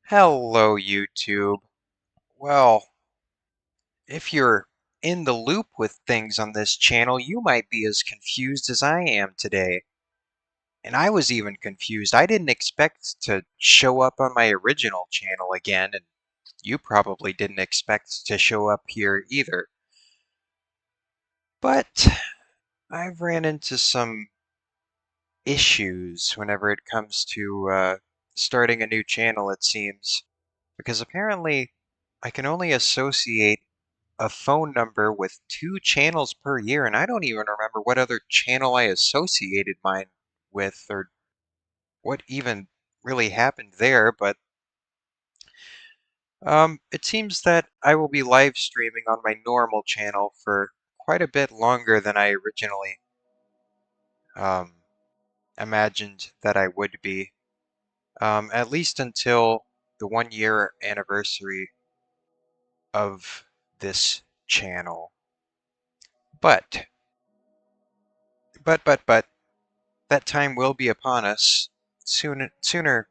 Hello, YouTube. Well, if you're in the loop with things on this channel, you might be as confused as I am today. And I was even confused. I didn't expect to show up on my original channel again, and you probably didn't expect to show up here either. But I've ran into some issues whenever it comes to starting a new channel, it seems. Because apparently I can only associate a phone number with 2 channels per year, and I don't even remember what other channel I associated mine with or what even really happened there, but it seems that I will be live streaming on my normal channel for quite a bit longer than I originally um, imagined that I would be, at least until the 1 year anniversary of this channel. But, but, that time will be upon us sooner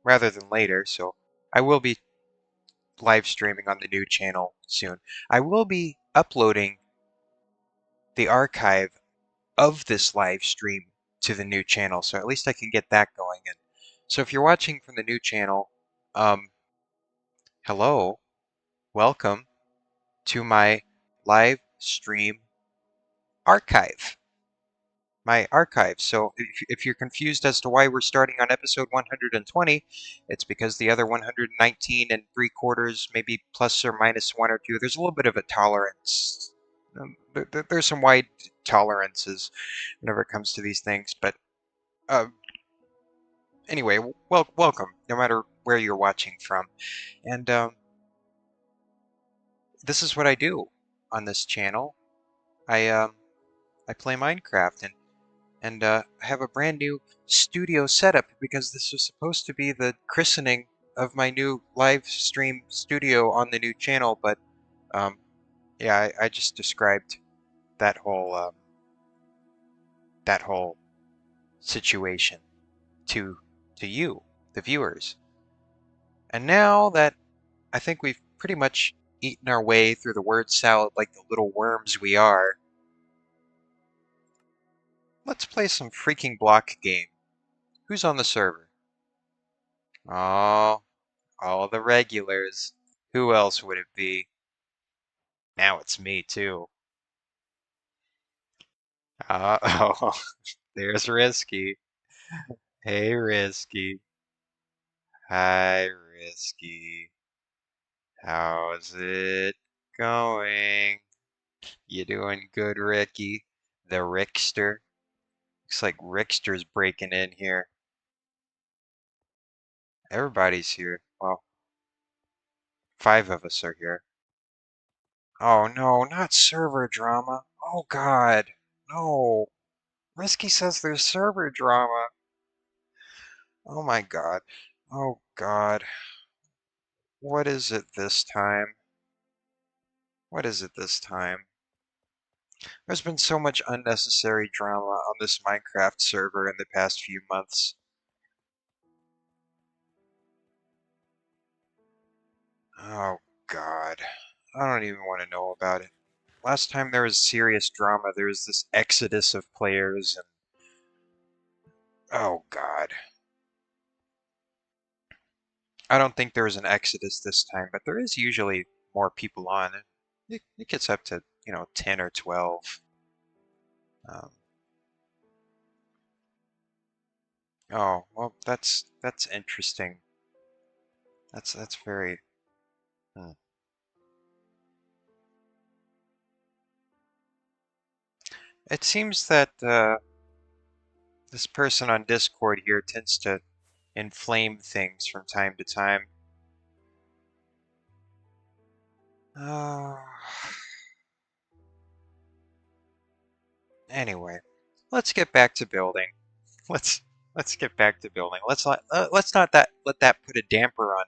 rather than later, so I will be live streaming on the new channel soon. I will be uploading the archive of this live stream to the new channel, so at least I can get that going. And so if you're watching from the new channel, um, hello, welcome to my live stream archive. My archive. So if you're confused as to why we're starting on episode 120, it's because the other 119 and 3/4, maybe plus or minus 1 or 2, there's a little bit of a tolerance. There's some wide tolerances whenever it comes to these things. But uh, anyway, welcome, no matter where you're watching from. And this is what I do on this channel. I play Minecraft, and I have a brand new studio setup because this was supposed to be the christening of my new live stream studio on the new channel. But um, yeah, I just described that whole situation to you, the viewers. And now that I think we've pretty much eaten our way through the word salad like the little worms we are, let's play some freaking block game. Who's on the server? Oh, all the regulars. Who else would it be? Now it's me too. Oh, there's Risky. Hey, Risky. Hi, Risky. How's it going? You doing good, Ricky? The Rickster. Looks like Rickster's breaking in here. Everybody's here. Well, 5 of us are here. Oh no, not server drama. Oh God, no. Risky says there's server drama. Oh my God. Oh God. What is it this time? What is it this time? There's been so much unnecessary drama on this Minecraft server in the past few months. Oh God. I don't even want to know about it. Last time there was serious drama, there was this exodus of players and oh God. I don't think there was an exodus this time, but there is usually more people on. It gets up to, 10 or 12. Um, oh, well, that's interesting. That's very. Hmm. It seems that this person on Discord here tends to inflame things from time to time. Uh, anyway, let's get back to building. Let's let's get back to building. Let's not let that put a damper on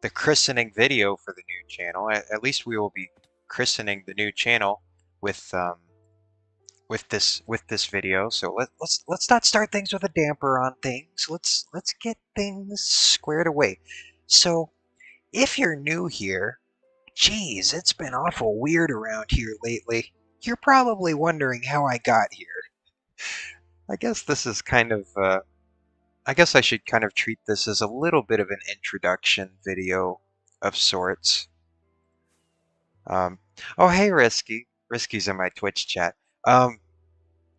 the christening video for the new channel. At least we will be christening the new channel with this video. So let's not start things with a damper on things. Let's get things squared away. So, if you're new here, geez, it's been awful weird around here lately. You're probably wondering how I got here. I guess this is kind of, I guess I should kind of treat this as a little bit of an introduction video of sorts. Um, oh, hey, Risky. Risky's in my Twitch chat. Um,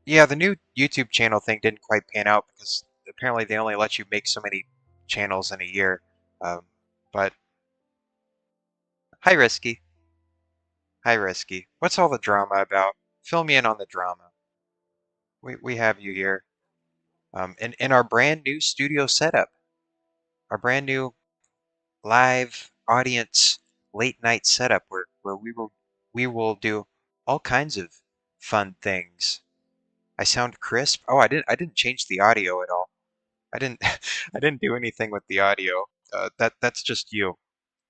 yeah, the new YouTube channel thing didn't quite pan out because apparently they only let you make so many channels in a year. Um, but hi, Risky. Hi, Risky. What's all the drama about? Fill me in on the drama. We have you here. In our brand new studio setup, our brand new live audience late night setup where we will do all kinds of fun things. I sound crisp. Oh, I didn't change the audio at all. I didn't I didn't do anything with the audio. That's just you.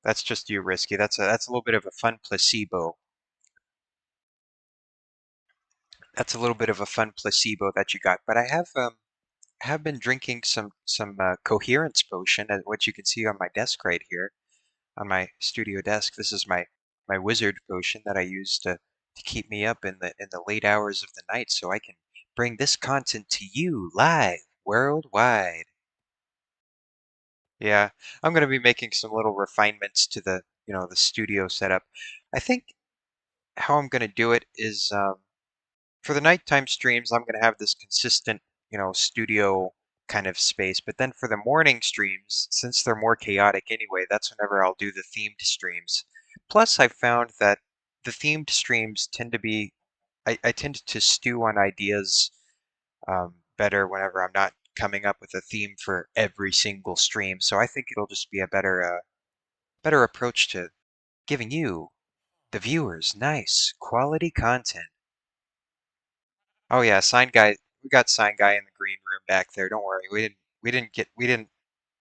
That's just you, Risky. That's a little bit of a fun placebo. That's a little bit of a fun placebo that you got. But I have been drinking some coherence potion, what you can see on my desk right here, on my studio desk. This is my wizard potion that I use to keep me up in the late hours of the night, so I can bring this content to you live worldwide. Yeah, I'm going to be making some little refinements to the studio setup. I think how I'm going to do it is for the nighttime streams, I'm going to have this consistent, studio kind of space. But then for the morning streams, since they're more chaotic anyway, that's whenever I'll do the themed streams. Plus, I found that the themed streams tend to be, I tend to stew on ideas better whenever I'm not coming up with a theme for every single stream. So I think it'll just be a better approach to giving you, the viewers, nice quality content. Oh yeah, sign guy. We got sign guy in the green room back there. Don't worry. We didn't.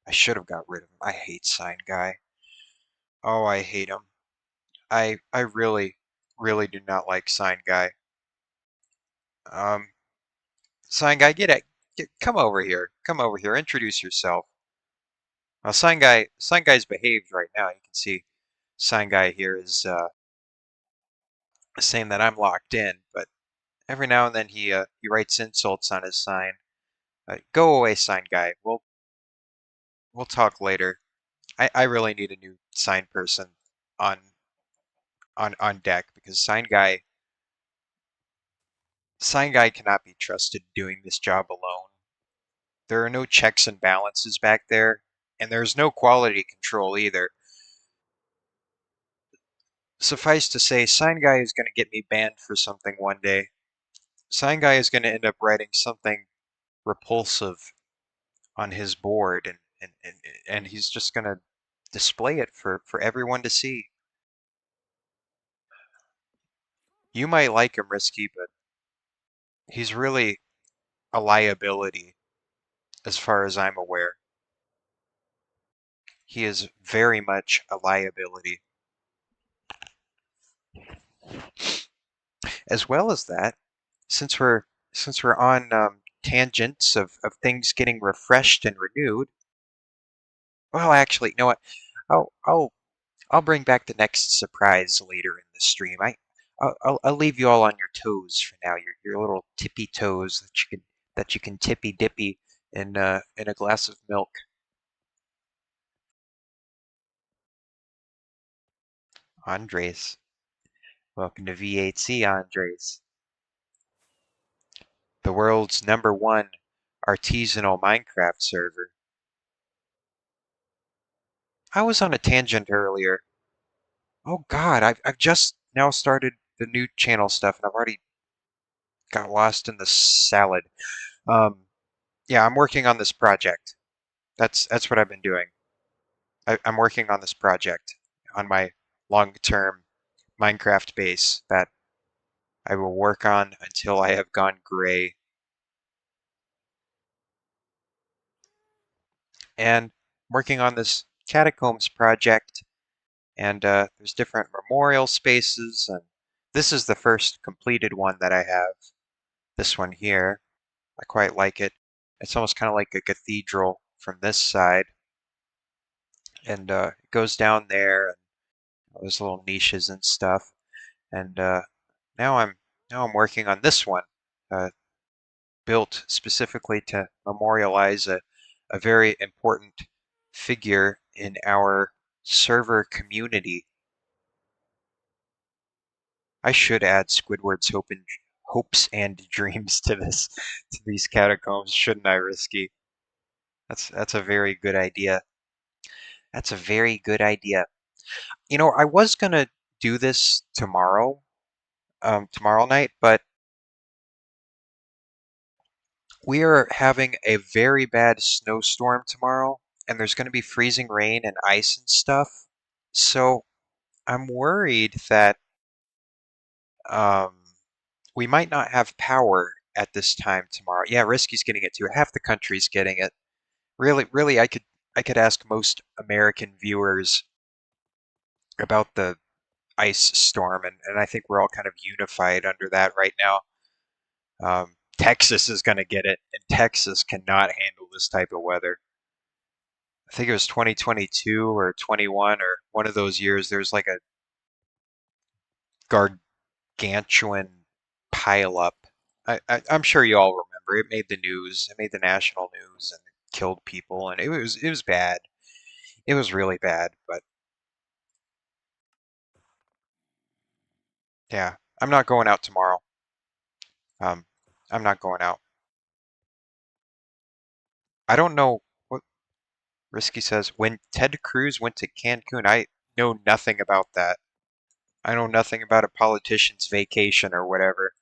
I should have got rid of him. I hate sign guy. Oh, I hate him. I really do not like sign guy. Um, sign guy, come over here. Come over here. Introduce yourself. Well, sign guy's behaved right now. You can see sign guy here is saying that I'm locked in, but every now and then he writes insults on his sign. Go away, sign guy. We'll talk later. I really need a new sign person on on deck because sign guy cannot be trusted doing this job alone. There are no checks and balances back there, and there's no quality control either. Suffice to say, sign guy is going to get me banned for something one day. Sign guy is going to end up writing something repulsive on his board, and he's just going to display it for everyone to see. You might like him, Risky, but he's really a liability as far as I'm aware. He is very much a liability. As well as that, since we're on tangents of things getting refreshed and renewed, well, actually, you know what? I'll I'll I'll bring back the next surprise later in the stream. I'll leave you all on your toes for now. Your little tippy toes that you can tippy dippy in a glass of milk. Andres, welcome to V8C, Andres, the world's #1 artisanal Minecraft server. I was on a tangent earlier. Oh God, I've just now started the new channel stuff, and I've already got lost in the salad. Um, yeah, I'm working on this project. That's what I've been doing. I'm working on this project on my long-term Minecraft base that I will work on until I have gone gray. And working on this catacombs project, and there's different memorial spaces, and this is the first completed one that I have. This one here, I quite like it. It's almost kind of like a cathedral from this side, and it goes down there, and those little niches and stuff. And now I'm now I'm working on this one, uh, built specifically to memorialize a very important figure in our server community. I should add Squidward's hopes and dreams to this to these catacombs, shouldn't I, Risky? That's a very good idea. That's a very good idea. You know, I was gonna do this tomorrow night, but we are having a very bad snowstorm tomorrow, and there's gonna be freezing rain and ice and stuff. So I'm worried that um, we might not have power at this time tomorrow. Yeah, Risky's getting it too. Half the country's getting it. Really, I could ask most American viewers about the ice storm, and I think we're all kind of unified under that right now. Texas is going to get it, and Texas cannot handle this type of weather. I think it was 2022 or 21 or one of those years. There's like a gargantuan pileup. I'm sure you all remember. It made the news. It made the national news and it killed people, and it was bad. It was really bad. But yeah, I'm not going out tomorrow. Um, I'm not going out. I don't know what Risky says. When Ted Cruz went to Cancun, I know nothing about that. I know nothing about a politician's vacation or whatever.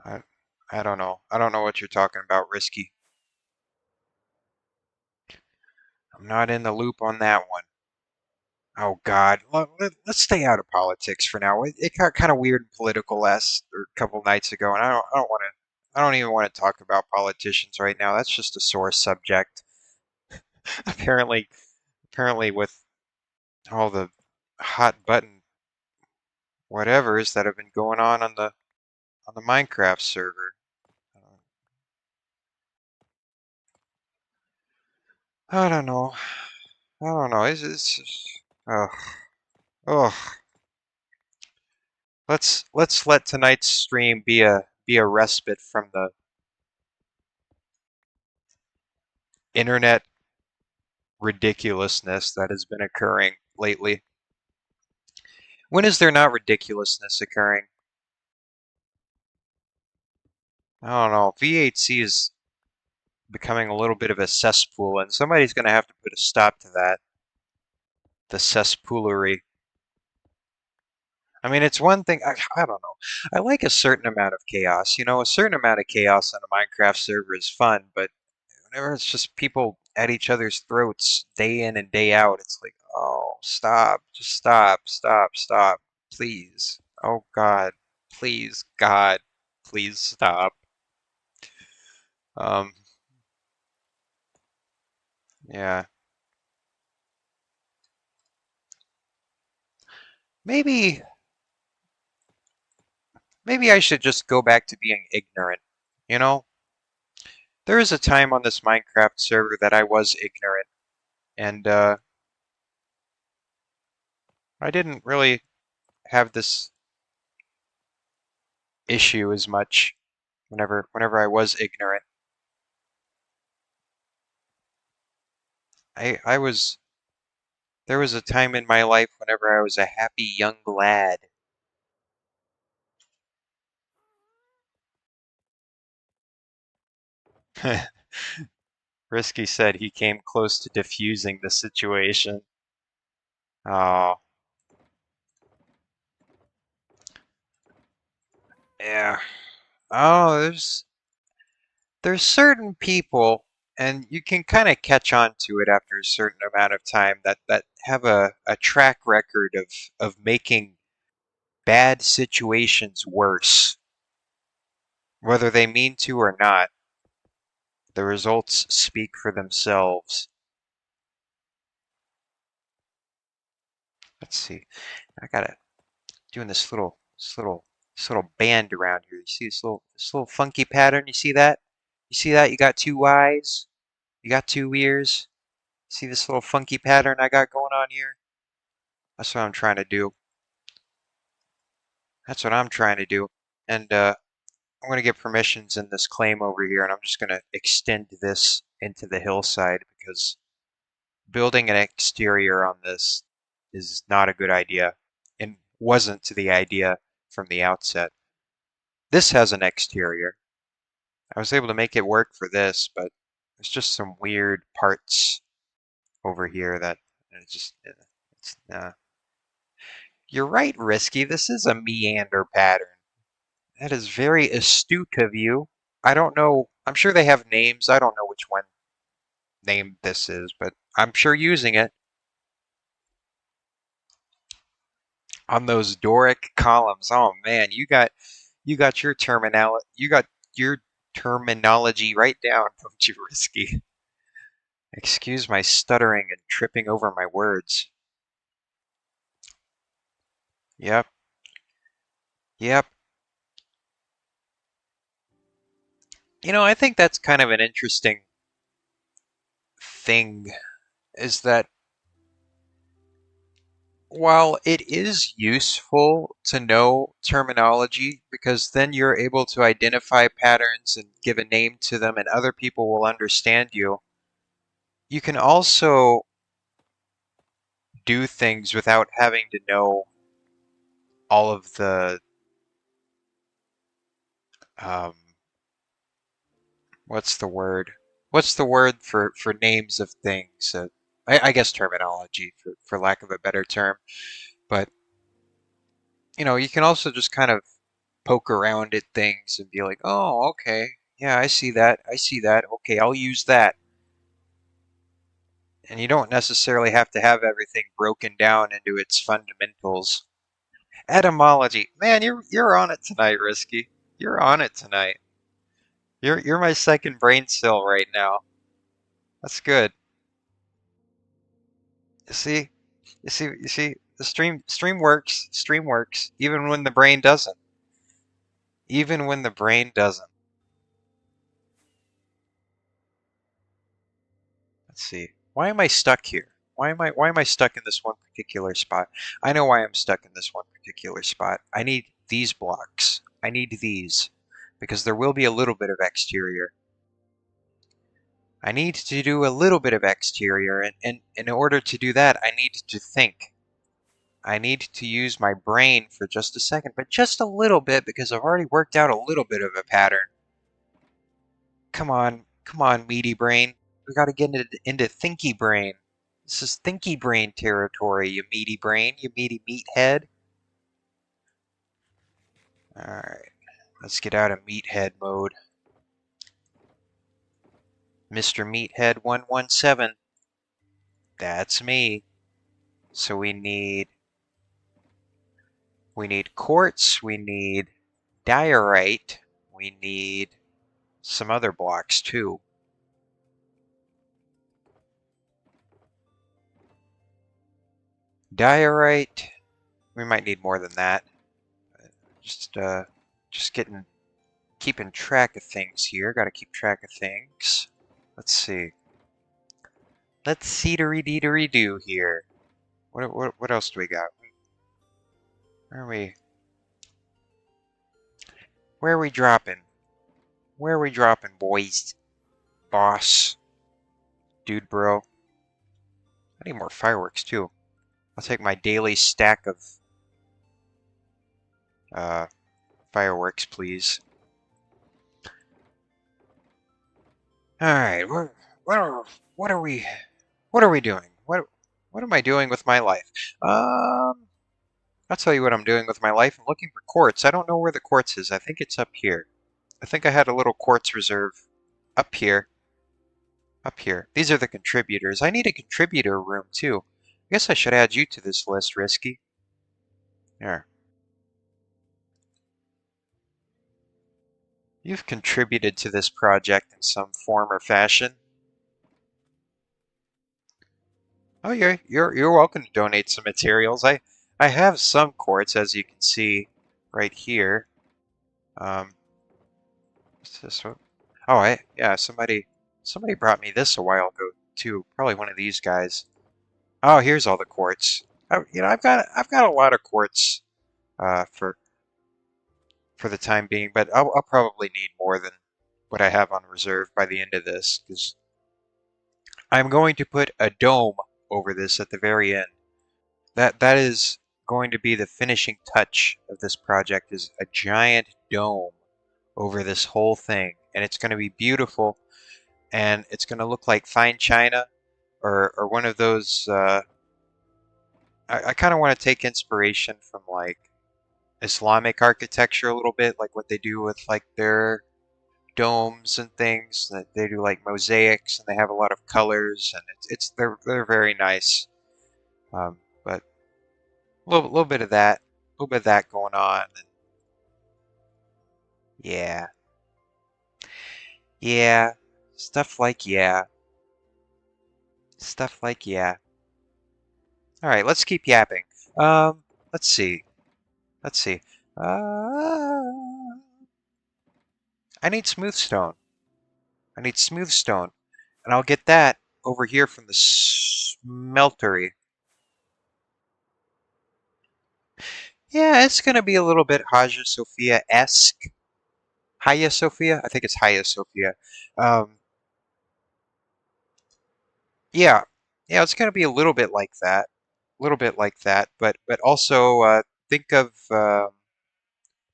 I, I don't know. I don't know what you're talking about, Risky. I'm not in the loop on that one. Oh God, let's stay out of politics for now. It got kind of weird and political last or a couple nights ago, and I don't want to. I don't even want to talk about politicians right now. That's just a sore subject. apparently, apparently, with all the hot button whatevers that have been going on the Minecraft server. I don't know. I don't know. Oh, oh. Let's let tonight's stream be a respite from the internet ridiculousness that has been occurring lately. When is there not ridiculousness occurring? I don't know. V8C is becoming a little bit of a cesspool, and somebody's going to have to put a stop to that. The cesspoolery. I mean, it's one thing. I don't know. I like a certain amount of chaos. You know, a certain amount of chaos on a Minecraft server is fun, but whenever it's just people at each other's throats day in and day out, it's like, oh, stop. Just stop, stop, stop. Please. Oh, God. Please, God. Please stop. Um, yeah. Maybe, maybe I should just go back to being ignorant. You know, there was a time on this Minecraft server that I was ignorant, and I didn't really have this issue as much whenever I was ignorant. I was there was a time in my life whenever I was a happy young lad. Risky said he came close to diffusing the situation. Oh, yeah. Oh, there's certain people, and you can kind of catch on to it after a certain amount of time that have a track record of making bad situations worse. Whether they mean to or not, the results speak for themselves. Let's see. I gotta doing this little band around here. You see this little funky pattern? You see that? You see that? You got two eyes. You got two ears. See this little funky pattern I got going on here? That's what I'm trying to do. That's what I'm trying to do. And I'm going to get permissions in this claim over here, and I'm just going to extend this into the hillside because building an exterior on this is not a good idea and wasn't the idea from the outset. This has an exterior. I was able to make it work for this, but there's just some weird parts over here that You're right, Risky. This is a meander pattern. That is very astute of you. I don't know. I'm sure they have names. I don't know which one name this is, but I'm sure using it on those Doric columns. Oh man, you got your terminology right down, don't you, Risky? Excuse my stuttering and tripping over my words. Yep, yep. You know, I think that's kind of an interesting thing is that while it is useful to know terminology because then you're able to identify patterns and give a name to them and other people will understand you, you can also do things without having to know all of the um, what's the word? What's the word for names of things? I guess terminology for lack of a better term. But you know, you can also just kind of poke around at things and be like, oh, okay, yeah, I see that. I see that. Okay, I'll use that. And you don't necessarily have to have everything broken down into its fundamentals. Etymology. Man, you're on it tonight, Risky. You're on it tonight. You're my second brain cell right now. That's good. You see? You see, the stream works. Stream works. Even when the brain doesn't. Even when the brain doesn't. Let's see. Why am I stuck here? Why am I stuck in this one particular spot? I know why I'm stuck in this one particular spot. I need these blocks. I need these because there will be a little bit of exterior. I need to do a little bit of exterior and in order to do that I need to think. I need to use my brain for just a second, but just a little bit because I've already worked out a little bit of a pattern. Come on, meaty brain. We got to get into thinky brain. This is thinky brain territory, you meaty brain, you meaty meathead. Alright, let's get out of meathead mode. Mr. Meathead 117. That's me. So we need quartz, we need diorite, we need some other blocks too. Diorite, we might need more than that. Just keeping track of things here. Got to keep track of things. Let's see. Let's see-dery-dee-dery-do here. What else do we got? Where are we? Where are we dropping? Where are we dropping, boys? Boss. Dude, bro. I need more fireworks, too. I'll take my daily stack of fireworks, please. Alright, what are we doing? What am I doing with my life? I'll tell you what I'm doing with my life. I'm looking for quartz. I don't know where the quartz is. I think it's up here. I think I had a little quartz reserve up here. Up here. These are the contributors. I need a contributor room, too. I guess I should add you to this list, Risky. There. You've contributed to this project in some form or fashion. Oh, you're welcome to donate some materials. I have some quartz, as you can see right here. What's this one? Oh, yeah, somebody brought me this a while ago too. Probably one of these guys. Oh, here's all the quartz. I've got a lot of quartz uh, for for the time being, but I'll probably need more than what I have on reserve by the end of this, because I'm going to put a dome over this at the very end. That is going to be the finishing touch of this project, is a giant dome over this whole thing, and it's going to be beautiful, and it's going to look like fine china, or one of those. I kind of want to take inspiration from like Islamic architecture a little bit, like what they do with like their domes and things. That they do like mosaics, and they have a lot of colors, and they're very nice. But a little bit of that, a little bit of that going on. And yeah, yeah, stuff like yeah, stuff like yeah. All right, let's keep yapping. Um, let's see, let's see. Uh, I need smooth stone. I need smooth stone, and I'll get that over here from the smeltery. Yeah, it's gonna be a little bit Hagia Sophia-esque. Hagia Sophia? I think it's Hagia Sophia. Um, yeah, yeah, it's gonna be a little bit like that, a little bit like that. But also think of the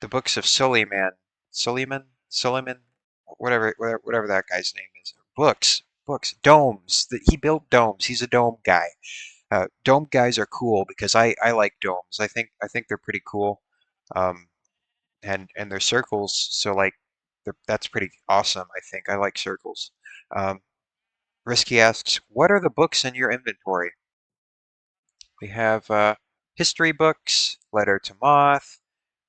books of Suleiman, whatever that guy's name is. Books, domes. He built domes. He's a dome guy. Dome guys are cool because I like domes. I think they're pretty cool, um, and they're circles. So like, that's pretty awesome. I think I like circles. Um, Risky asks, what are the books in your inventory? We have history books, Letter to Moth.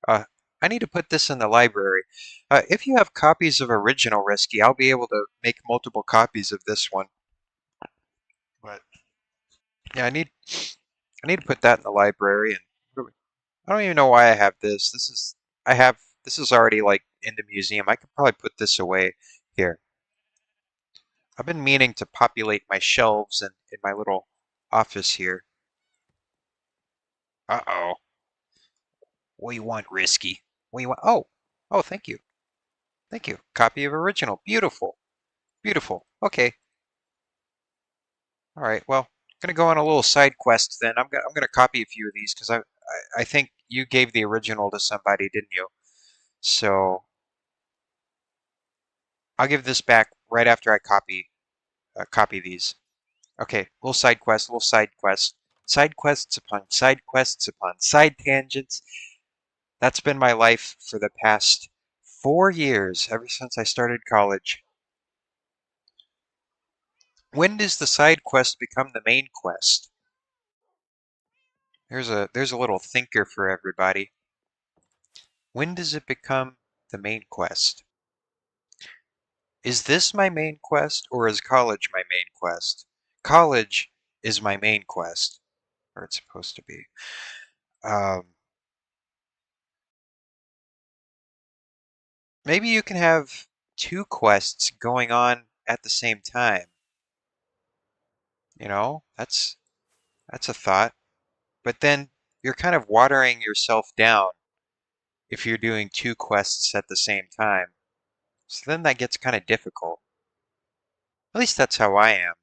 Uh, I need to put this in the library. If you have copies of original Risky, I'll be able to make multiple copies of this one. But yeah, I need to put that in the library. And I don't even know why I have this. This is already like in the museum. I could probably put this away here. I've been meaning to populate my shelves in my little office here. Uh-oh. What do you want, Risky? What do you want? Oh, thank you. Thank you. Copy of original. Beautiful. Beautiful. Okay. All right. Well, I'm gonna go on a little side quest then. I'm gonna copy a few of these because I think you gave the original to somebody, didn't you? So I'll give this back right after I copy these. Okay. Little side quest, side quests upon side quests upon side tangents. That's been my life for the past 4 years, ever since I started college. When does the side quest become the main quest? There's a little thinker for everybody. When does it become the main quest? Is this my main quest, or is college my main quest? College is my main quest, or it's supposed to be. Um, Maybe you can have two quests going on at the same time. That's a thought. But then you're kind of watering yourself down if you're doing two quests at the same time. So then that gets kind of difficult. At least that's how I am.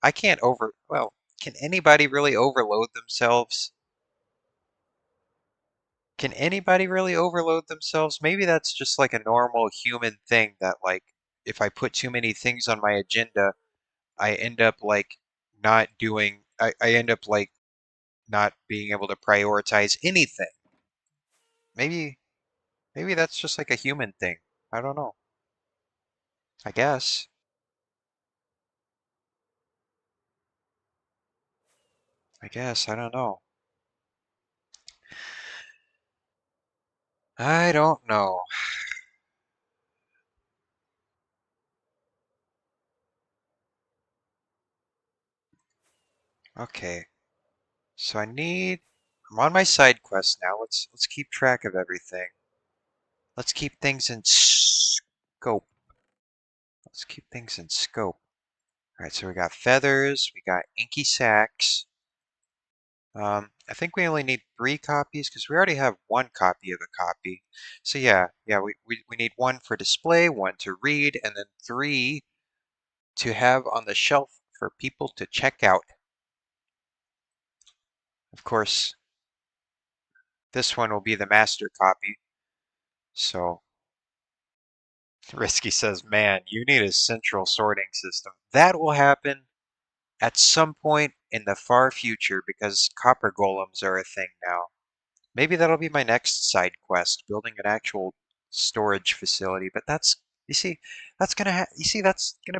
I can't well, can anybody really overload themselves? Can anybody really overload themselves? Maybe that's just like a normal human thing that like if I put too many things on my agenda, I end up like I end up like not being able to prioritize anything. Maybe maybe that's just like a human thing. I don't know. I guess. I don't know. I don't know. Okay. So I'm on my side quest now. Let's keep track of everything. Let's keep things in scope. Let's keep things in scope. All right, so we got feathers, we got inky sacks. I think we only need 3 copies because we already have 1 copy of a copy. So yeah, we need 1 for display, 1 to read, and then 3 to have on the shelf for people to check out. Of course, this one will be the master copy. So Risky says, man, you need a central sorting system. That will happen at some point in the far future because copper golems are a thing now. Maybe that'll be my next side quest, building an actual storage facility. But that's, you see, that's gonna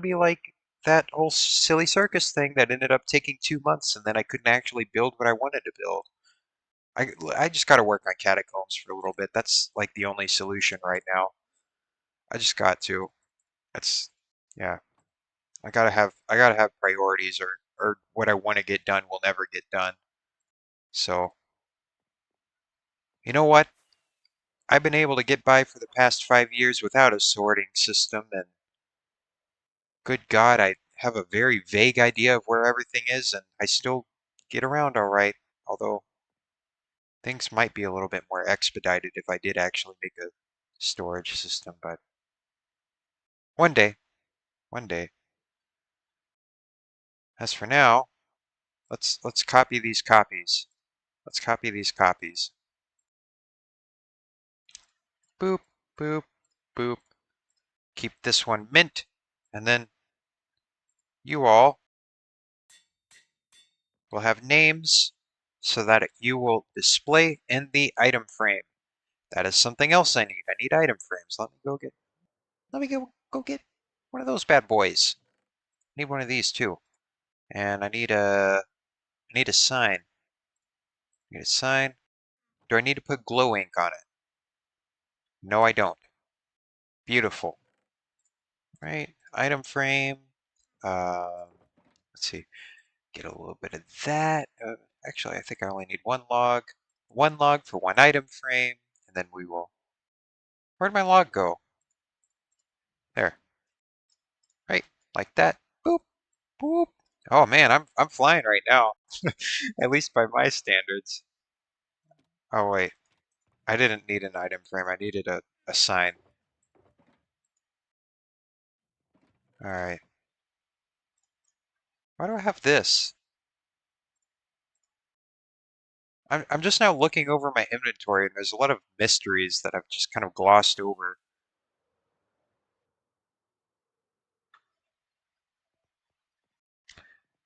be like that whole silly circus thing that ended up taking 2 months, and then I couldn't actually build what I wanted to build. I just got to work on catacombs for a little bit. That's like the only solution right now. I just got to. That's yeah. I gotta have priorities, or what I want to get done will never get done. So you know what? I've been able to get by for the past 5 years without a sorting system, and good God, I have a very vague idea of where everything is, and I still get around all right. Although things might be a little bit more expedited if I did actually make a storage system, but one day, one day. As for now, let's copy these copies. Let's copy these copies. Boop, boop, boop. Keep this one mint, and then you all will have names so that you will display in the item frame. That is something else I need. I need item frames. Let me go get one of those bad boys. I need one of these too. And I need a sign. I need a sign. Do I need to put glow ink on it? No, I don't. Beautiful. Right. Item frame. Um, let's see. Get a little bit of that. Actually, I think I only need 1 log. 1 log for 1 item frame, and then we will. Where'd my log go? There. Right, like that. Boop, boop. Oh man, I'm flying right now. At least by my standards. Oh wait, I didn't need an item frame. I needed a sign. All right. Why do I have this? I'm just now looking over my inventory, and there's a lot of mysteries that I've just kind of glossed over.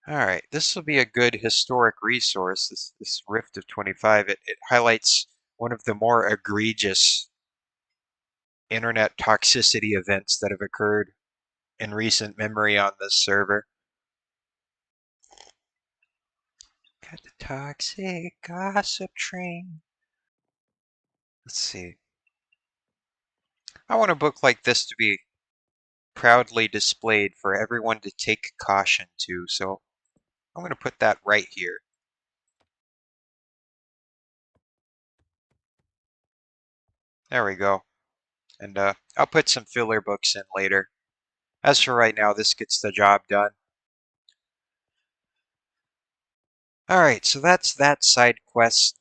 All right, this will be a good historic resource, this Rift of 25. It highlights one of the more egregious internet toxicity events that have occurred in recent memory on this server. Got the toxic gossip train. Let's see. I want a book like this to be proudly displayed for everyone to take caution to, so I'm going to put that right here. There we go. And I'll put some filler books in later. As for right now, this gets the job done. Alright, so that's that side quest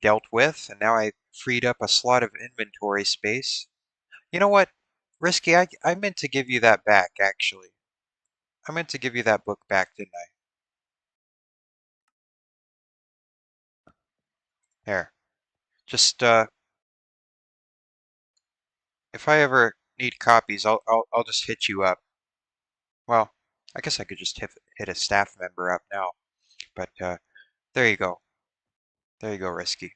dealt with, and now I freed up a slot of inventory space. You know what, Risky, I meant to give you that back, actually. I meant to give you that book back, didn't I? There. Just, if I ever need copies, I'll just hit you up. Well, I guess I could just hit a staff member up now, but, there you go. There you go, Risky.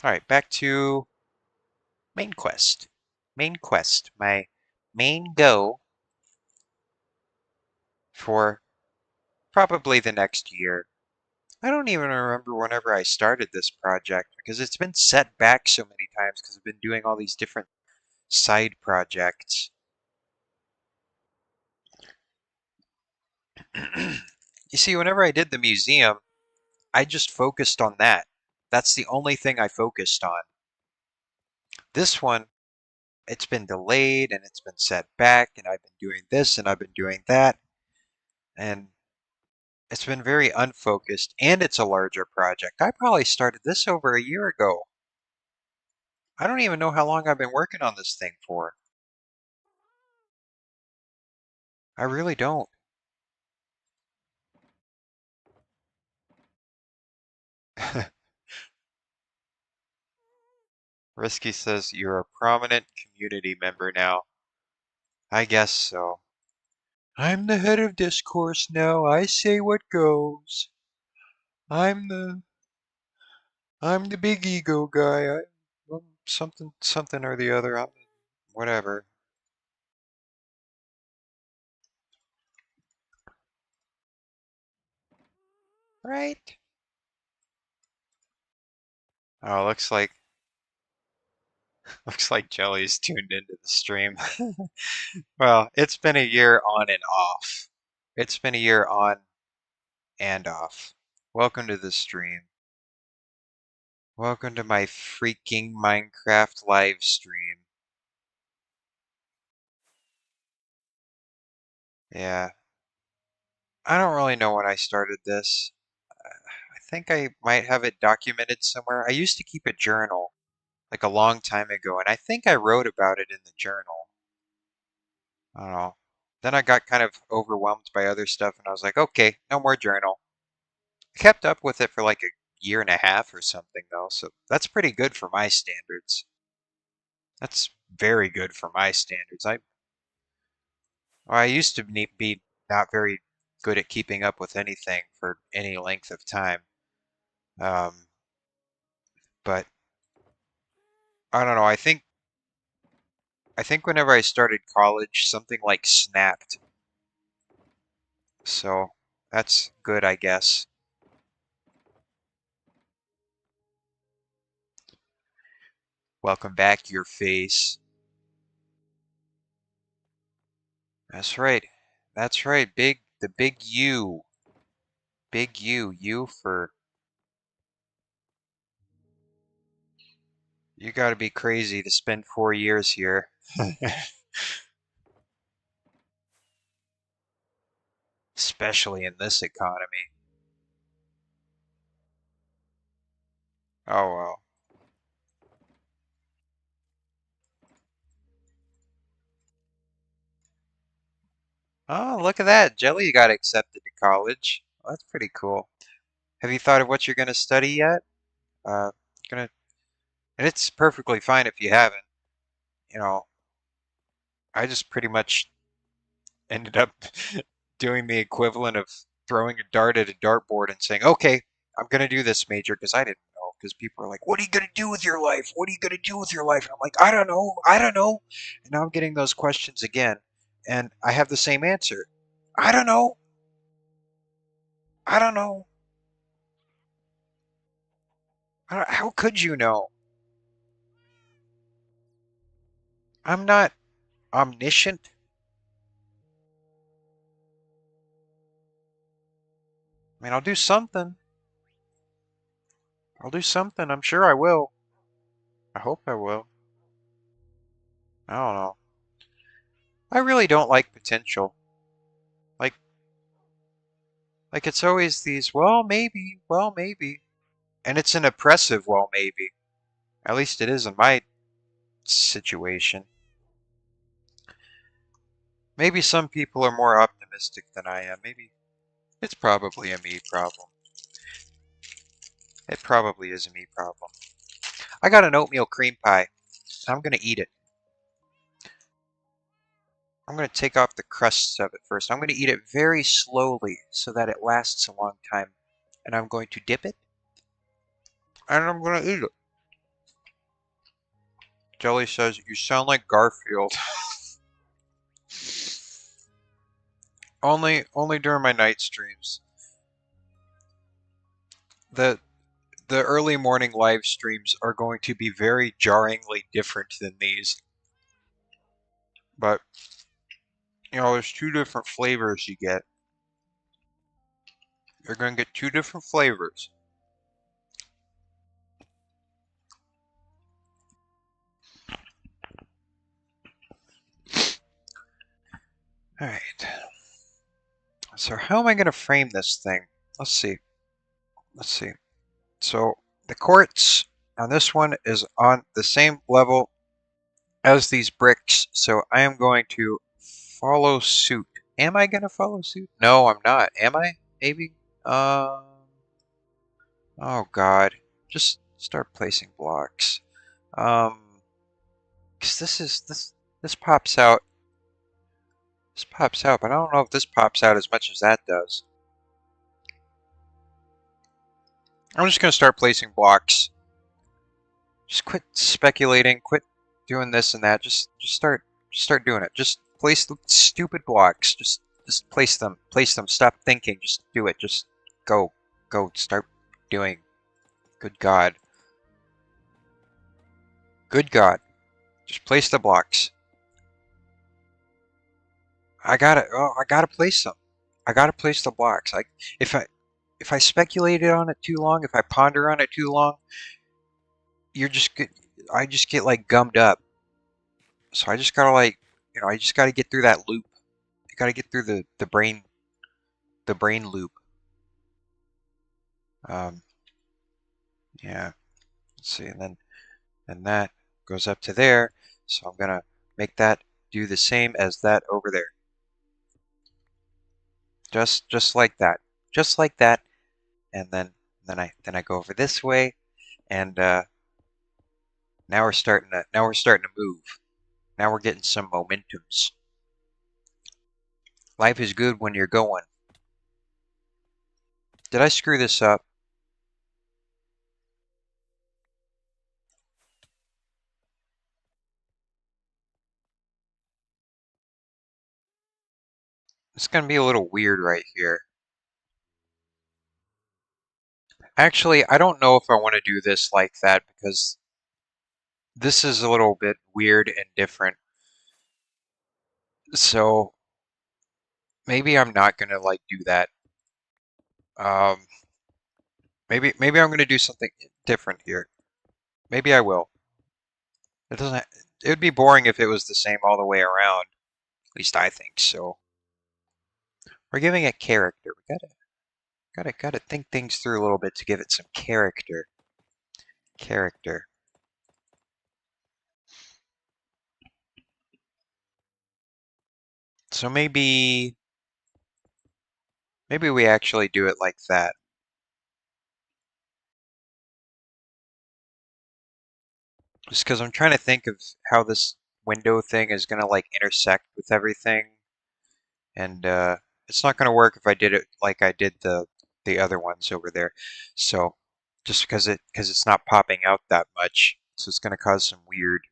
Alright, back to main quest. Main quest. My main go for probably the next year. I don't even remember whenever I started this project because it's been set back so many times because I've been doing all these different side projects. You see, whenever I did the museum, I just focused on that. That's the only thing I focused on. This one, it's been delayed and it's been set back, and I've been doing this and I've been doing that, and it's been very unfocused, and it's a larger project. I probably started this over a year ago. I don't even know how long I've been working on this thing for. I really don't. Risky says you're a prominent community member now. I guess so. I'm the head of discourse now. I say what goes. I'm the I'm the big ego guy. I'm something or the other. Whatever. Right? Oh, looks like Jelly's tuned into the stream. Well, it's been a year on and off. It's been a year on and off. Welcome to the stream. Welcome to my freaking Minecraft live stream. Yeah, I don't really know when I started this. I think I might have it documented somewhere. I used to keep a journal like a long time ago, and I think I wrote about it in the journal. I don't know. Then I got kind of overwhelmed by other stuff, and I was like, okay, no more journal. I kept up with it for like a year and a half or something, though, so that's pretty good for my standards. That's very good for my standards. I used to be not very good at keeping up with anything for any length of time. Um, but I don't know. I think whenever I started college, something like snapped. So that's good, I guess. Welcome back, your face. That's right. That's right. The big U. Big U. U for you gotta be crazy to spend 4 years here. Especially in this economy. Oh well. Oh, look at that. Jelly got accepted to college. Well, that's pretty cool. Have you thought of what you're gonna study yet? Uh, gonna, and it's perfectly fine if you haven't. You know, I just pretty much ended up doing the equivalent of throwing a dart at a dartboard and saying, okay, I'm going to do this major because I didn't know. Because people are like, what are you going to do with your life? What are you going to do with your life? And I'm like, I don't know. I don't know. And now I'm getting those questions again. And I have the same answer. I don't know. I don't know. How could you know? I'm not omniscient. I mean, I'll do something. I'll do something. I'm sure I will. I hope I will. I don't know. I really don't like potential. Like, Like it's always these, well, maybe. And it's an oppressive, well, maybe. At least it is in my situation. Maybe some people are more optimistic than I am. Maybe it's probably a me problem. It probably is a me problem. I got an oatmeal cream pie. I'm going to eat it. I'm going to take off the crusts of it first. I'm going to eat it very slowly so that it lasts a long time. And I'm going to dip it. And I'm going to eat it. Jelly says, you sound like Garfield. Only during my night streams. The the early morning live streams are going to be very jarringly different than these. But there's two different flavors you get. You're gonna get two different flavors. Alright. So how am I gonna frame this thing? Let's see. Let's see. So the quartz on this one is on the same level as these bricks, so I am going to follow suit. Am I gonna follow suit? No, I'm not. Am I? Maybe? Oh God. Just start placing blocks. Um, 'cause this pops out. This pops out, but I don't know if this pops out as much as that does. I'm just gonna start placing blocks. Just quit speculating, quit doing this and that. Just start doing it. Just place the stupid blocks. Just place them. Place them. Stop thinking. Just do it. Just go. Go. Start doing. Good God. Good God. Just place the blocks. I gotta place them. I gotta place the blocks. If I if I speculated on it too long, if I ponder on it too long, you're just good. I just get like gummed up. So I just gotta like, I just gotta get through that loop. I gotta get through the brain loop. Um, yeah. Let's see, and that goes up to there. So I'm gonna make that do the same as that over there. Just like that. Just like that. And then I go over this way, and now we're starting to move. Now we're getting some momentums. Life is good when you're going. Did I screw this up? It's gonna be a little weird right here. Actually, I don't know if I want to do this like that because this is a little bit weird and different. So maybe I'm not gonna like do that. Um, maybe I'm gonna do something different here. Maybe I will. It doesn't. It would be boring if it was the same all the way around. At least I think so. We're giving it character. We gotta think things through a little bit to give it some character. Character. So maybe we actually do it like that. Just because I'm trying to think of how this window thing is gonna like intersect with everything, and it's not gonna work if I did it like I did the other ones over there. So just because it's not popping out that much, so it's gonna cause some weird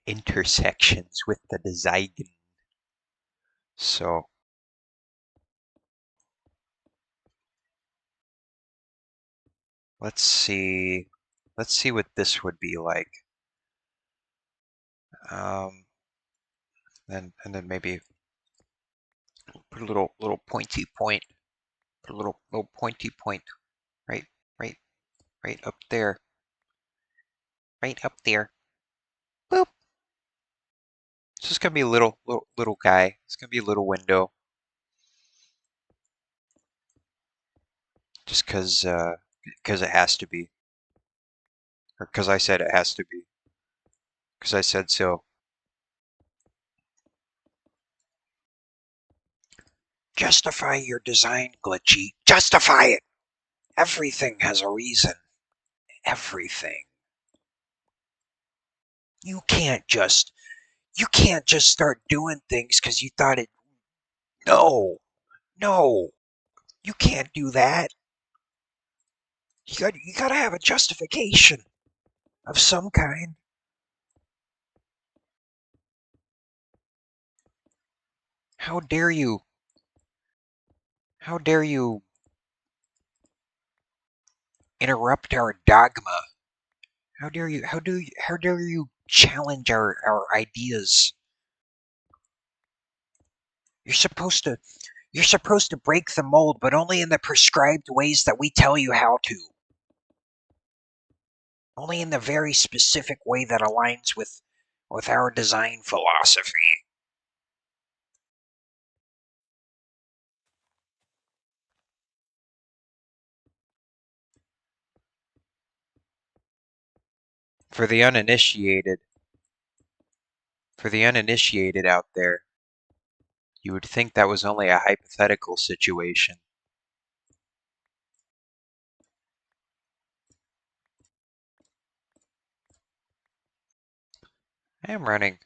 intersections with the design. So let's see. Let's see what this would be like. Um, and then maybe put a little pointy point, put a little pointy point right right right up there, right up there. Boop. It's just gonna be a little guy. It's gonna be a little window, just cause it has to be, or cause I said it has to be, cause I said so. Justify your design, Glitchy. Justify it. Everything has a reason. Everything. You can't just you can't just start doing things because you thought it. No, no, you can't do that. You gotta have a justification of some kind. How dare you? How dare you interrupt our dogma? How dare you? How dare you challenge our ideas? You're supposed to You're supposed to break the mold, but only in the prescribed ways that we tell you how to. Only in the very specific way that aligns with our design philosophy. For the uninitiated, out there, you would think that was only a hypothetical situation. I am running a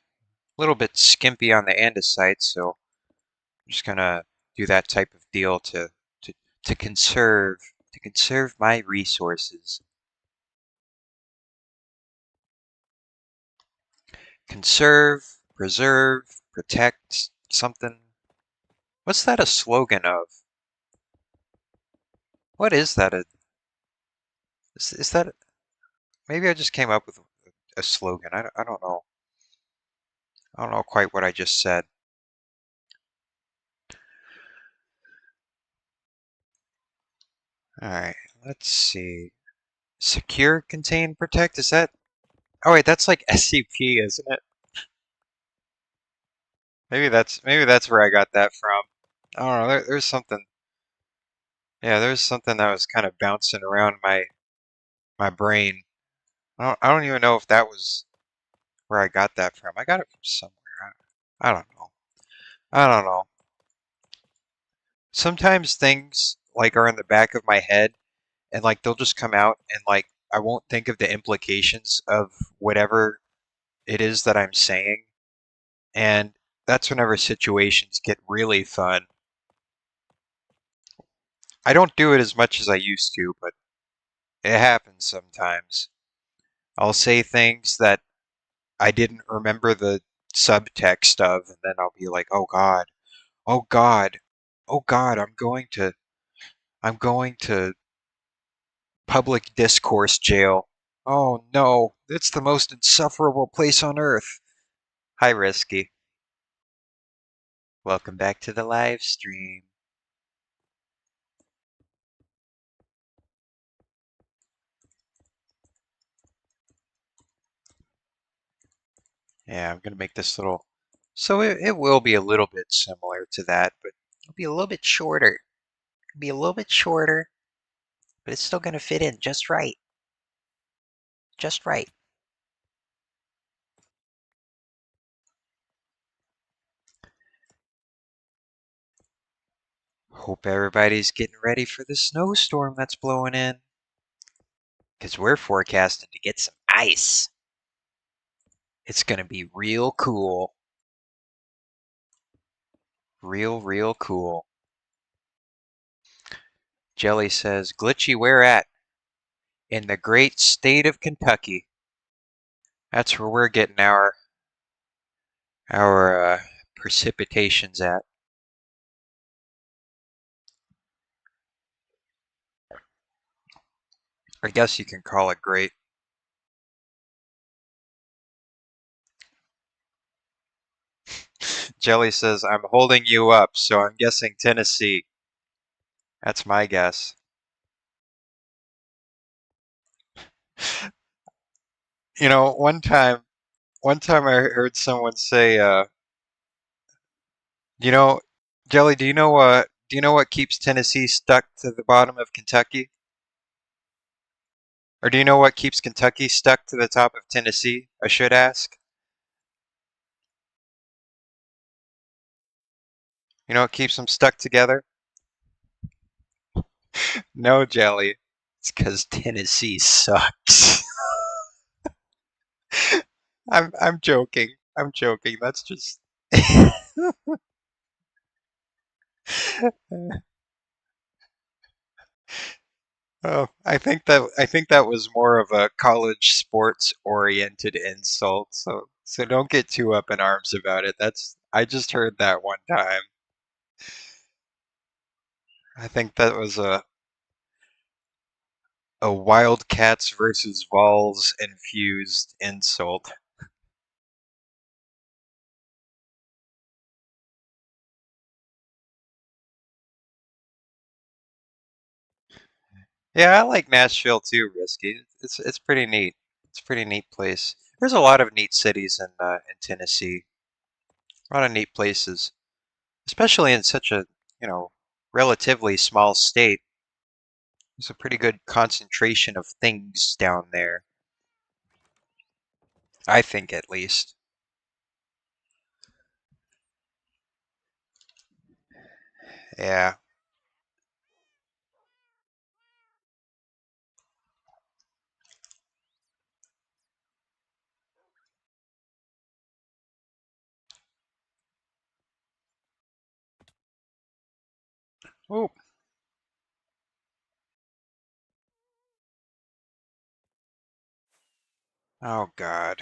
little bit skimpy on the andesite, so I'm just gonna do that type of deal to, to conserve my resources. Conserve, preserve, protect, something. What's that a slogan of? What is that? Is that... Maybe I just came up with a slogan. I don't know. I don't know quite what I just said. Alright, let's see. Secure, contain, protect, is that... Oh wait, that's like SCP, isn't it? Maybe that's where I got that from. I don't know, there's something... Yeah, there's something that was kind of bouncing around my brain. I don't even know if that was where I got that from. I got it from somewhere. I don't know. I don't know. Sometimes things like are in the back of my head and like they'll just come out and like I won't think of the implications of whatever it is that I'm saying. And that's whenever situations get really fun. I don't do it as much as I used to, but it happens sometimes. I'll say things that I didn't remember the subtext of, and then I'll be like, "Oh God, oh God, oh God, I'm going to public discourse jail. Oh no, it's the most insufferable place on earth." Hi, Risky. Welcome back to the live stream. Yeah, I'm gonna make this little... So it will be a little bit similar to that, but it'll be a little bit shorter. It'll be a little bit shorter, but it's still gonna fit in just right. Just right. Hope everybody's getting ready for the snowstorm that's blowing in. Because we're forecasting to get some ice. It's gonna be real cool. Real cool. Jelly says, Glitchy, where at? In the great state of Kentucky. That's where we're getting our precipitations at. I guess you can call it great. Jelly says, I'm holding you up, so I'm guessing Tennessee. That's my guess. You know, one time I heard someone say, you know, Jelly, do you know what keeps Tennessee stuck to the bottom of Kentucky? Or do you know what keeps Kentucky stuck to the top of Tennessee? I should ask. You know what keeps them stuck together? No, Jelly. It's because Tennessee sucks. I'm joking. I'm joking. That's just... Oh, I think that was more of a college sports oriented insult. So don't get too up in arms about it. That's... I just heard that one time. I think that was a Wildcats versus Vols infused insult. Yeah, I like Nashville too, Risky. It's pretty neat. It's a pretty neat place. There's a lot of neat cities in Tennessee. A lot of neat places, especially in such a, you know, relatively small state. There's a pretty good concentration of things down there, I think at least. Yeah. Oh, oh God.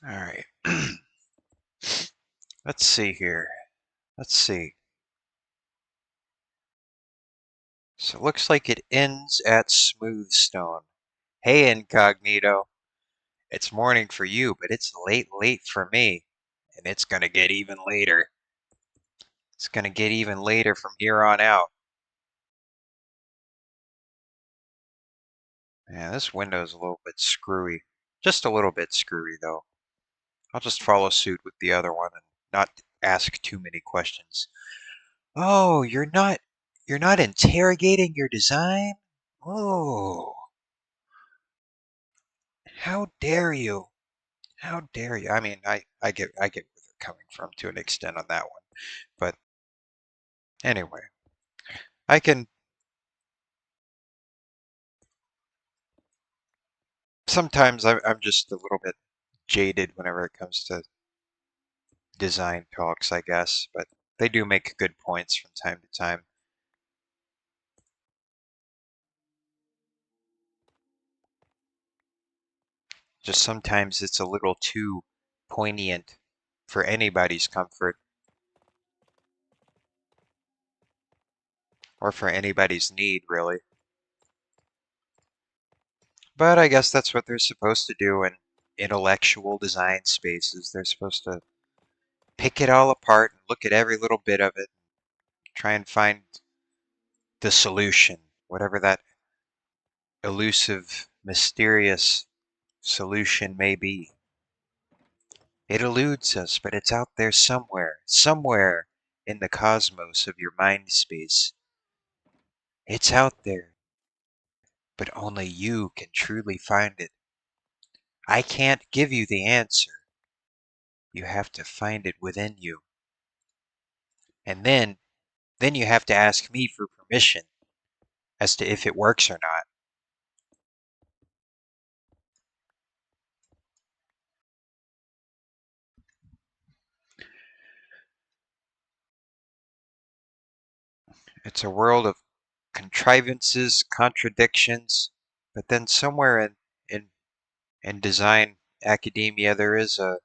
All right. Let's see here. Let's see. So it looks like it ends at Smoothstone. Hey, Incognito. It's morning for you, but it's late, late for me. And it's gonna get even later. It's gonna get even later from here on out. Yeah, this window's a little bit screwy. Just a little bit screwy, though. I'll just follow suit with the other one and not ask too many questions. Oh, you're not interrogating your design? Oh, how dare you? How dare you? I mean, I get where they're coming from to an extent on that one. But anyway, I can sometimes I'm just a little bit jaded whenever it comes to design talks, I guess, but they do make good points from time to time. Just sometimes it's a little too poignant for anybody's comfort or for anybody's need, really. But I guess that's what they're supposed to do in intellectual design spaces. They're supposed to pick it all apart and look at every little bit of it, try and find the solution, whatever that elusive, mysterious solution may be. It eludes us, but it's out there somewhere, somewhere in the cosmos of your mind space. It's out there, but only you can truly find it. I can't give you the answer. You have to find it within you. And then you have to ask me for permission as to if it works or not. It's a world of contrivances, contradictions, but then somewhere in, in design academia there is an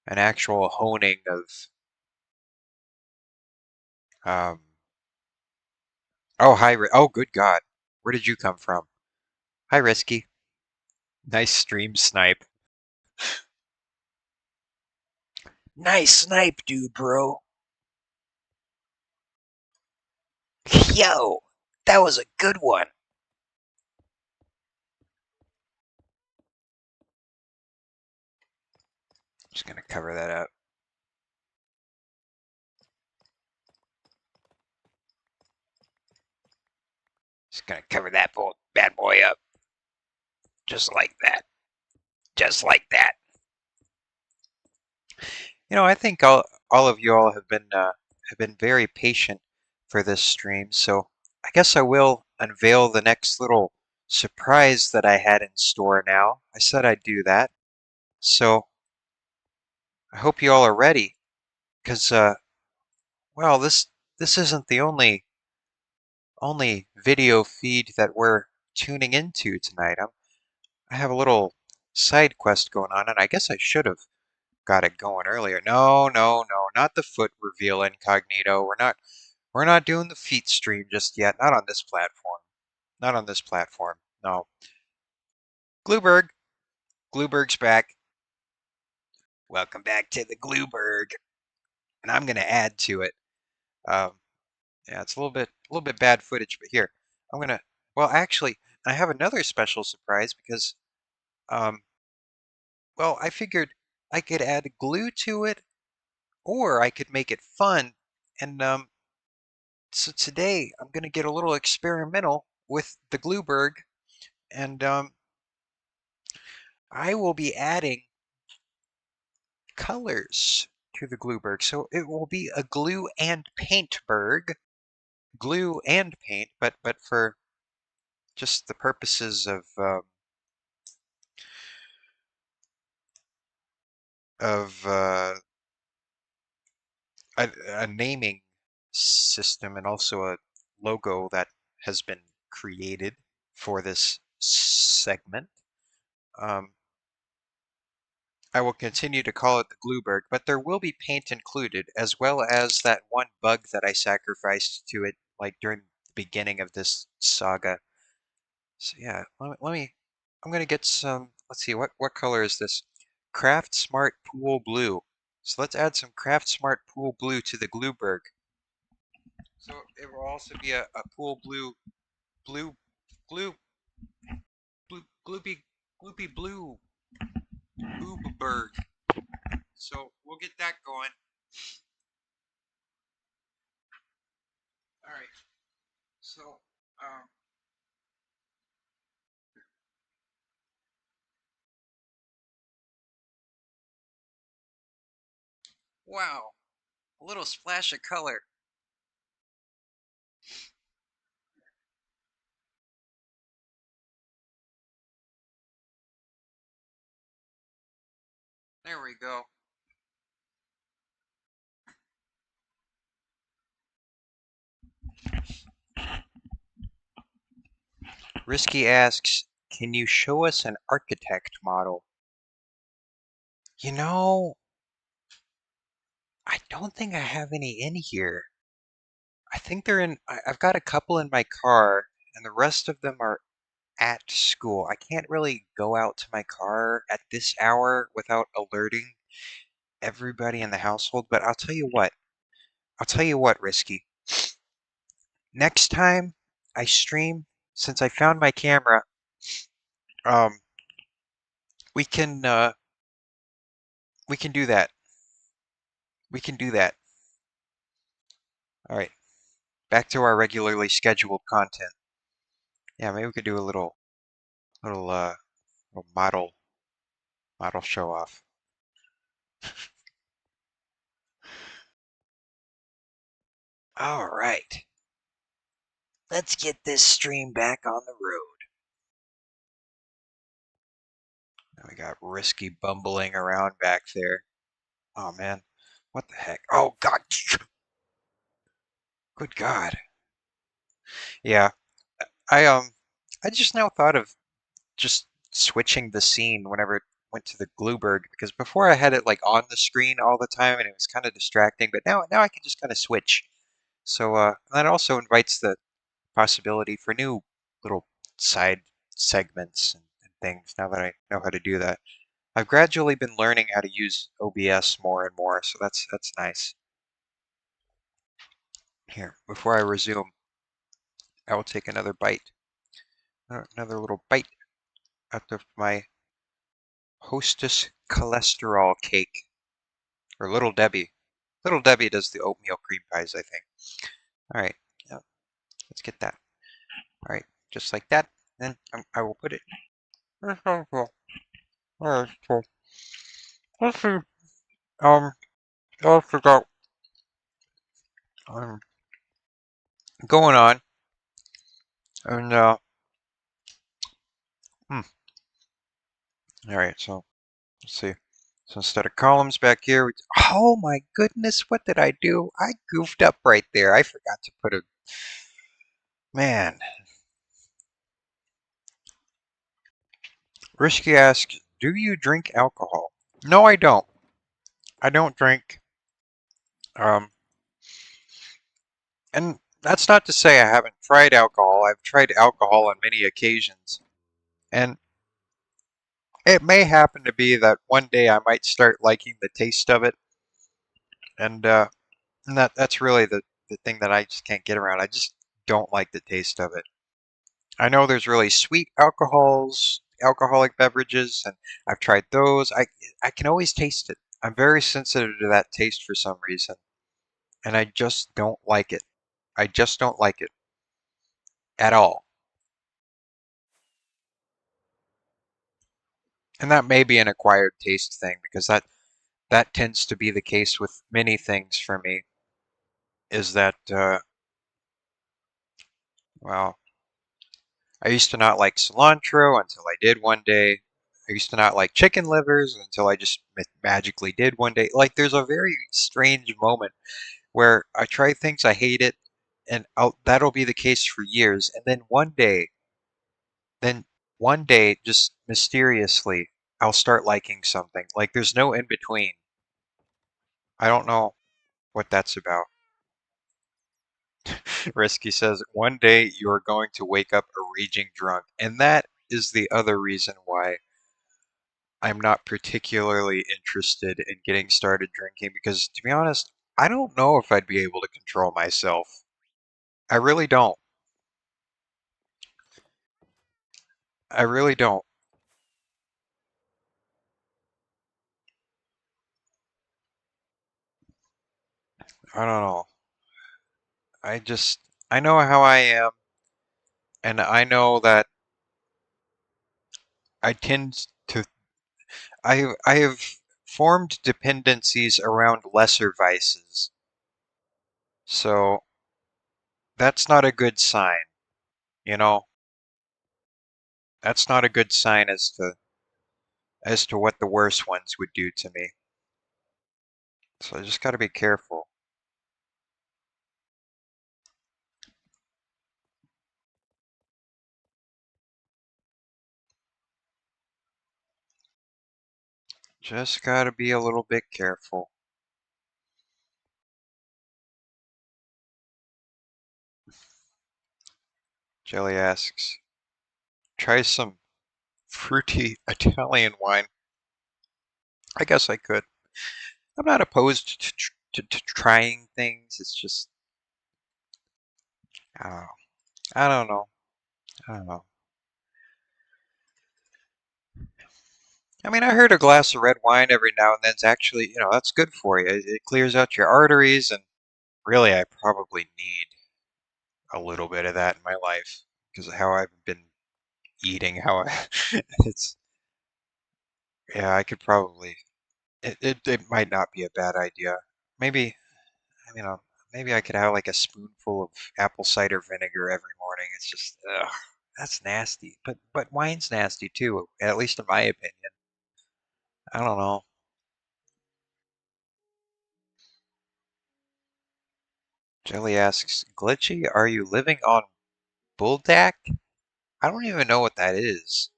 actual honing of um, oh oh good God, where did you come from? Hi Risky. Nice stream snipe. Nice snipe, dude, bro. Yo, that was a good one. Just gonna cover that up. Just gonna cover that bad boy up. Just like that. Just like that. I think all of you all have been very patient for this stream, so I guess I will unveil the next little surprise that I had in store now. I said I'd do that. So I hope you all are ready, because well, this isn't the only video feed that we're tuning into tonight. I have a little side quest going on, and I guess I should have got it going earlier. No, no, no, not the foot reveal incognito. We're not doing the feet stream just yet. Not on this platform. Not on this platform. No. Glueberg. Glueberg's back. Welcome back to the Glueberg. And I'm gonna add to it. Um, yeah, it's a little bit bad footage, but here I'm gonna. Well, actually, I have another special surprise because, um, well, I figured I could add glue to it, or I could make it fun. And so today I'm gonna get a little experimental with the Glueberg, and I will be adding colors to the Glueberg. So it will be a glue and paint berg, glue and paint, but for just the purposes of a naming system and also a logo that has been created for this segment. I will continue to call it the Glueberg, but there will be paint included, as well as that one bug that I sacrificed to it, like during the beginning of this saga. So yeah, I'm gonna get some, let's see, what color is this? Craft Smart Pool Blue. So let's add some Craft Smart Pool Blue to the Glueberg. So it will also be a pool blue, glue, gloopy, gloopy blue, Booberg. So we'll get that going. All right. So, um, wow, a little splash of color. There we go. Risky asks, can you show us an architect model? You know, I don't think I have any in here. I think they're in, I've got a couple in my car, and the rest of them are at school. I can't really go out to my car at this hour without alerting everybody in the household, but I'll tell you what. I'll tell you what, Risky. Next time I stream, since I found my camera, um, we can uh, we can do that. We can do that. All right, back to our regularly scheduled content. Yeah, maybe we could do a little model show off. All right, let's get this stream back on the road. Now we got Risky bumbling around back there. Oh man, what the heck? Oh God, good God. Yeah, I um, I just now thought of just switching the scene whenever it went to the Glueberg because before I had it like on the screen all the time and it was kind of distracting, but now I can just kind of switch. So that also invites the possibility for new little side segments and things now that I know how to do that. I've gradually been learning how to use OBS more and more, so that's nice. Here, before I resume, I will take another bite, another little bite out of my Hostess cholesterol cake, or Little Debbie. Little Debbie does the oatmeal cream pies, I think. All right, yeah, let's get that. All right, just like that. Then I will put it. All right, so let's see. I forgot. Um, going on, and hmm. All right, so let's see. So instead of columns back here, oh my goodness, what did I do? I goofed up right there. I forgot to put a man. Risky asks, do you drink alcohol? No, I don't. I don't drink. Um, And that's not to say I haven't tried alcohol. I've tried alcohol on many occasions. And it may happen to be that one day I might start liking the taste of it. And that's really the thing that I just can't get around. I just don't like the taste of it. I know there's really sweet alcohols, alcoholic beverages, and I've tried those. I can always taste it. I'm very sensitive to that taste for some reason, and I just don't like it. I just don't like it at all. And that may be an acquired taste thing because that tends to be the case with many things for me. Is that well, I used to not like cilantro until I did one day. I used to not like chicken livers until I just magically did one day. Like there's a very strange moment where I try things, I hate it, and that'll be the case for years. And then one day, just mysteriously, I'll start liking something. Like there's no in between. I don't know what that's about. Risky says, one day you are going to wake up a raging drunk. And that is the other reason why I'm not particularly interested in getting started drinking because, to be honest, I don't know if I'd be able to control myself. I really don't. I really don't. I don't know. I just, I know how I am, and I know that I tend to, I have formed dependencies around lesser vices. So that's not a good sign, you know? That's not a good sign as to what the worst ones would do to me. So I just got to be careful. Just got to be a little bit careful. Jelly asks, try some fruity Italian wine. I guess I could. I'm not opposed to trying things. It's just, I don't know. I don't know. I don't know. I mean, I heard a glass of red wine every now and then's actually, that's good for you. It clears out your arteries, and really, I probably need a little bit of that in my life because of how I've been eating. How I, it's, yeah, I could probably. It might not be a bad idea. Maybe, maybe I could have like a spoonful of apple cider vinegar every morning. It's just, ugh, that's nasty. But wine's nasty too, at least in my opinion. I don't know. Jelly asks, Glitchy, are you living on Buldak? I don't even know what that is.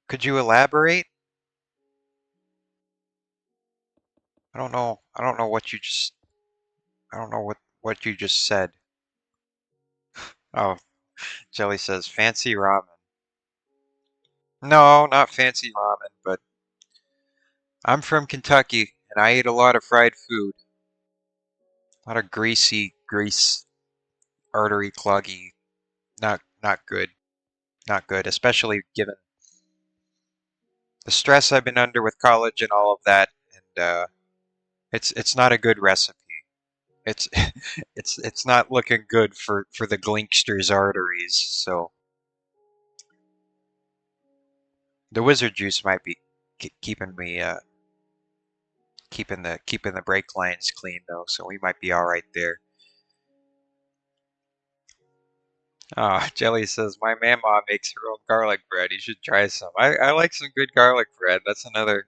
Could you elaborate? I don't know. I don't know what you just. I don't know what you just said. Oh, Jelly says fancy ramen. No, not fancy ramen, but I'm from Kentucky and I eat a lot of fried food. A lot of grease, artery cloggy. Not good. Not good, especially given the stress I've been under with college and all of that. And it's not a good recipe. It's it's not looking good for the Glinkster's arteries. So the wizard juice might be keeping me keeping the brake lines clean though, so we might be all right there. Jelly says my mama makes her own garlic bread. You should try some. I like some good garlic bread. That's another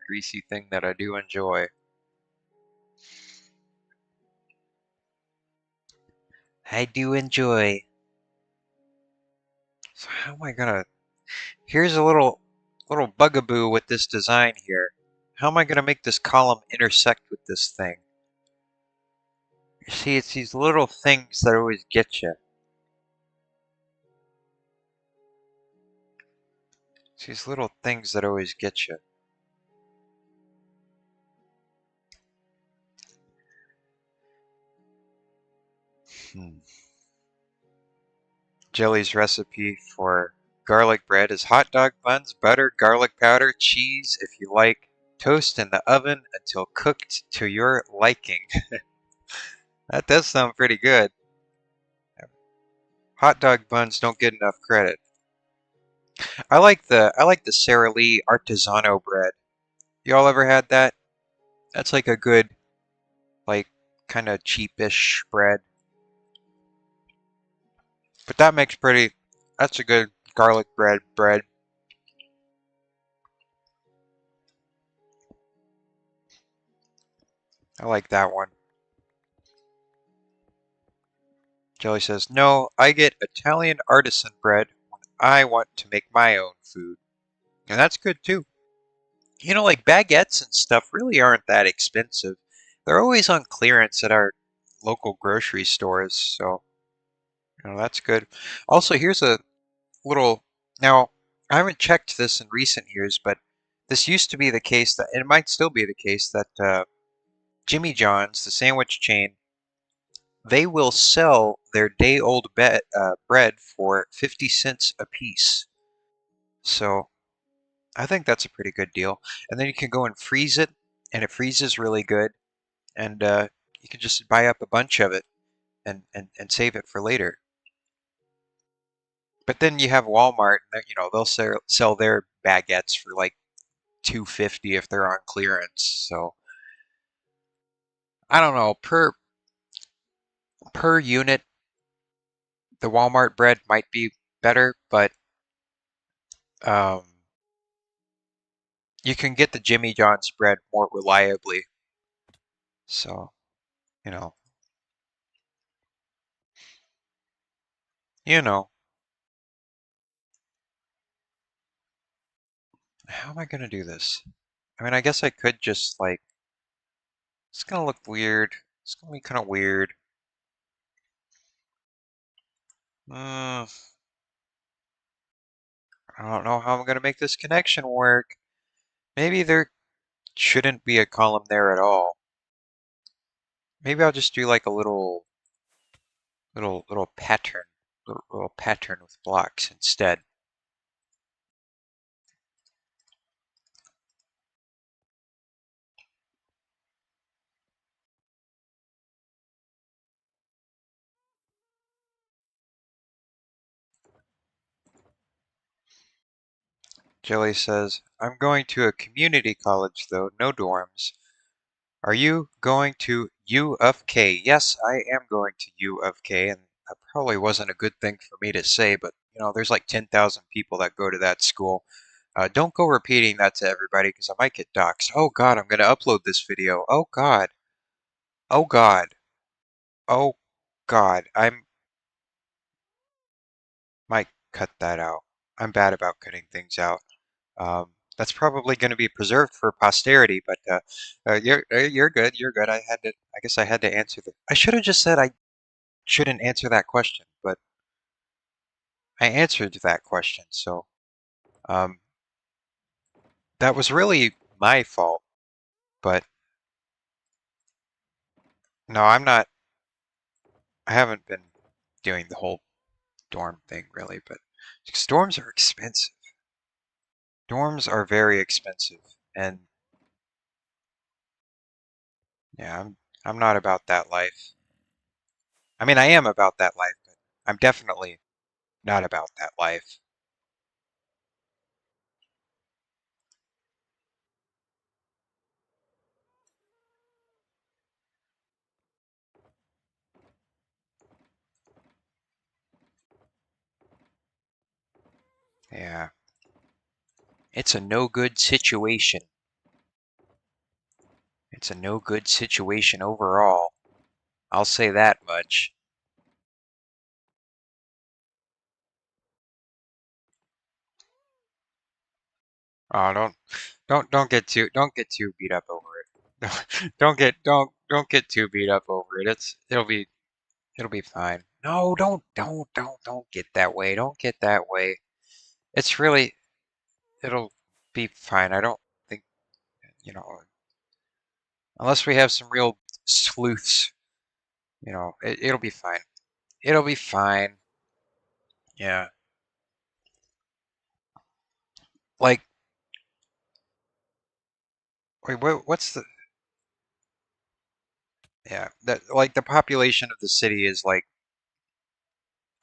greasy thing that I do enjoy. I do enjoy. So how am I gonna? Here's a little bugaboo with this design here. How am I gonna make this column intersect with this thing? You see, it's these little things that always get you. It's these little things that always get you. Hmm. Jelly's recipe for garlic bread is hot dog buns, butter, garlic powder, cheese, if you like. Toast in the oven until cooked to your liking. That does sound pretty good. Hot dog buns don't get enough credit. I like the Sara Lee Artisano bread. Y'all ever had that? That's like a good, like, kind of cheapish bread. But that makes pretty, that's a good garlic bread. I like that one. Jelly says, no, I get Italian artisan bread when I want to make my own food. And that's good too. You know, like baguettes and stuff really aren't that expensive. They're always on clearance at our local grocery stores, so, that's good. Also, here's a little, now, I haven't checked this in recent years, but this used to be the case that, and it might still be the case, that Jimmy John's, the sandwich chain, they will sell their day-old bread for 50 cents a piece. So I think that's a pretty good deal. And then you can go and freeze it, and it freezes really good. And you can just buy up a bunch of it and save it for later. But then you have Walmart, they'll sell their baguettes for like 250 if they're on clearance. So I don't know, per unit, the Walmart bread might be better, but um, you can get the Jimmy John's bread more reliably. So, you know, you know, how am I gonna do this? I mean, I guess I could just like, it's gonna look weird. It's gonna be kind of weird. Uh, I don't know how I'm gonna make this connection work. Maybe there shouldn't be a column there at all. Maybe I'll just do like a little pattern, little pattern with blocks instead. Jelly says, I'm going to a community college though, no dorms. Are you going to U of K? Yes, I am going to U of K, and that probably wasn't a good thing for me to say, but there's like 10,000 people that go to that school. Don't go repeating that to everybody because I might get doxxed. Oh God, I'm going to upload this video. Oh God. Oh God. Oh God. I might cut that out. I'm bad about cutting things out. That's probably going to be preserved for posterity, but you're good. You're good. I guess I had to answer the. I should have just said I shouldn't answer that question, but I answered that question, so um, that was really my fault. But no, I'm not. I haven't been doing the whole dorm thing really, but dorms are expensive. Dorms are very expensive, and yeah, I'm not about that life. I mean, I am about that life, but I'm definitely not about that life. Yeah, it's a no good situation. It's a no good situation overall. I'll say that much. Oh, don't get too beat up over it. Don't get don't don't get too beat up over it. It'll be fine. No, don't get that way. Don't get that way. It's really it'll be fine. I don't think, you know, unless we have some real sleuths, it'll be fine. It'll be fine. Yeah. Like, wait, what's the, yeah, that like the population of the city is like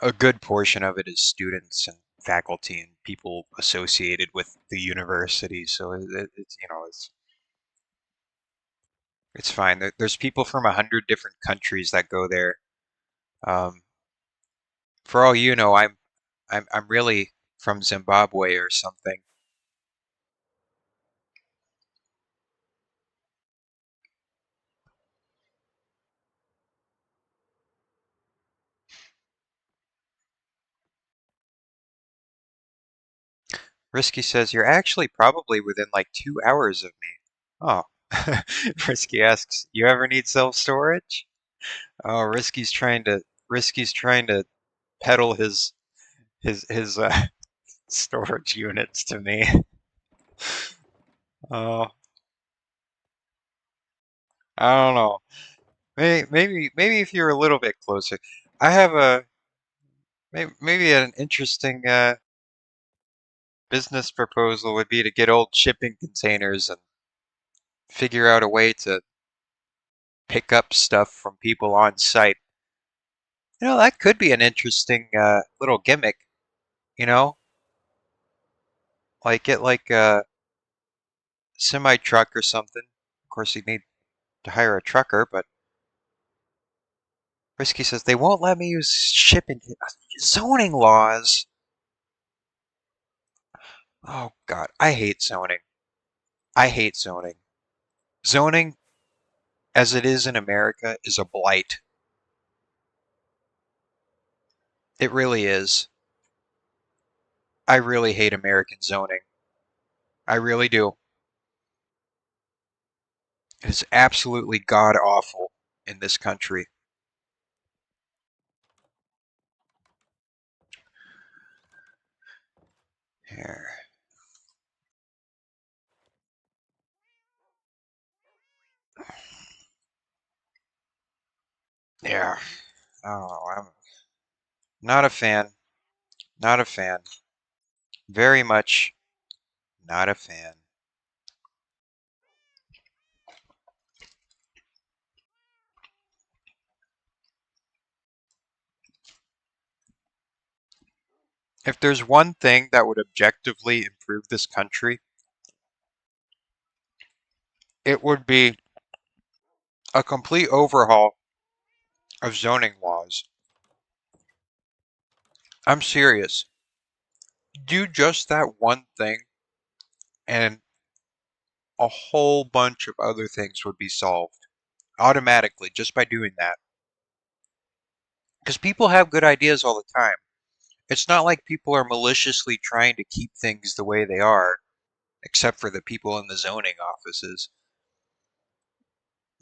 a good portion of it is students and faculty and people associated with the university. So it's it's fine. There's people from 100 different countries that go there. Um, for all you know, I'm really from Zimbabwe or something. Risky says you're actually probably within like 2 hours of me. Oh. Risky asks, you ever need self-storage? Oh, Risky's trying to peddle his storage units to me. Oh, I don't know. Maybe if you're a little bit closer. I have a maybe an interesting business proposal would be to get old shipping containers and figure out a way to pick up stuff from people on site. That could be an interesting little gimmick, you know? Like get like a semi truck or something. Of course, you need to hire a trucker, but Risky says they won't let me use shipping zoning laws. Oh God, I hate zoning. I hate zoning. Zoning, as it is in America, is a blight. It really is. I really hate American zoning. I really do. It is absolutely god awful in this country. Here. Yeah. Oh, I'm not a fan. Not a fan. Very much not a fan. If there's one thing that would objectively improve this country, it would be a complete overhaul of zoning laws. I'm serious. Do just that one thing, and a whole bunch of other things would be solved automatically just by doing that. Because people have good ideas all the time. It's not like people are maliciously trying to keep things the way they are, except for the people in the zoning offices.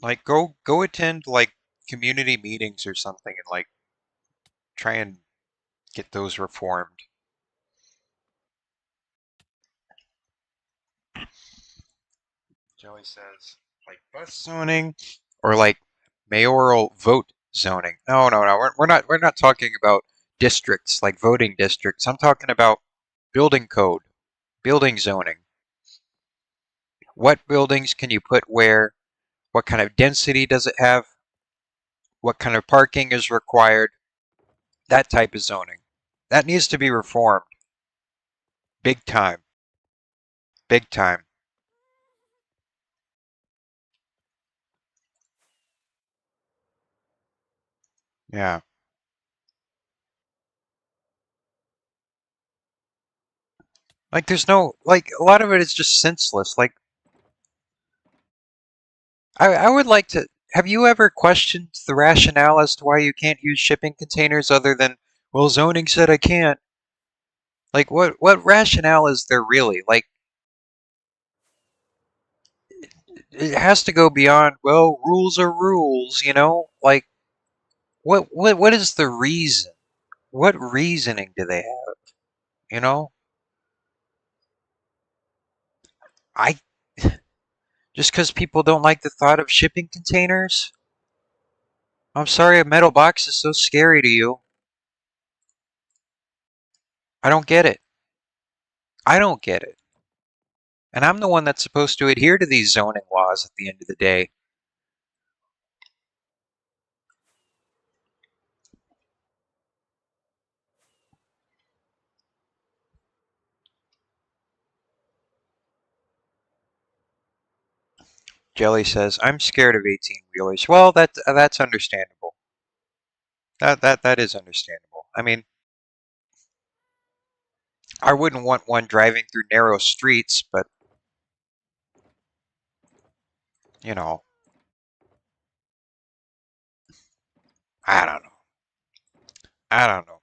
Like go attend like community meetings or something and like try and get those reformed. Joey says like bus zoning or like mayoral vote zoning. No. We're not talking about districts like voting districts. I'm talking about building code, building zoning. What buildings can you put where? What kind of density does it have? What kind of parking is required? That type of zoning. That needs to be reformed. Big time. Big time. Yeah. Like there's no like a lot of it is just senseless. Like I would like to have you ever questioned the rationale as to why you can't use shipping containers other than well zoning said I can't. Like what rationale is there really? Like it has to go beyond, well, rules are rules, you know? Like, what is the reason? What reasoning do they have, you know? I Just because people don't like the thought of shipping containers? I'm sorry a metal box is so scary to you. I don't get it. I don't get it. And I'm the one that's supposed to adhere to these zoning laws at the end of the day. Jelly says, I'm scared of 18-wheelers. Well, that's understandable. That is understandable. I mean, I wouldn't want one driving through narrow streets, but, you know, I don't know. I don't know.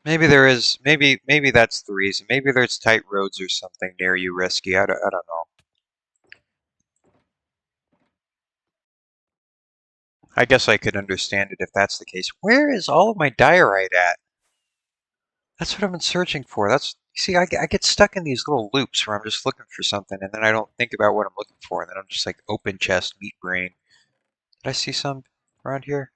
Maybe there is, maybe that's the reason. Maybe there's tight roads or something near you risky. I don't know. I guess I could understand it if that's the case. Where is all of my diorite at? That's what I've been searching for. You see, I get stuck in these little loops where I'm just looking for something and then I don't think about what I'm looking for and then I'm just like open chest, meat brain. Did I see some around here?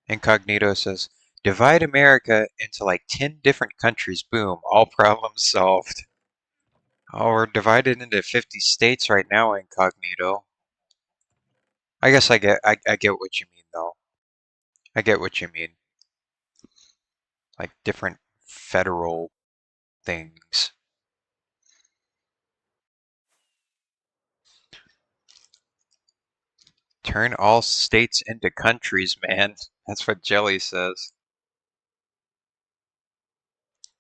Incognito says, divide America into like 10 different countries. Boom, all problems solved. Oh, we're divided into 50 states right now, Incognito. I guess I get what you mean though. I get what you mean. Like different federal things. Turn all states into countries, man. That's what Jelly says.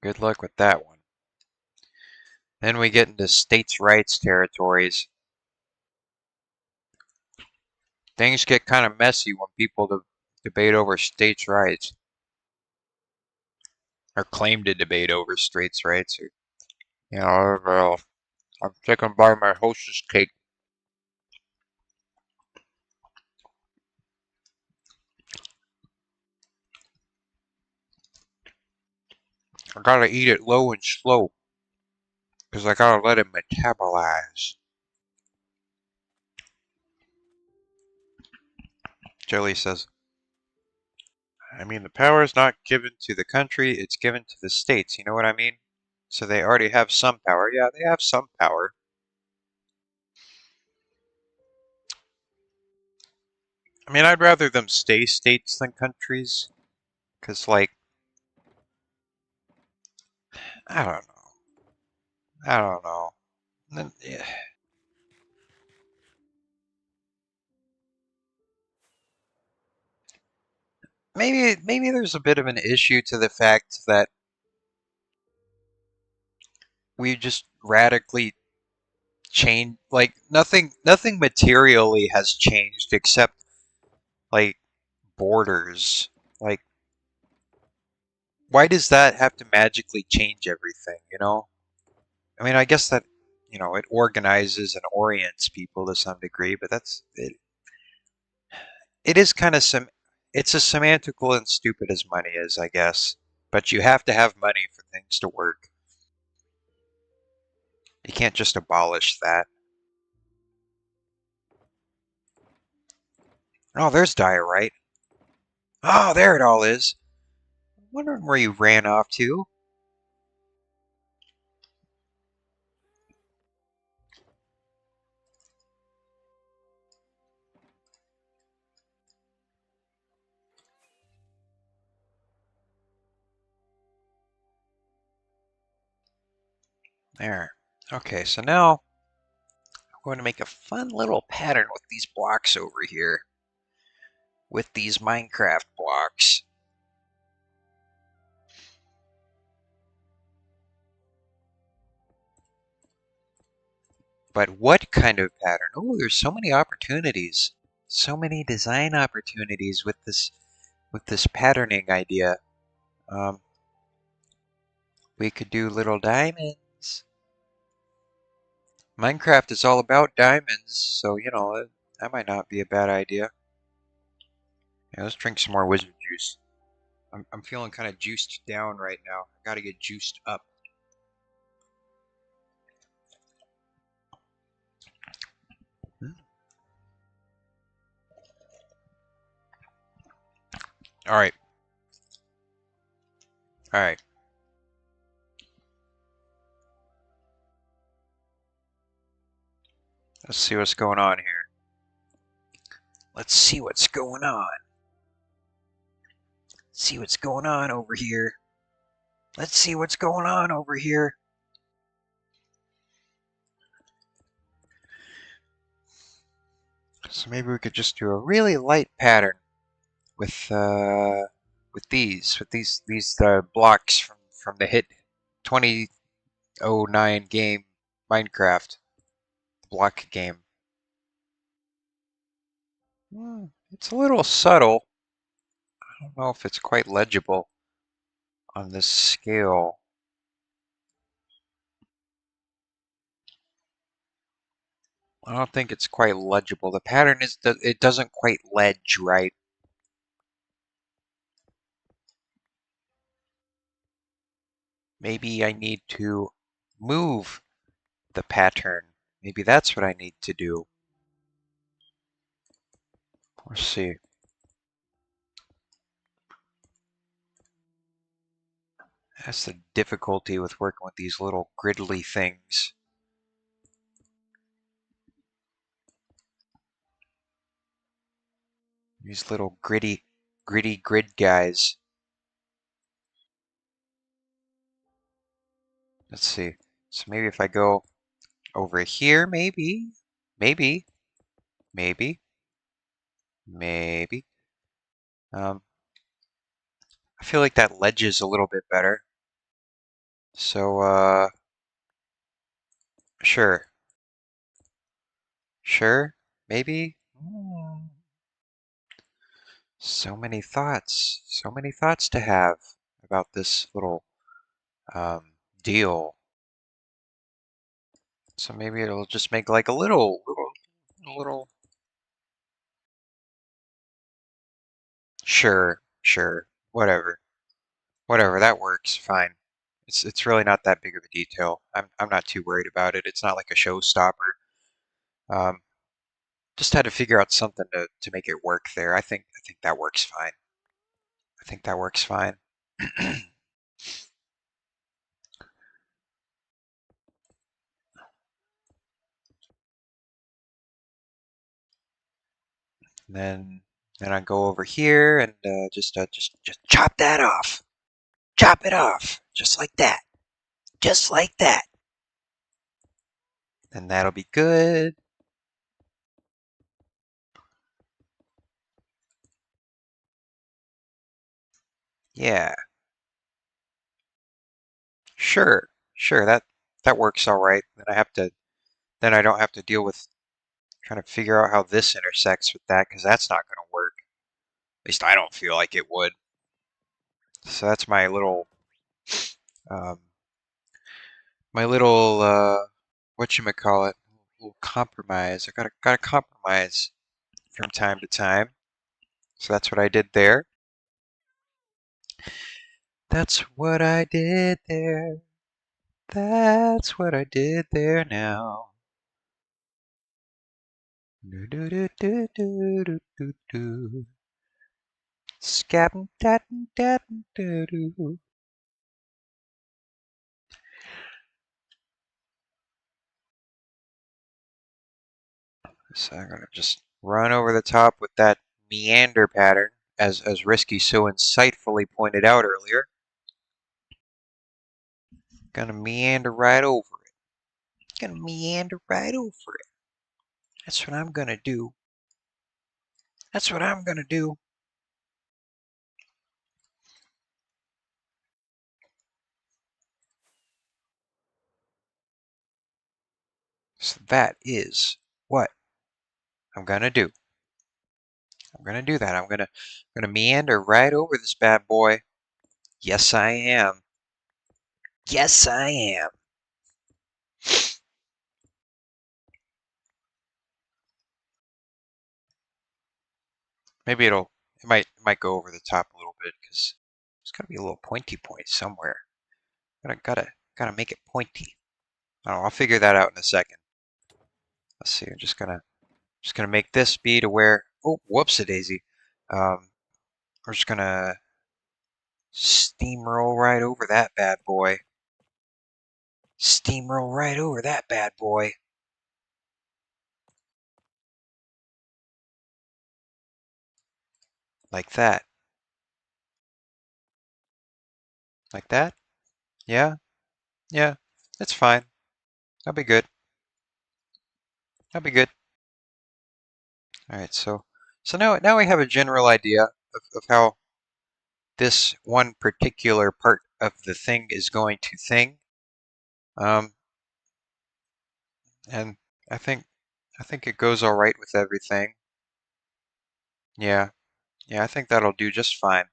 Good luck with that one. Then we get into states' rights territories. Things get kind of messy when people debate over states' rights. Or claim to debate over states' rights. Or, you know, well, I'm taken by my hostess cake. I gotta eat it low and slow. Because I gotta let it metabolize. Jelly says, I mean, the power is not given to the country, it's given to the states. You know what I mean? So they already have some power. Yeah, they have some power. I mean, I'd rather them stay states than countries. Because, like, I don't know. I don't know. Yeah. Maybe there's a bit of an issue to the fact that we just radically changed. Like, nothing materially has changed except, like, borders. Like, why does that have to magically change everything, you know? I mean, I guess that, you know, it organizes and orients people to some degree, but it is kind of it's as semantical and stupid as money is, I guess. But you have to have money for things to work. You can't just abolish that. Oh, there's diorite. Oh, there it all is. I'm wondering where you ran off to. There. Okay, so now I'm going to make a fun little pattern with these blocks over here. With these Minecraft blocks. But what kind of pattern? Oh, there's so many opportunities. So many design opportunities with with this patterning idea. We could do little diamonds. Minecraft is all about diamonds, so you know that might not be a bad idea. Yeah, let's drink some more wizard juice. I'm feeling kind of juiced down right now. I gotta get juiced up. All right. All right. Let's see what's going on here. Let's see what's going on. See what's going on over here. Let's see what's going on over here. So maybe we could just do a really light pattern with these blocks from the hit 2009 game Minecraft block game. It's a little subtle. I don't know if it's quite legible on this scale. I don't think it's quite legible. The pattern is that it doesn't quite ledge right. Maybe I need to move the pattern. Maybe that's what I need to do. Let's see. That's the difficulty with working with these little griddly things. These little gritty grid guys. Let's see. So maybe if I go over here, maybe, maybe, maybe, maybe. I feel like that ledges a little bit better. So, sure. Sure, maybe. So many thoughts to have about this little deal. So maybe it'll just make like a little. Sure, whatever, that works, fine. It's really not that big of a detail. I'm not too worried about it. It's not like a showstopper. Um, just had to figure out something to make it work there. I think that works fine. I think that works fine. then then I go over here and just chop that off. Chop it off, just like that, just like that. And that'll be good. Yeah, sure, that works all right. Then I don't have to deal with trying to figure out how this intersects with that because that's not going to work. At least I don't feel like it would. So that's um, my little whatchamacallit, little compromise. I gotta compromise from time to time. So that's what I did there. That's what I did there. That's what I did there now. Do do do do do do do do. Scabin' dat dat do do. So I'm gonna just run over the top with that meander pattern, as Risky so insightfully pointed out earlier. Gonna meander right over it. Gonna meander right over it. That's what I'm gonna do. That's what I'm gonna do. So that is what I'm gonna do. I'm gonna do that. I'm gonna meander right over this bad boy. Yes, I am. Yes, I am. Maybe it might go over the top a little bit because there's gotta be a little pointy point somewhere. Gotta make it pointy. I don't know, I'll figure that out in a second. Let's see. I'm just gonna make this be to where. Oh, whoops-a-daisy. We're just gonna steamroll right over that bad boy. Steamroll right over that bad boy. Like that. Like that? Yeah? Yeah. It's fine. That'll be good. That'll be good. Alright, so now we have a general idea of how this one particular part of the thing is going to thing. Um, and I think I think it goes all right with everything. Yeah, yeah, I think that'll do just fine.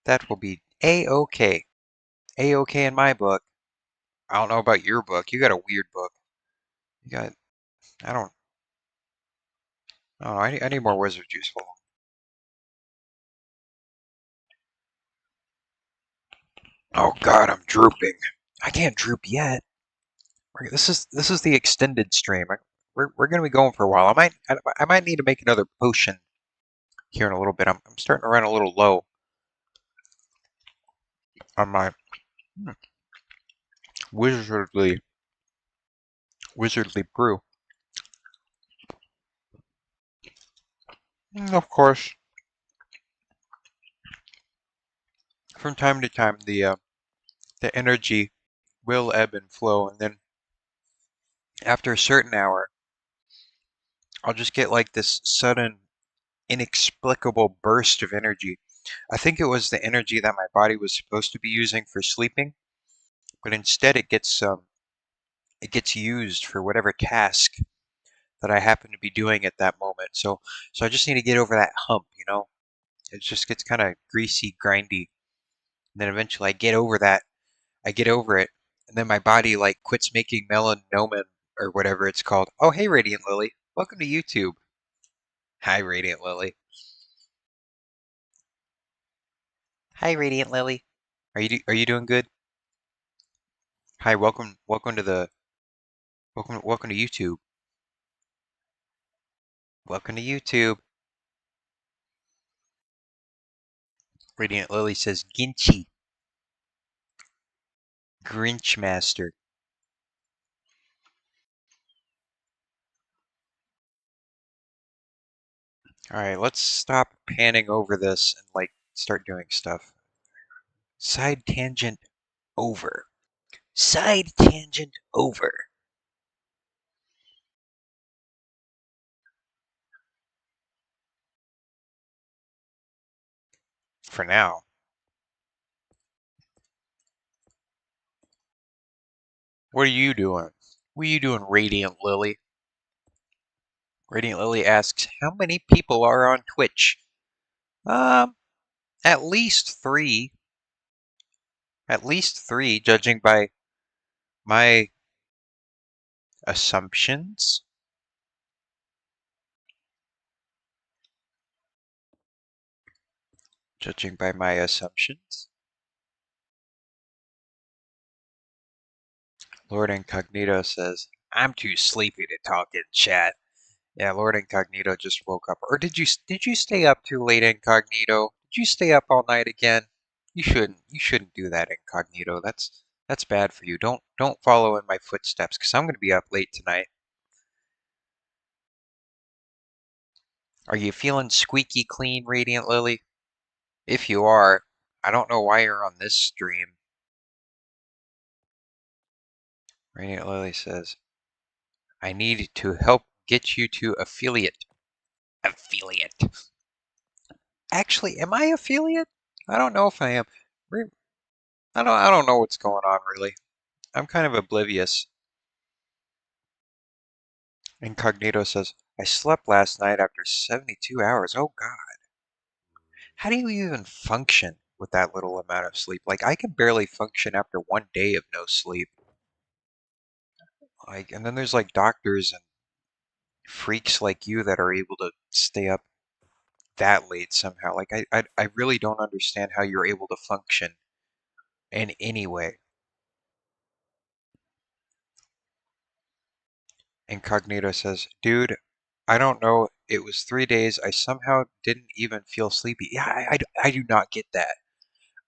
That will be A-okay. A-okay in my book. I don't know about your book. You got a weird book. You got I don't know. I need more wizard juice. Hold on. Oh God, I'm drooping. I can't droop yet. This is the extended stream. We're gonna be going for a while. I might need to make another potion here in a little bit. I'm starting to run a little low on my wizardly wizardly brew. Of course, from time to time the energy will ebb and flow, and then after a certain hour, I'll just get like this sudden, inexplicable burst of energy. I think it was the energy that my body was supposed to be using for sleeping, but instead it gets used for whatever task that I happen to be doing at that moment. So I just need to get over that hump. It just gets kind of greasy, grindy, and then eventually I get over that. I get over it, and then my body like quits making melanomen or whatever it's called. Oh, hey, Radiant Lily, welcome to YouTube. Hi, Radiant Lily. Hi, Radiant Lily. Are you doing good? Hi, welcome to the welcome to YouTube. Welcome to YouTube. Radiant Lily says Ginchy, Grinch Master. All right, let's stop panning over this and like start doing stuff. Side tangent over. Side tangent over. For now. What are you doing? What are you doing, Radiant Lily? Radiant Lily asks, how many people are on Twitch? Um, at least three. At least three, judging by my assumptions. Judging by my assumptions. Lord Incognito says, I'm too sleepy to talk in chat. Yeah, Lord Incognito just woke up. Or did you stay up too late, Incognito? Did you stay up all night again? You shouldn't do that, Incognito. That's bad for you. Don't follow in my footsteps, because I'm gonna be up late tonight. Are you feeling squeaky clean, Radiant Lily? If you are, I don't know why you're on this stream. Radiant Lily says, I need to help get you to affiliate. Affiliate. Actually, am I affiliate? I don't know if I am. I don't know what's going on really. I'm kind of oblivious. Incognito says, I slept last night after 72 hours. Oh God. How do you even function with that little amount of sleep? Like I can barely function after 1 day of no sleep. Like, and then there's like doctors and freaks like you that are able to stay up that late somehow. Like I really don't understand how you're able to function in any way. Incognito says, dude, I don't know. It was 3 days. I somehow didn't even feel sleepy. Yeah, I do not get that.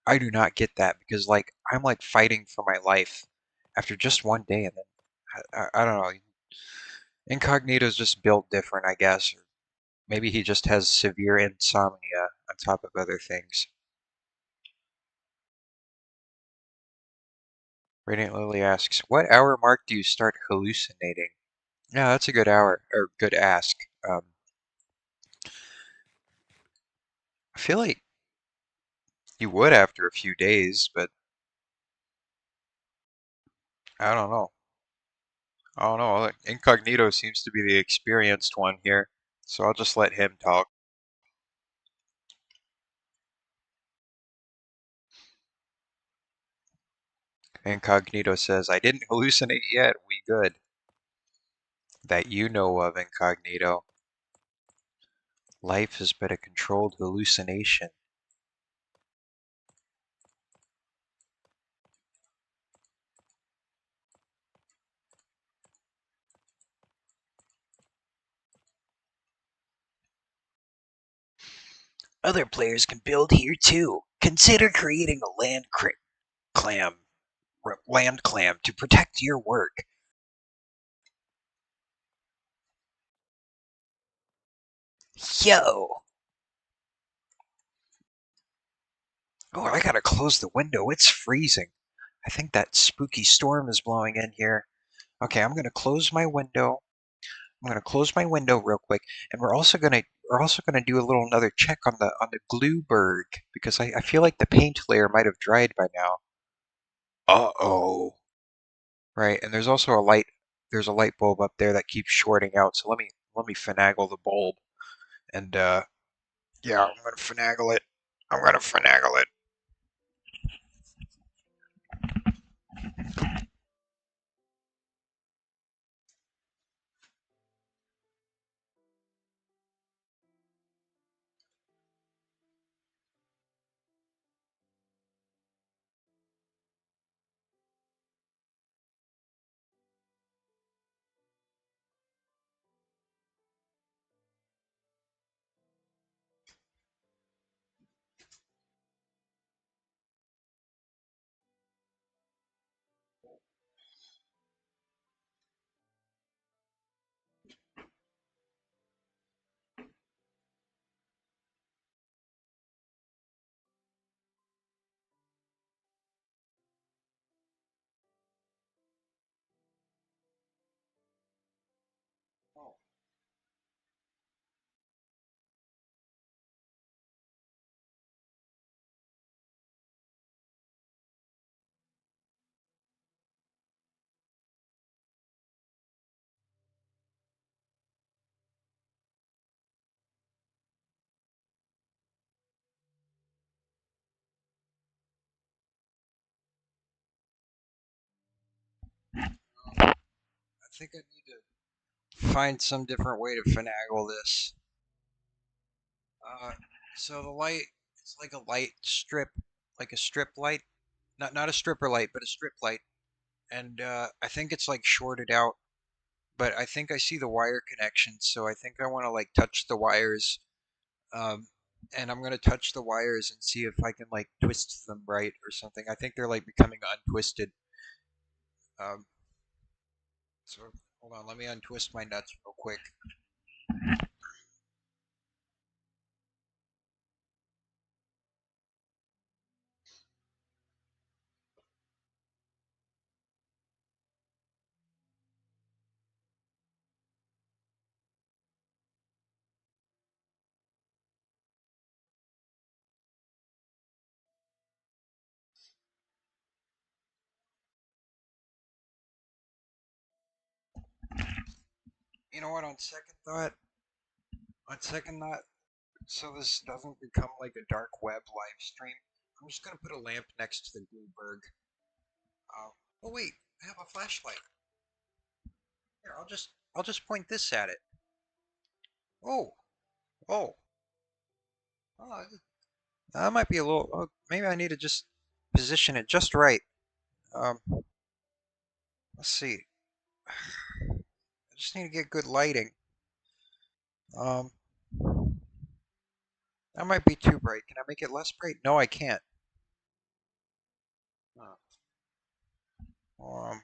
I do not get that because like I'm like fighting for my life after just 1 day and then I don't know. Incognito's just built different, I guess. Or maybe he just has severe insomnia on top of other things. Radiant Lily asks, what hour mark do you start hallucinating? Yeah, that's a good hour, or good ask. I feel like you would after a few days, but I don't know. I don't know. Incognito seems to be the experienced one here, so I'll just let him talk. Incognito says, I didn't hallucinate yet. We good. That you know of, Incognito. Life is but a controlled hallucination. Other players can build here too. Consider creating a clam, land clam to protect your work. Yo! Oh, I gotta close the window. It's freezing. I think that spooky storm is blowing in here. Okay, I'm gonna close my window. I'm gonna close my window real quick, and we're also gonna do a little another check on the glue berg because I feel like the paint layer might have dried by now. Uh-oh. Right, and there's also a light. There's a light bulb up there that keeps shorting out. So let me finagle the bulb, and yeah, I'm gonna finagle it. I'm gonna finagle it. Oh, I think I need to find some different way to finagle this. Uh, so the light, it's like a light strip, like a strip light, not a stripper light, but a strip light, and I think it's like shorted out. But I think I see the wire connections, so I think I want to like touch the wires, um, and I'm gonna touch the wires and see if I can like twist them right or something. I think they're like becoming untwisted. Um, so hold on, let me untwist my nuts real quick. You know what? On second thought, On second thought, so this doesn't become like a dark web live stream, I'm just gonna put a lamp next to the Bluebird. Oh wait, I have a flashlight. Here, I'll just point this at it. Oh, oh, oh, that might be a little. Oh, maybe I need to just position it just right. Um, let's see. I just need to get good lighting. Um, that might be too bright. Can I make it less bright? No, I can't. Um,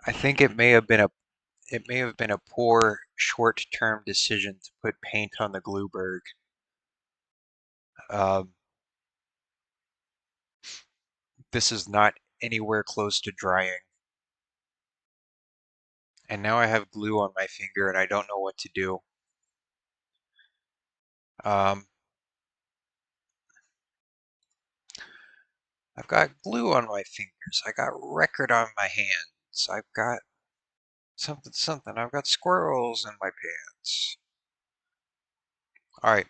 I think it may have been a poor short-term decision to put paint on the Glueberg. Um, this is not anywhere close to drying. And now I have glue on my finger and I don't know what to do. Um, I've got glue on my fingers. I got record on my hands. I've got something. I've got squirrels in my pants. All right.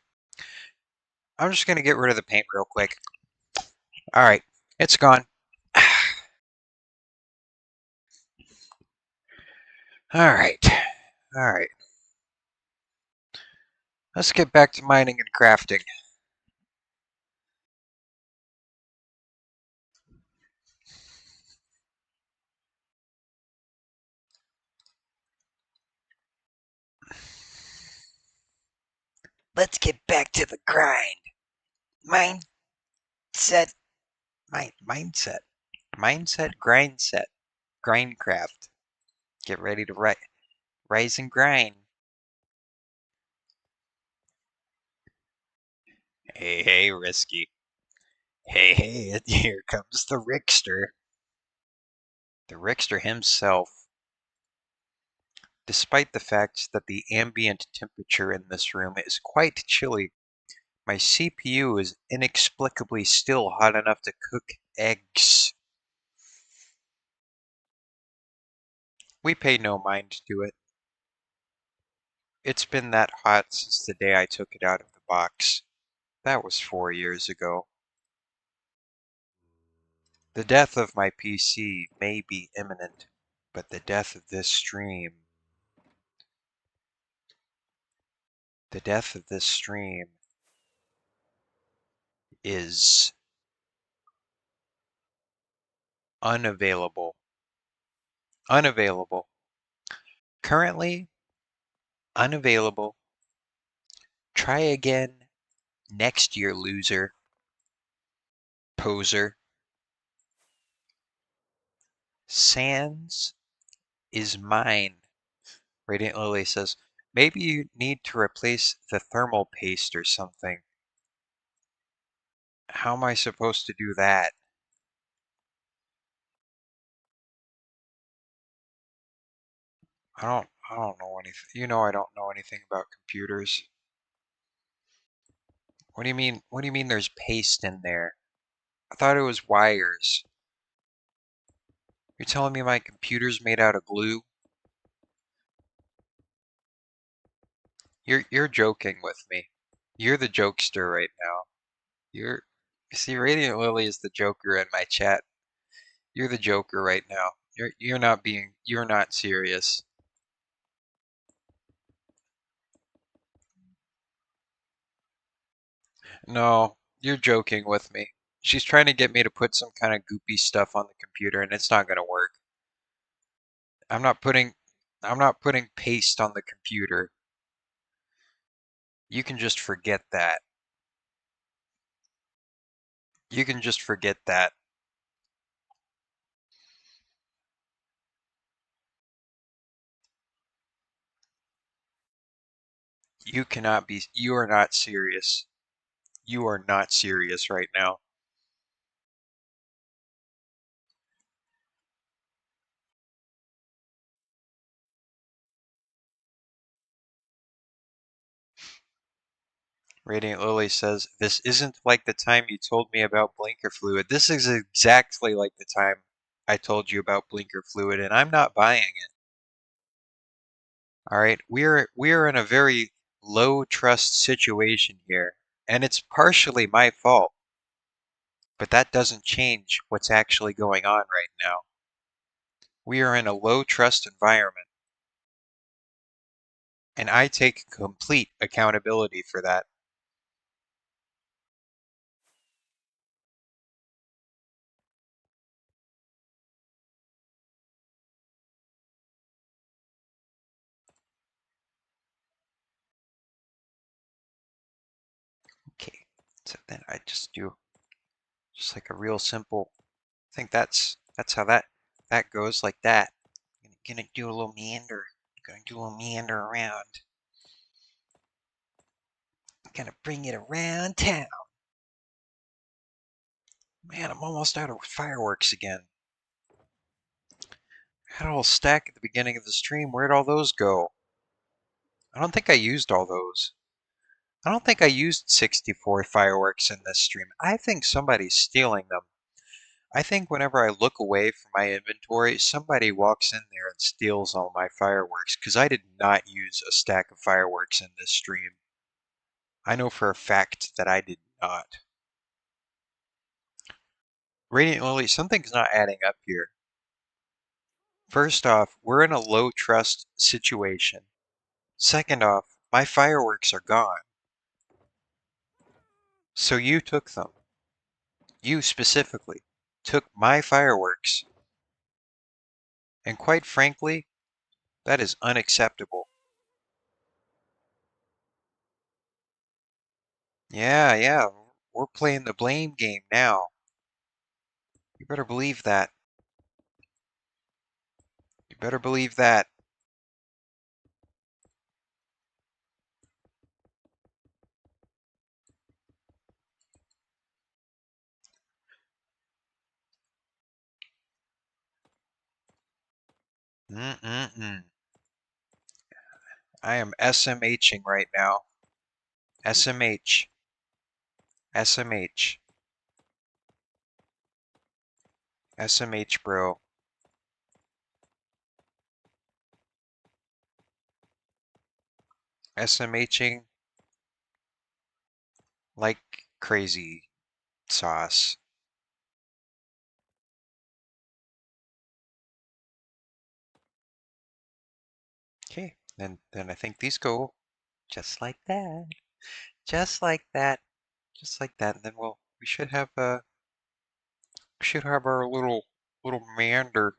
I'm just going to get rid of the paint real quick. All right. It's gone. All right. All right. Let's get back to mining and crafting. Let's get back to the grind. Mindset. Mindset. Mindset. Grindset. Grindcraft. Get ready to rise and grind. Hey, hey, Risky. Hey, hey, here comes the Rickster. The Rickster himself. Despite the fact that the ambient temperature in this room is quite chilly, my CPU is inexplicably still hot enough to cook eggs. We pay no mind to it. It's been that hot since the day I took it out of the box. That was 4 years ago. The death of my PC may be imminent, but the death of this stream, the death of this stream is unavailable. Unavailable. Currently unavailable. Try again next year, loser. Poser. Sans is mine. Radiant Lily says, maybe you need to replace the thermal paste or something. How am I supposed to do that? I don't know anything. You know I don't know anything about computers. What do you mean? What do you mean there's paste in there? I thought it was wires. You're telling me my computer's made out of glue? You're joking with me. You're the jokester right now. You're you see, Radiant Lily is the joker in my chat. You're the joker right now. You're not serious. No, you're joking with me. She's trying to get me to put some kind of goopy stuff on the computer and it's not gonna work. I'm not putting I'm not putting paste on the computer. You can just forget that. You can just forget that. You are not serious. You are not serious right now. Radiant Lily says, "This isn't like the time you told me about blinker fluid. This is exactly like the time I told you about blinker fluid, and I'm not buying it." All right, we're in a very low trust situation here, and it's partially my fault, but that doesn't change what's actually going on right now. We are in a low trust environment, and I take complete accountability for that. Okay, so then I just do just like a real simple. I think that's how that goes like that. Gonna do a little meander. Gonna do a little meander around. Gonna bring it around town. Man, I'm almost out of fireworks again. Had a whole stack at the beginning of the stream. Where'd all those go? I don't think I used all those. I don't think I used 64 fireworks in this stream. I think somebody's stealing them. I think whenever I look away from my inventory, somebody walks in there and steals all my fireworks, because I did not use a stack of fireworks in this stream. I know for a fact that I did not. Radiant Lily, something's not adding up here. First off, we're in a low trust situation. Second off, my fireworks are gone. So you took them. You specifically took my fireworks. And quite frankly, that is unacceptable. Yeah, we're playing the blame game now. You better believe that. You better believe that. Mm-mm-mm. I am SMHing right now. SMH. SMH. SMH, bro. SMHing like crazy sauce. Okay, then I think these go just like that. Just like that. Just like that. And then we should have our little meander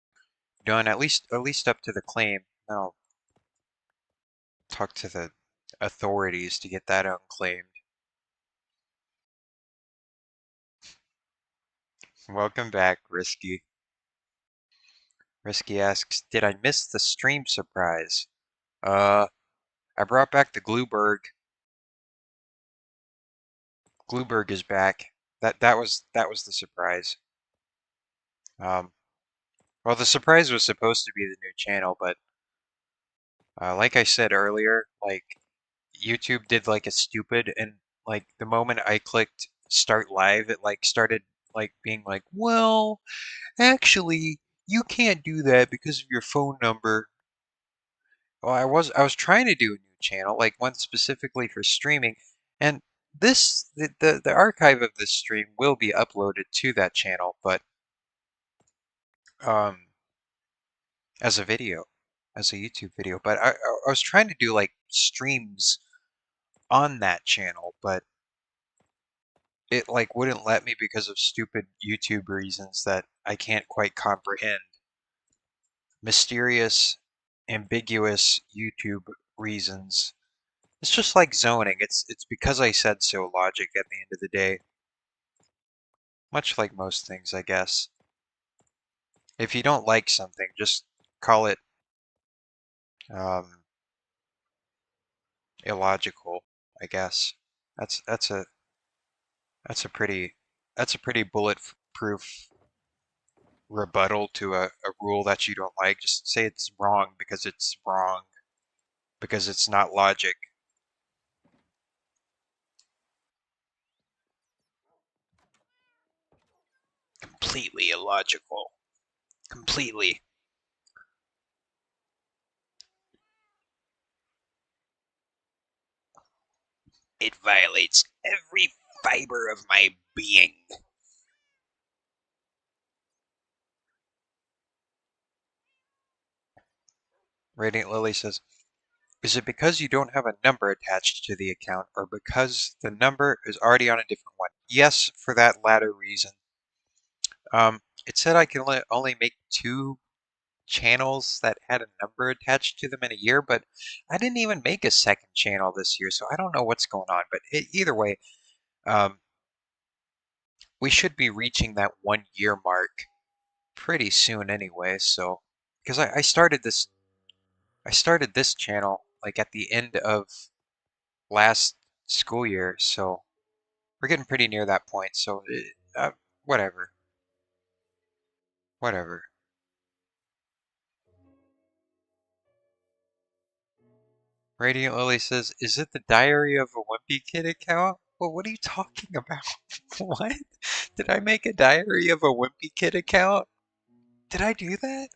done at least up to the claim. Then I'll talk to the authorities to get that unclaimed. Welcome back, Risky. Risky asks, did I miss the stream surprise? Uh, I brought back the Glueberg. Glueberg is back. That was the surprise. Um, well, the surprise was supposed to be the new channel, but like I said earlier, like YouTube did like a stupid, and like the moment I clicked start live, it like started like being like, well, actually, you can't do that because of your phone number. Well, I was trying to do a new channel, like one specifically for streaming, and the archive of this stream will be uploaded to that channel, but um as a video, as a YouTube video. But I was trying to do like streams on that channel, but it like wouldn't let me because of stupid YouTube reasons that I can't quite comprehend. Mysterious, ambiguous YouTube reasons. It's just like zoning. It's because I said so logic at the end of the day. Much like most things, I guess. If you don't like something, just call it um, illogical, I guess. That's that's a that's a pretty bulletproof rebuttal to a rule that you don't like. Just say it's wrong because it's wrong, because it's not logic. Completely illogical. Completely. It violates every fiber of my being. Radiant Lily says, is it because you don't have a number attached to the account, or because the number is already on a different one? Yes, for that latter reason. It said I can only make 2 channels that had a number attached to them in a year, but I didn't even make a second channel this year, so I don't know what's going on. But either way, um, we should be reaching that 1 year mark pretty soon anyway. So, because I started this channel like at the end of last school year, so we're getting pretty near that point. So, whatever, whatever. Radiant Lily says, "Is it the Diary of a Wimpy Kid account?" Well, what are you talking about? What? Did I make a Diary of a Wimpy Kid account? Did I do that?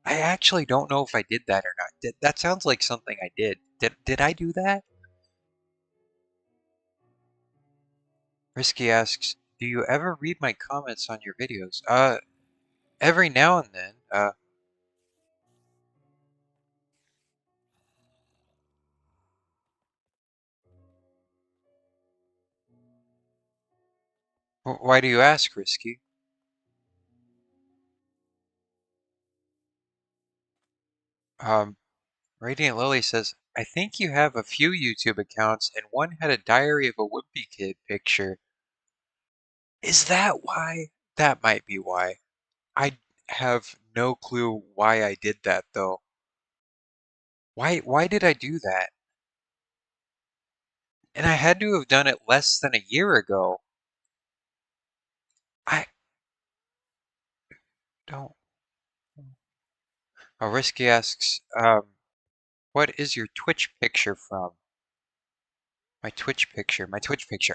I actually don't know if I did that or not. That sounds like something I did. Did I do that? Risky asks, "Do you ever read my comments on your videos?" Every now and then. Why do you ask, Risky? Um, Radiant Lily says, "I think you have a few YouTube accounts, and one had a Diary of a Wimpy Kid picture. Is that why? That might be why. I have no clue why I did that though. Why did I do that? And I had to have done it less than a year ago. I don't. Oh, Risky asks, what is your Twitch picture from? My Twitch picture.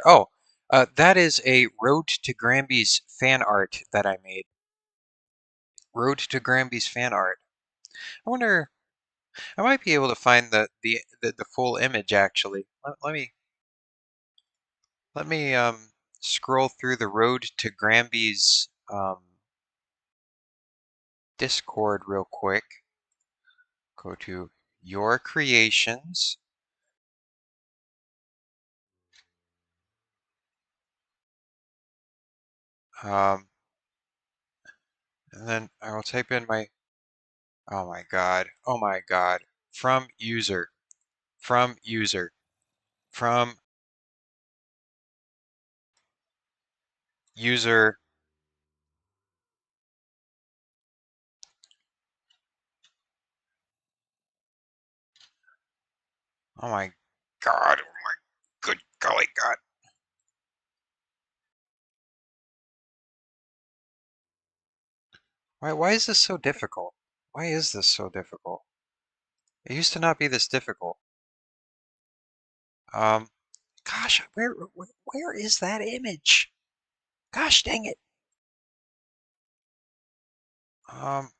Oh, that is a Road to Granby's fan art that I made. Road to Granby's fan art. I wonder, I might be able to find the full image actually. Let me scroll through the Road to Granby's Discord real quick. Go to your creations. Um, and then I will type in my, oh my God, from user, from user, from user, oh my God, oh my good golly God. Why is this so difficult? Why is this so difficult? It used to not be this difficult. Um, gosh, where is that image? Gosh dang it. Um,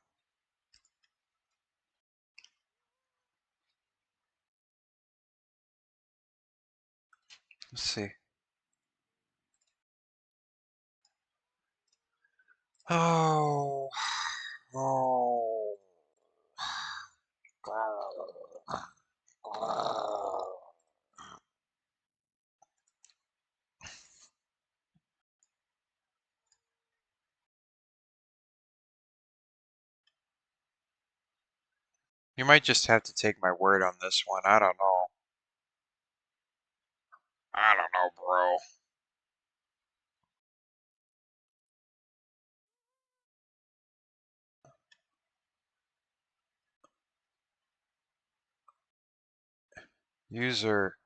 let's see. Oh, oh. You might just have to take my word on this one. I don't know. I don't know, bro. User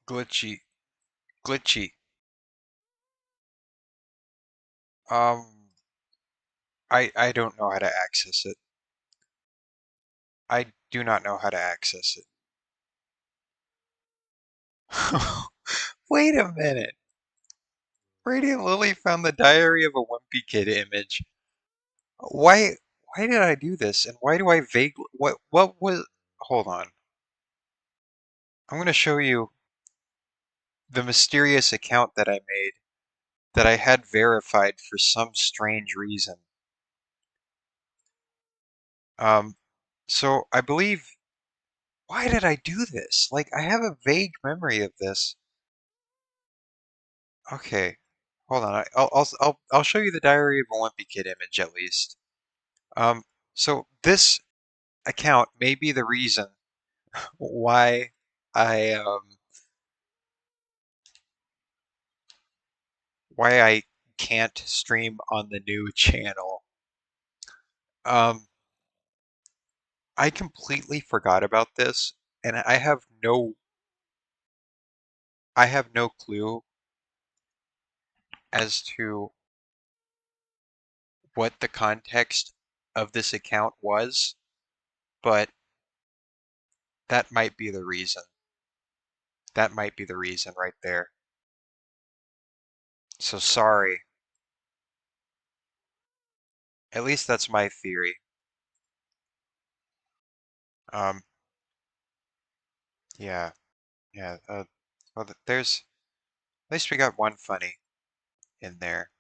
glitchy. Glitchy. Um, I don't know how to access it. I do not know how to access it. Wait a minute. Radiant Lily found the Diary of a Wimpy Kid image. Why why did I do this? And why do I vaguely what was hold on. I'm gonna show you the mysterious account that I made that I had verified for some strange reason. Um, so I believe why did I do this? Like I have a vague memory of this. Okay, hold on. I'll show you the Diary of a Wimpy Kid image at least. Um, so this account may be the reason why I why I can't stream on the new channel. Um, I completely forgot about this, and I have no clue as to what the context of this account was, but that might be the reason. That might be the reason right there. So sorry. At least that's my theory. Um, yeah, yeah. Well, there's at least we got one funny in there.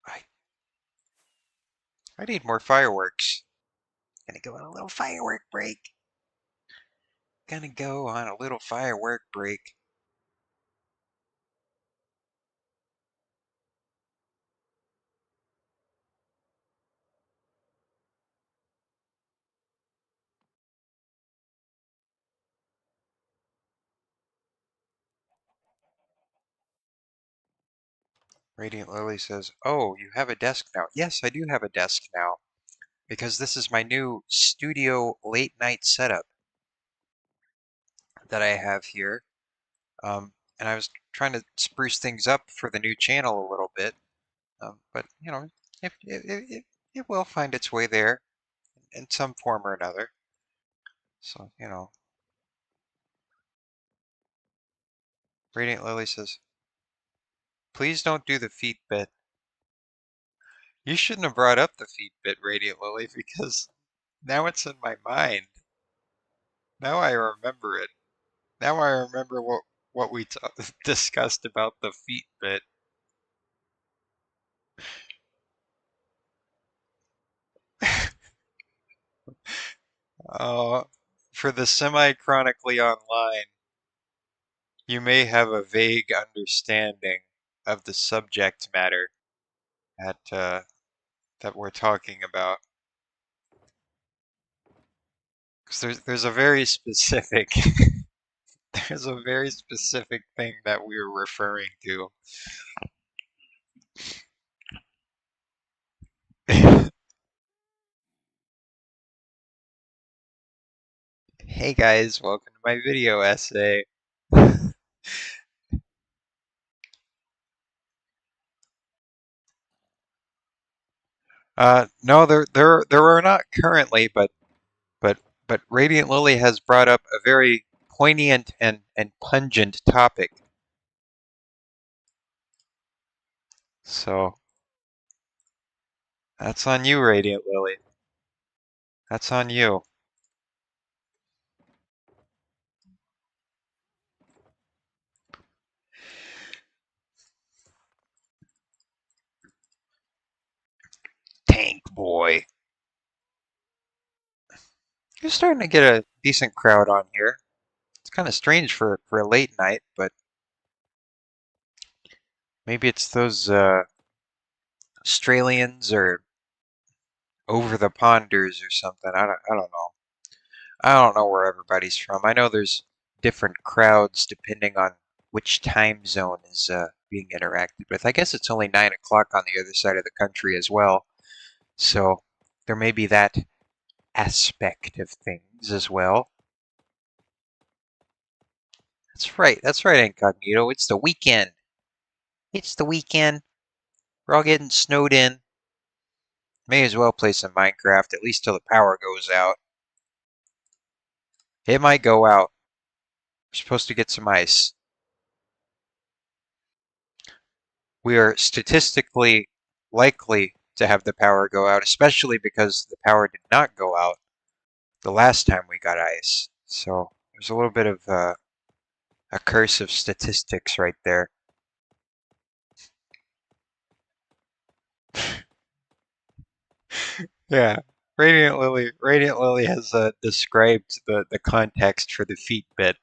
I I need more fireworks. Gonna go on a little firework break. Gonna go on a little firework break. Radiant Lily says, "Oh, you have a desk now." Yes, I do have a desk now because this is my new studio late night setup that I have here. And I was trying to spruce things up for the new channel a little bit, but you know, it will find its way there in some form or another. So, you know, Radiant Lily says, "Please don't do the feet bit." You shouldn't have brought up the feet bit, Radiant Lily, because now it's in my mind. Now I remember it. Now I remember what we discussed about the feet bit. Uh, for the semi-chronically online, you may have a vague understanding of the subject matter that we're talking about. Because there's a very specific there's a very specific thing that we were referring to. Hey guys, welcome to my video essay. No, there are not currently, but but Radiant Lily has brought up a very poignant and pungent topic. So that's on you, Radiant Lily. That's on you. Tank boy. You're starting to get a decent crowd on here. It's kind of strange for a late night, but Maybe it's those Australians or over the ponders or something. I don't know. I don't know where everybody's from. I know there's different crowds depending on which time zone is being interacted with. I guess it's only 9 o'clock on the other side of the country as well. So there may be that aspect of things as well. That's right, Incognito. It's the weekend. It's the weekend. We're all getting snowed in. May as well play some Minecraft, at least till the power goes out. It might go out. We're supposed to get some ice. We are statistically likely to have the power go out, especially because the power did not go out the last time we got ice. So there's a little bit of a curse of statistics right there. Yeah, Radiant Lily has described the context for the feet bit.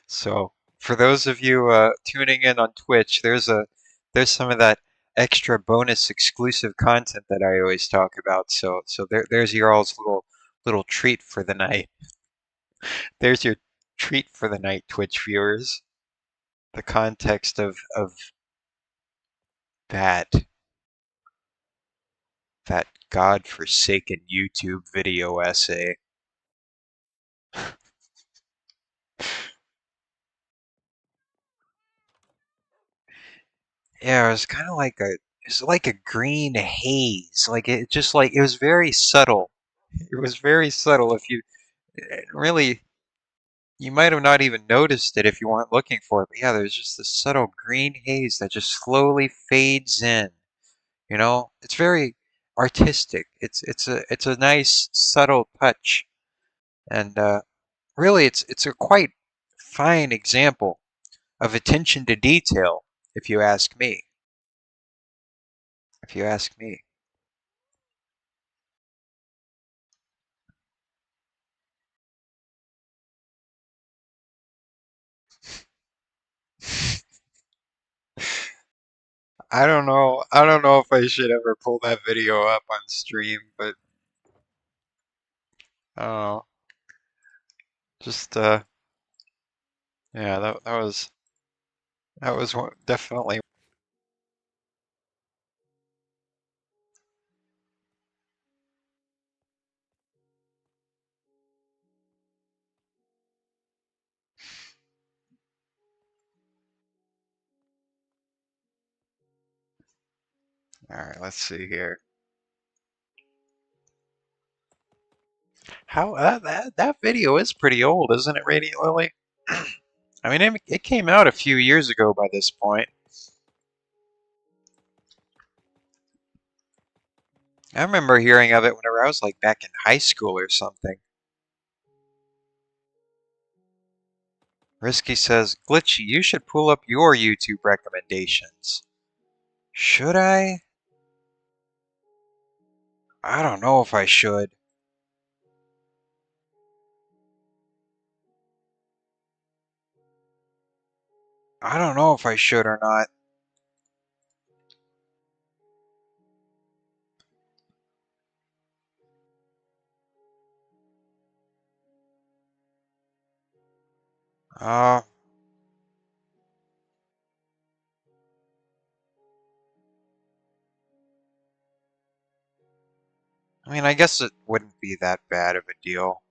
So for those of you tuning in on Twitch, there's some of that extra bonus exclusive content that I always talk about. So there's your all's little treat for the night. There's your treat for the night, Twitch viewers. The context of that that godforsaken YouTube video essay. Yeah, it was kind of like it's like a green haze. Like it just like it was very subtle. It was very subtle. If you really, you might have not even noticed it if you weren't looking for it. But yeah, there's just this subtle green haze that just slowly fades in. You know, it's very artistic. It's a nice subtle touch, and really, it's a quite fine example of attention to detail, if you ask me. If you ask me. I don't know. I don't know if I should ever pull that video up on stream, but I don't know. Just yeah, that was definitely. All right, let's see here. How that video is pretty old, isn't it, Radiant Lily? I mean, it came out a few years ago by this point. I remember hearing of it whenever I was like back in high school or something. Risky says, Glitchy, you should pull up your YouTube recommendations. Should I? I don't know if I should. I don't know if I should or not. Uh, I mean, I guess it wouldn't be that bad of a deal.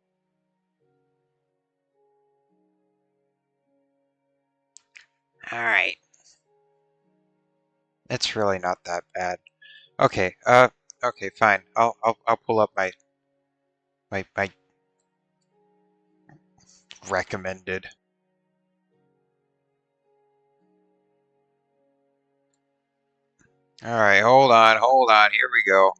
Alright. It's really not that bad. Okay, okay, fine. I'll pull up my recommended. Alright, hold on, here we go.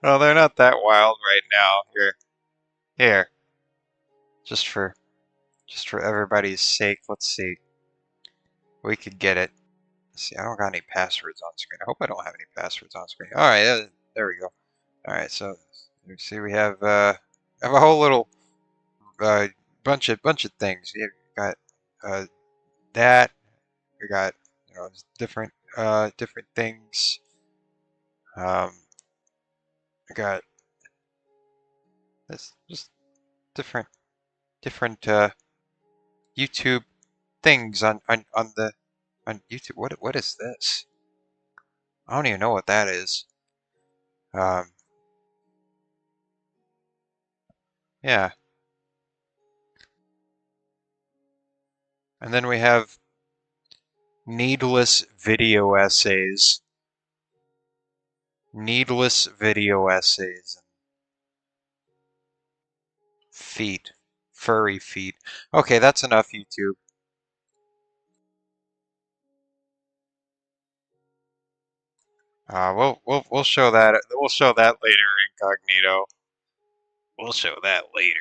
Well, they're not that wild right now. Here. Just for just for everybody's sake, let's see. We could get it. Let's see, I don't got any passwords on screen. I hope I don't have any passwords on screen. Alright, there we go. Alright, so you see we have a whole bunch of things. You got uh, that. We got different different things. I got this just different different YouTube things on the on YouTube. What is this? I don't even know what that is. Um, yeah, and then we have needless video essays. Needless video essays. Feet. Furry feet. Okay, that's enough, YouTube. We'll show that. We'll show that later, incognito. We'll show that later.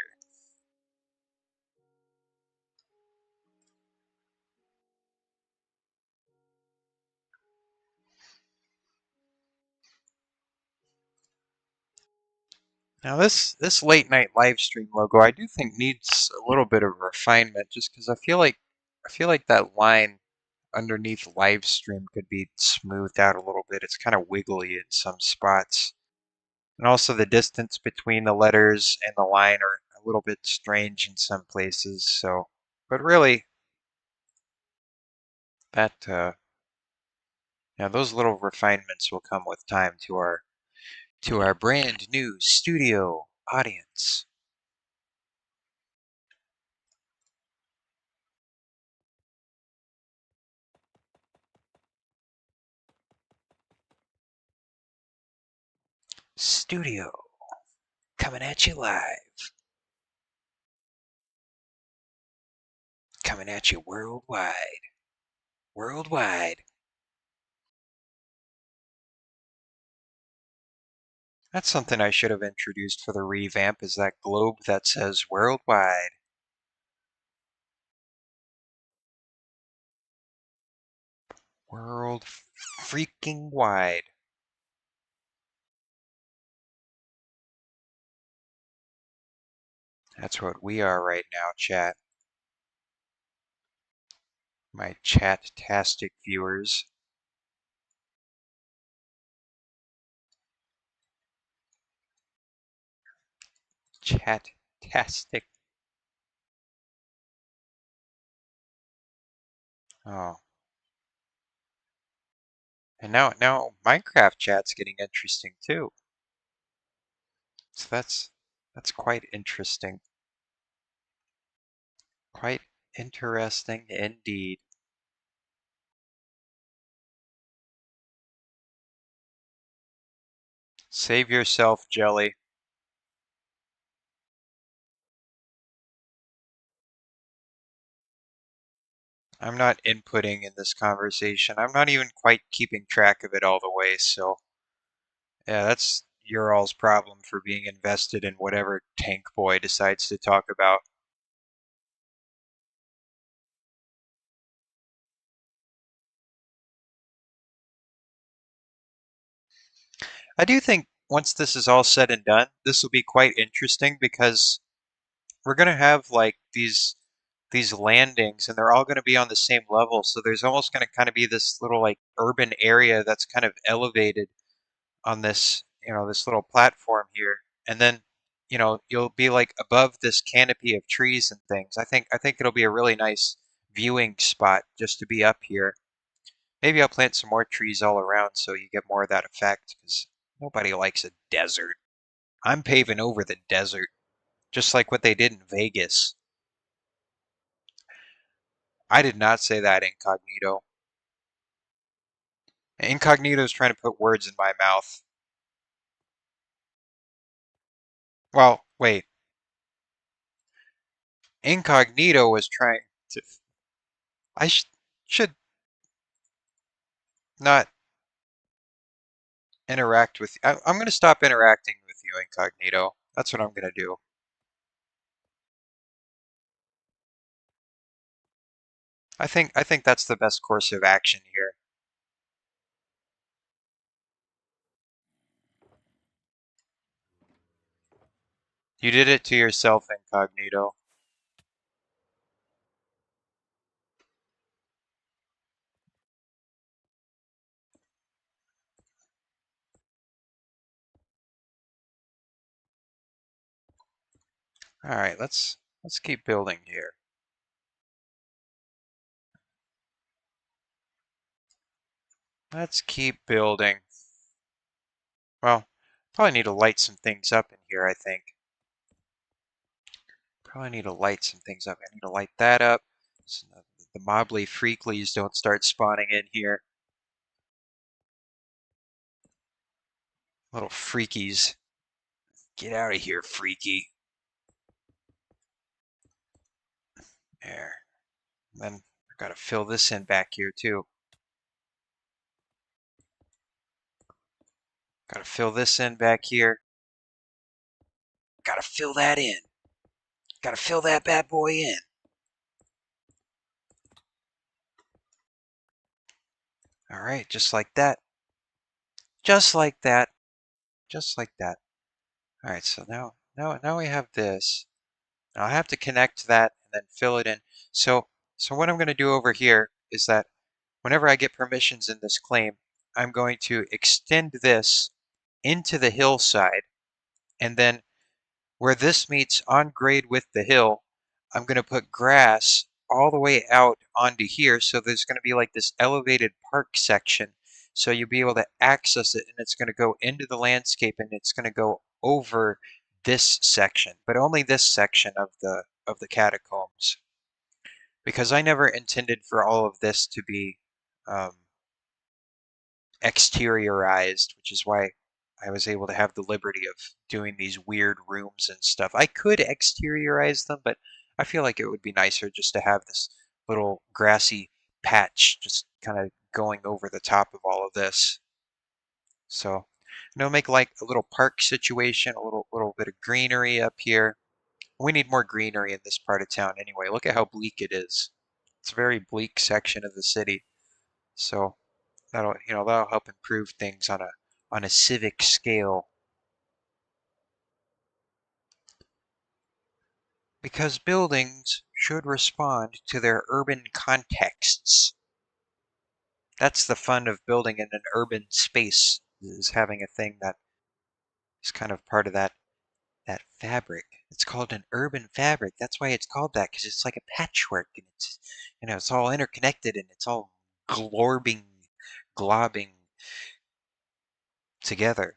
Now this late night live stream logo, I do think needs a little bit of refinement, just because I feel like that line underneath live stream could be smoothed out a little bit. It's kind of wiggly in some spots. And also the distance between the letters and the line are a little bit strange in some places. So, but really, that yeah, those little refinements will come with time to our brand new studio audience. Studio coming at you live, coming at you worldwide, worldwide. That's something I should have introduced for the revamp, is that globe that says worldwide. World freaking wide. That's what we are right now, chat. My chat-tastic viewers. Chat-tastic. Oh. And now Minecraft chat's getting interesting too. So that's quite interesting. Quite interesting indeed. Save yourself, Jelly. I'm not inputting in this conversation. I'm not even quite keeping track of it all the way, so yeah, that's your all's problem for being invested in whatever Tank Boy decides to talk about. I do think once this is all said and done, this will be quite interesting because we're gonna have like these landings and they're all gonna be on the same level. So there's almost gonna kind of be this little like urban area that's kind of elevated on this little platform here. And then, you'll be like above this canopy of trees and things. I think it'll be a really nice viewing spot just to be up here. Maybe I'll plant some more trees all around so you get more of that effect because nobody likes a desert. I'm paving over the desert, just like what they did in Vegas. I did not say that, Incognito. Incognito is trying to put words in my mouth. Well, wait. Incognito was trying to. I should not interact with you. I'm going to stop interacting with you, Incognito. That's what I'm going to do. I think that's the best course of action here. You did it to yourself, Incognito. All right, let's keep building here. Let's keep building. Well, probably need to light some things up in here, I think. Probably need to light some things up. I need to light that up so the mobley freaklies don't start spawning in here. Little freakies. Get out of here, freaky. There. And then I gotta fill this in back here too. Gotta fill this in back here. Gotta fill that in. Gotta fill that bad boy in. All right, just like that. Just like that. Just like that. All right, so now we have this. I'll have to connect that and then fill it in. So what I'm going to do over here is that whenever I get permissions in this claim, I'm going to extend this into the hillside, and then where this meets on grade with the hill, I'm going to put grass all the way out onto here. So there's going to be like this elevated park section. So you'll be able to access it, and it's going to go into the landscape, and it's going to go over this section, but only this section of the catacombs, because I never intended for all of this to be um, exteriorized, which is why I was able to have the liberty of doing these weird rooms and stuff. I could exteriorize them, but I feel like it would be nicer just to have this little grassy patch just kind of going over the top of all of this. So, make like a little park situation, a little bit of greenery up here. We need more greenery in this part of town anyway. Look at how bleak it is. It's a very bleak section of the city. So that'll help improve things on a civic scale, because buildings should respond to their urban contexts. That's the fun of building in an urban space, is having a thing that is kind of part of that fabric. It's called an urban fabric. That's why it's called that, because it's like a patchwork, and it's all interconnected, and it's all globbing together.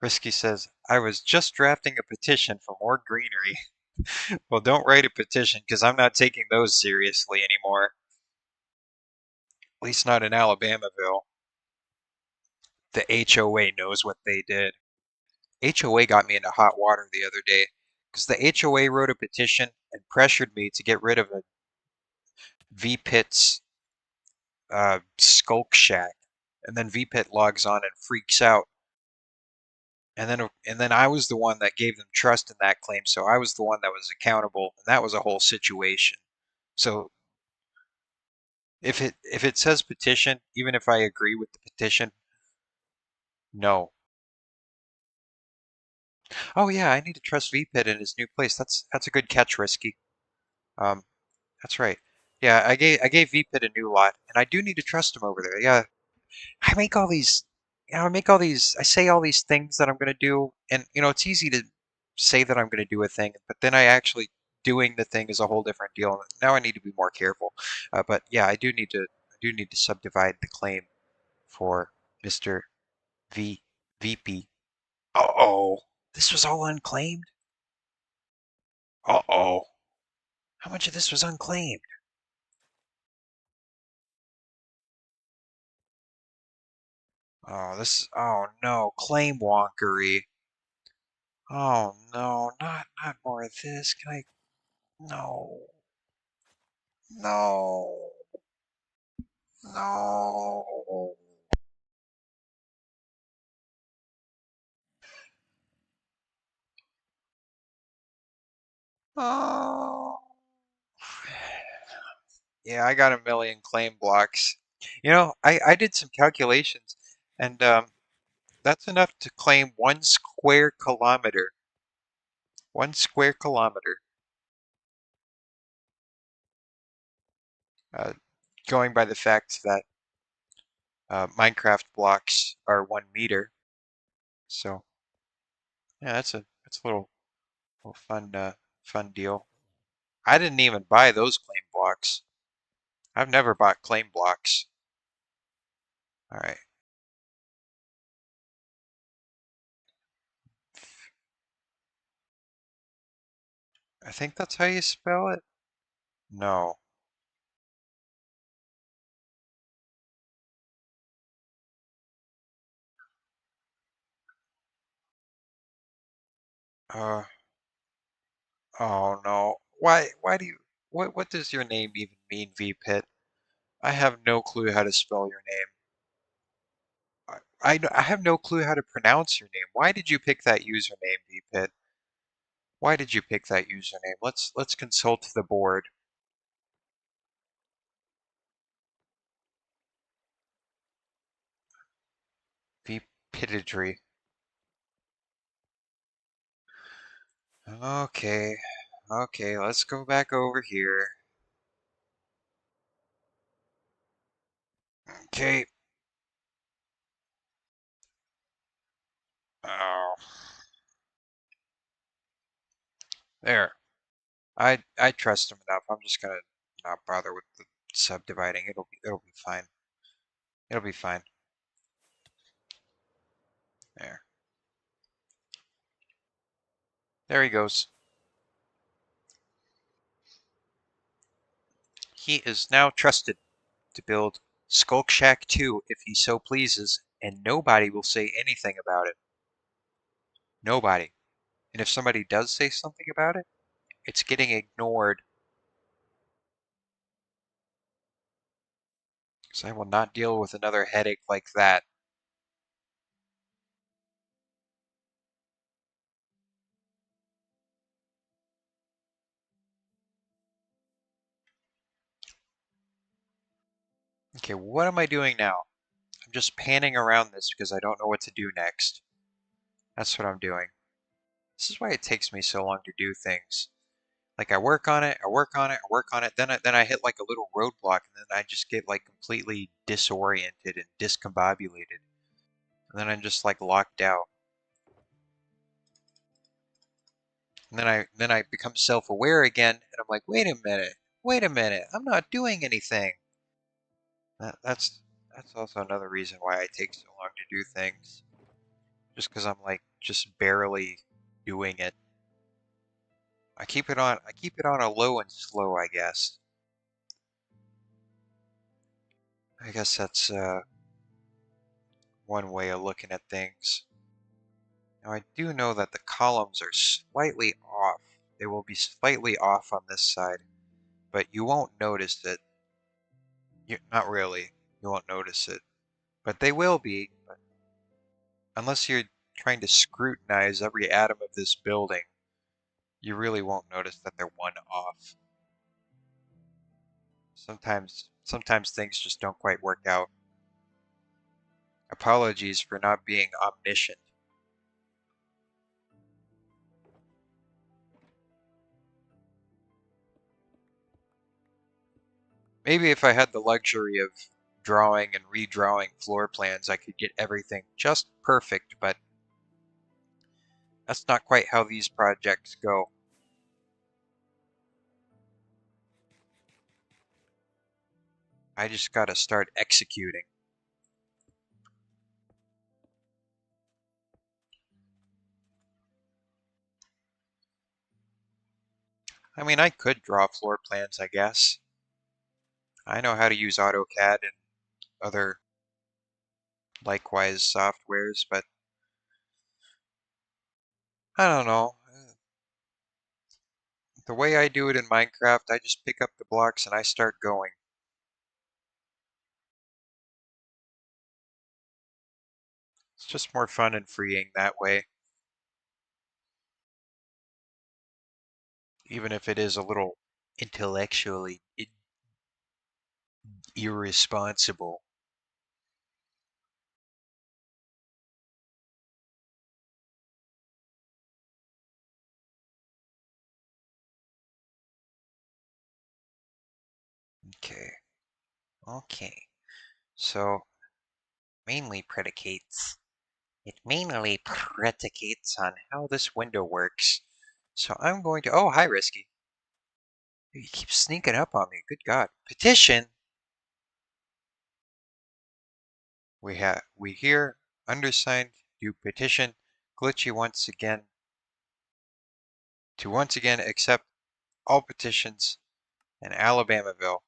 Risky says, I was just drafting a petition for more greenery. Well, don't write a petition, because I'm not taking those seriously anymore. At least not in Alabamaville. The HOA knows what they did. HOA got me into hot water the other day, because the HOA wrote a petition and pressured me to get rid of a VPIT's Skulk Shack. And then VPIT logs on and freaks out. And then I was the one that gave them trust in that claim, so I was the one that was accountable, and that was a whole situation. So if it says petition, even if I agree with the petition, no. Oh yeah, I need to trust VPIT in his new place. That's a good catch, Risky. Um, that's right. Yeah, I gave VPIT a new lot, and I do need to trust him over there. Yeah, I make all these, I say all these things that I'm gonna do, and it's easy to say that I'm gonna do a thing, but then I actually doing the thing is a whole different deal. Now I need to be more careful. But yeah, I do need to subdivide the claim for Mr. V VP. Uh-oh, this was all unclaimed. Uh-oh, how much of this was unclaimed? Oh no, claim wonkery. Oh no, not more of this. Can I? No. No. No. Oh. Yeah, I got a million claim blocks. I did some calculations, and that's enough to claim 1 square kilometer. 1 square kilometer. Uh, Going by the fact that Minecraft blocks are 1 meter. So yeah, that's a little fun deal. I didn't even buy those claim blocks. I've never bought claim blocks. All right. I think that's how you spell it. No. Uh, oh no. Why do you, what does your name even mean, V-Pit? I have no clue how to spell your name. I have no clue how to pronounce your name. Why did you pick that username, V-Pit? Why did you pick that username? Let's consult the board. V-Pitidry. Okay. Okay, let's go back over here. Okay. Oh, there. I trust him enough. I'm just gonna not bother with the subdividing. It'll be fine. It'll be fine. There. There he goes. He is now trusted to build Skulk Shack 2 if he so pleases, and nobody will say anything about it. Nobody. And if somebody does say something about it, it's getting ignored. Because I will not deal with another headache like that. Okay, what am I doing now? I'm just panning around this because I don't know what to do next. That's what I'm doing. This is why it takes me so long to do things. Like I work on it, I work on it, I work on it, then I hit like a little roadblock and then I just get like completely disoriented and discombobulated. And then I'm just like locked out. And then I become self-aware again and I'm like, wait a minute, I'm not doing anything. That's also another reason why I take so long to do things. Just because I'm like just barely doing it. I keep it on a low and slow, I guess. I guess that's one way of looking at things. Now I do know that the columns are slightly off. They will be slightly off on this side, but you won't notice it. Not really. You won't notice it. But they will be, unless you're trying to scrutinize every atom of this building, you really won't notice that they're one off. Sometimes things just don't quite work out. Apologies for not being omniscient. Maybe if I had the luxury of drawing and redrawing floor plans, I could get everything just perfect, but that's not quite how these projects go. I just gotta start executing. I mean, I could draw floor plans, I guess. I know how to use AutoCAD and other likewise softwares, but I don't know. The way I do it in Minecraft, I just pick up the blocks and I start going. It's just more fun and freeing that way, even if it is a little intellectually irresponsible. Okay, okay. So mainly predicates. It mainly predicates on how this window works. So I'm going to... Oh, hi, Risky. You keep sneaking up on me. Good God. Petition? We hear undersigned do petition Glitchy once again accept all petitions in Alabamaville.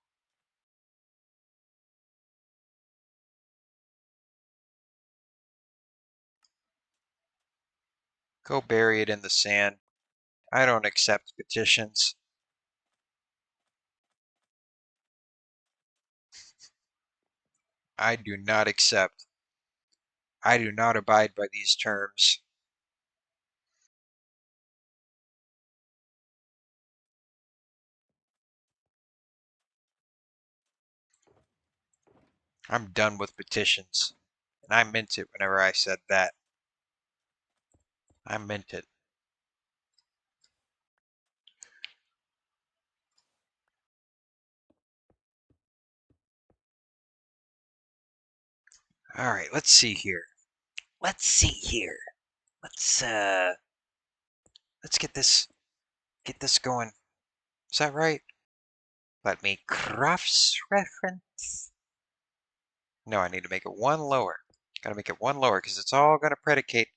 Go bury it in the sand. I don't accept petitions. I do not accept. I do not abide by these terms. I'm done with petitions. And I meant it whenever I said that. I meant it. All right, let's see here. Let's see here. Let's let's get this going. Is that right? Let me cross reference. No, I need to make it one lower. Gotta make it one lower because it's all gonna predicate.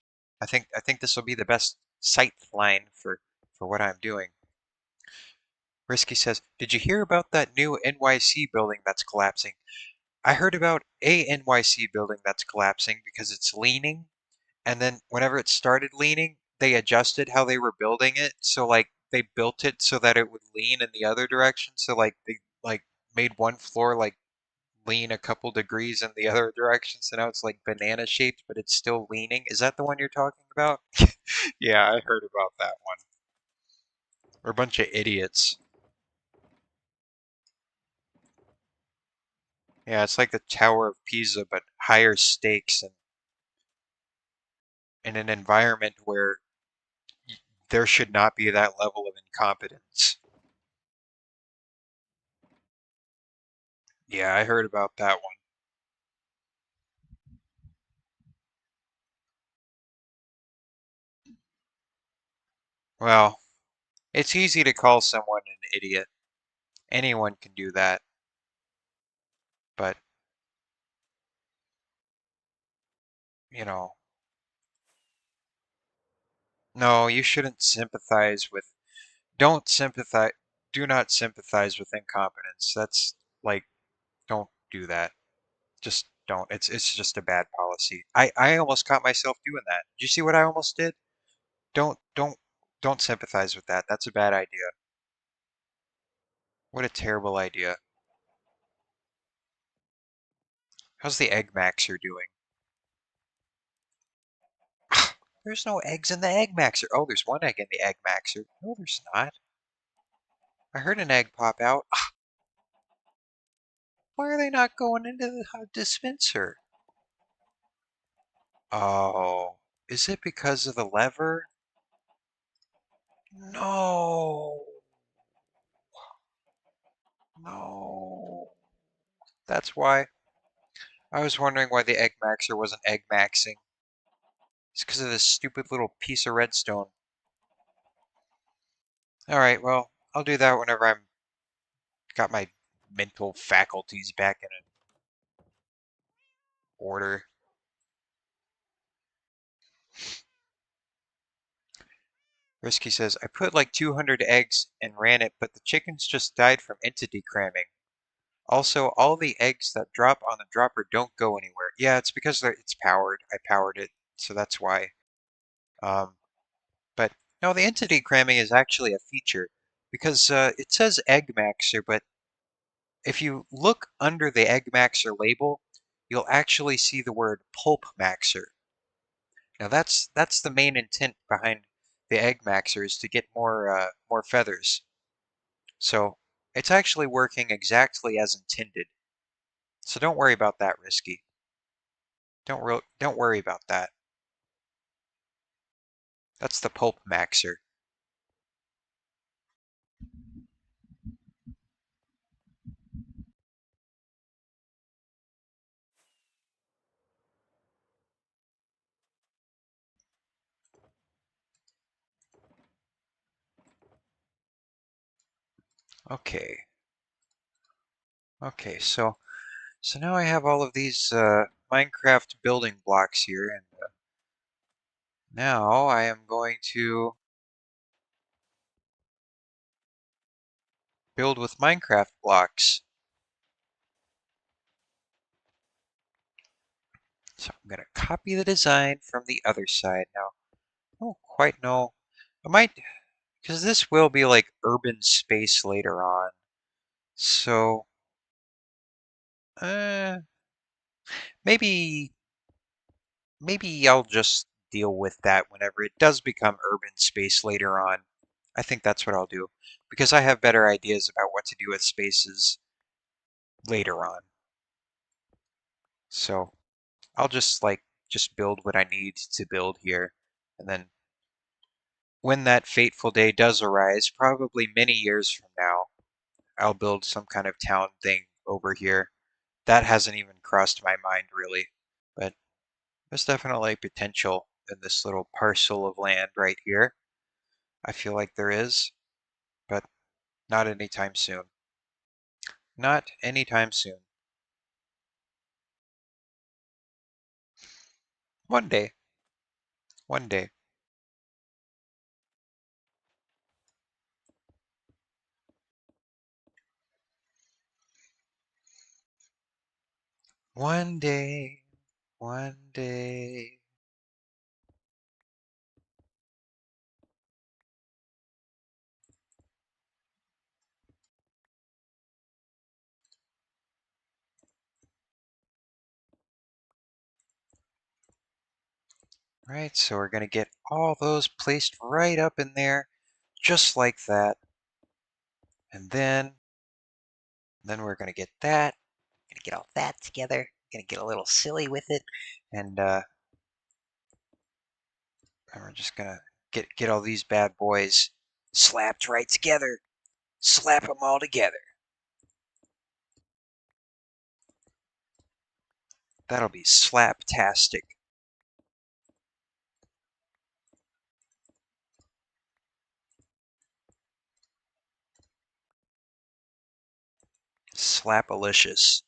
I think this will be the best sight line for what I'm doing. Risky says, "Did you hear about that new NYC building that's collapsing?" I heard about a NYC building that's collapsing because it's leaning, and then whenever it started leaning, they adjusted how they were building it. So like they built it so that it would lean in the other direction. So like they like made one floor like lean a couple degrees in the other direction. So now it's like banana shaped, but it's still leaning. Is that the one you're talking about? Yeah, I heard about that one. We're a bunch of idiots. Yeah, it's like the Tower of Pisa, but higher stakes and in an environment where there should not be that level of incompetence. Yeah, I heard about that one. Well, it's easy to call someone an idiot. Anyone can do that. But, you know, no, you shouldn't sympathize with, don't sympathize, do not sympathize with incompetence. That's like, don't do that. Just don't. It's just a bad policy. I almost caught myself doing that. Did you see what I almost did? Don't, don't, don't sympathize with that. That's a bad idea. What a terrible idea. How's the egg maxer doing? There's no eggs in the egg maxer. Oh, there's one egg in the egg maxer. No, there's not. I heard an egg pop out. Why are they not going into the dispenser? Oh, is it because of the lever? No, no. That's why. I was wondering why the egg maxer wasn't egg maxing. It's because of this stupid little piece of redstone. All right, well, I'll do that whenever I'm got my mental faculties back in order. Risky says, I put like 200 eggs and ran it, but the chickens just died from entity cramming. Also, all the eggs that drop on the dropper don't go anywhere. Yeah, it's because it's powered. I powered it, so that's why. Um, but no, the entity cramming is actually a feature because it says Egg Maxer, but if you look under the Egg Maxer label, you'll actually see the word Pulp Maxer. Now that's the main intent behind the Egg Maxer is to get more feathers. So it's actually working exactly as intended. So don't worry about that, Risky. Don't worry about that. That's the Pulp Maxer. Okay. Okay, so now I have all of these Minecraft building blocks here, and now I am going to build with Minecraft blocks. So I'm going to copy the design from the other side. Now, I don't quite know. I might, because this will be like urban space later on. So, uh, maybe, maybe I'll just deal with that whenever it does become urban space later on. I think that's what I'll do, because I have better ideas about what to do with spaces later on. So I'll just build what I need to build here, and then when that fateful day does arise, probably many years from now, I'll build some kind of town thing over here. That hasn't even crossed my mind really, but there's definitely potential in this little parcel of land right here. I feel like there is, but not anytime soon. Not anytime soon. One day. One day. One day. One day. Right, so we're going to get all those placed right up in there, just like that. And then we're going to get that. Gonna get all that together. Gonna get a little silly with it. And we're just gonna get all these bad boys slapped right together. Slap them all together. That'll be slaptastic. Slapalicious.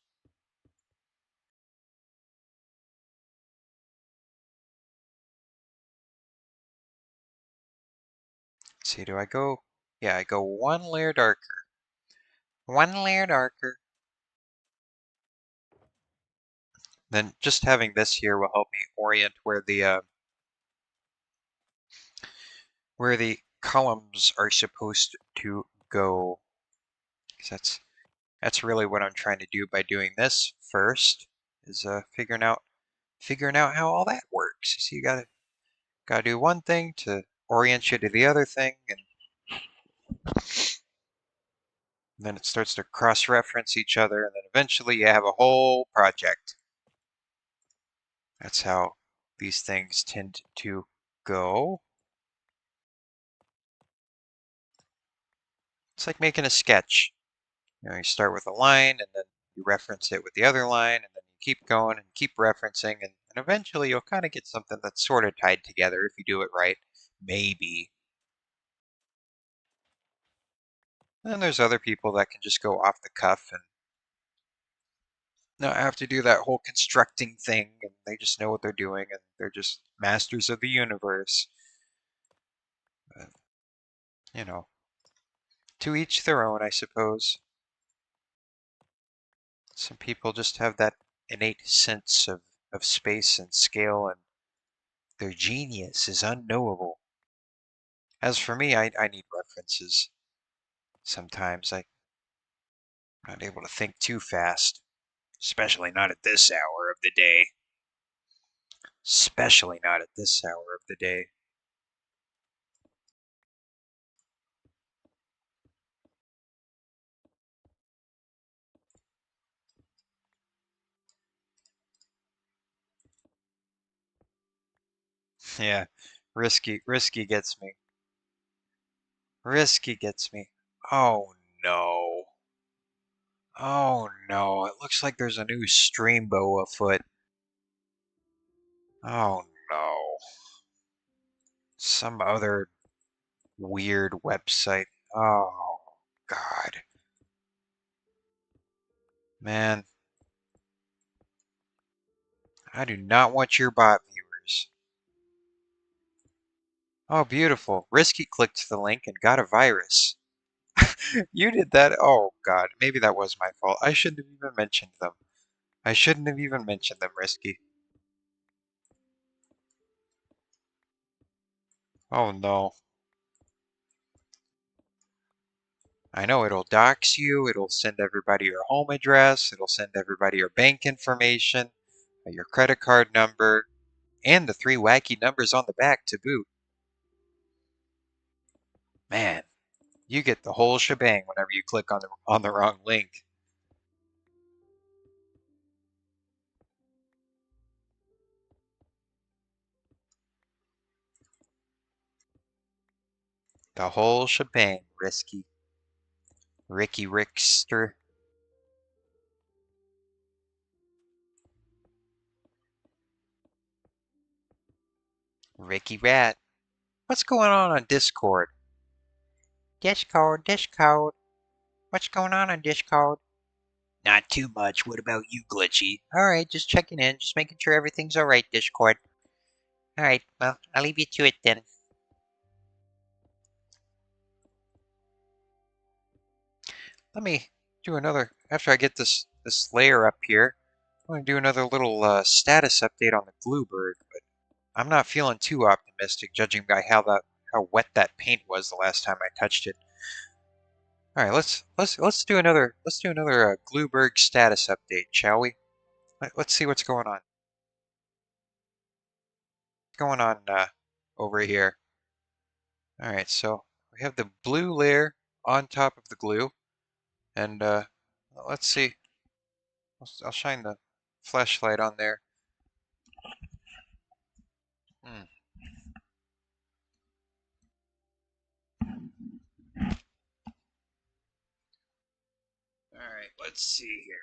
Let's see, do I go? Yeah, I go one layer darker. One layer darker. Then just having this here will help me orient where the columns are supposed to go. 'Cause that's really what I'm trying to do by doing this first, is figuring out how all that works. You see, you gotta do one thing to orient you to the other thing, and then it starts to cross-reference each other, and then eventually you have a whole project. That's how these things tend to go. It's like making a sketch. You start with a line, and then you reference it with the other line, and then you keep going and keep referencing, and eventually you'll kind of get something that's sort of tied together if you do it right. Maybe. And then there's other people that can just go off the cuff and not have to do that whole constructing thing, and they just know what they're doing, and they're just masters of the universe. But, you know, to each their own, I suppose. Some people just have that innate sense of space and scale, and their genius is unknowable. As for me, I need references. Sometimes I'm not able to think too fast, especially not at this hour of the day. Especially not at this hour of the day. Yeah, risky gets me. Risky gets me. Oh no. Oh no, it looks like there's a new streambow afoot. Oh no. Some other weird website. Oh God. Man, I do not want your bot viewers. Oh, beautiful. Risky clicked the link and got a virus. You did that? Oh, God. Maybe that was my fault. I shouldn't have even mentioned them. I shouldn't have even mentioned them, Risky. Oh, no. I know it'll dox you. It'll send everybody your home address. It'll send everybody your bank information, your credit card number, and the 3 wacky numbers on the back to boot. Man, you get the whole shebang whenever you click on the wrong link. The whole shebang, Risky. Ricky Rickster. Ricky Rat. What's going on Discord? Discord, Discord. What's going on Discord? Not too much. What about you, Glitchy? Alright, just checking in, just making sure everything's alright, Discord. Alright, well, I'll leave you to it then. Let me do another, after I get this layer up here, I'm going to do another little status update on the Gluebird, but I'm not feeling too optimistic, judging by how wet that paint was the last time I touched it. All right, let's do another Glueberg status update, shall we? Let's see what's going on. Over here? All right, so we have the blue layer on top of the glue, and let's see. I'll shine the flashlight on there. Hmm. All right, let's see here.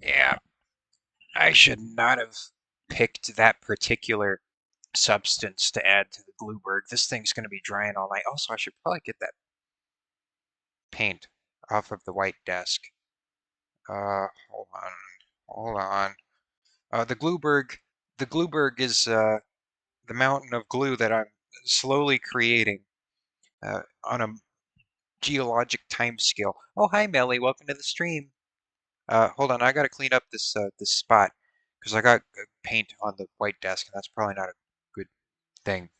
Yeah, I should not have picked that particular substance to add to the Glueberg. This thing's going to be drying all night. Also, I should probably get that paint off of the white desk. Hold on, hold on. The Glueberg is the mountain of glue that I'm slowly creating on a geologic time scale. Oh, hi, Melly. Welcome to the stream. Hold on. I got to clean up this spot because I got paint on the white desk, and that's probably not a good thing.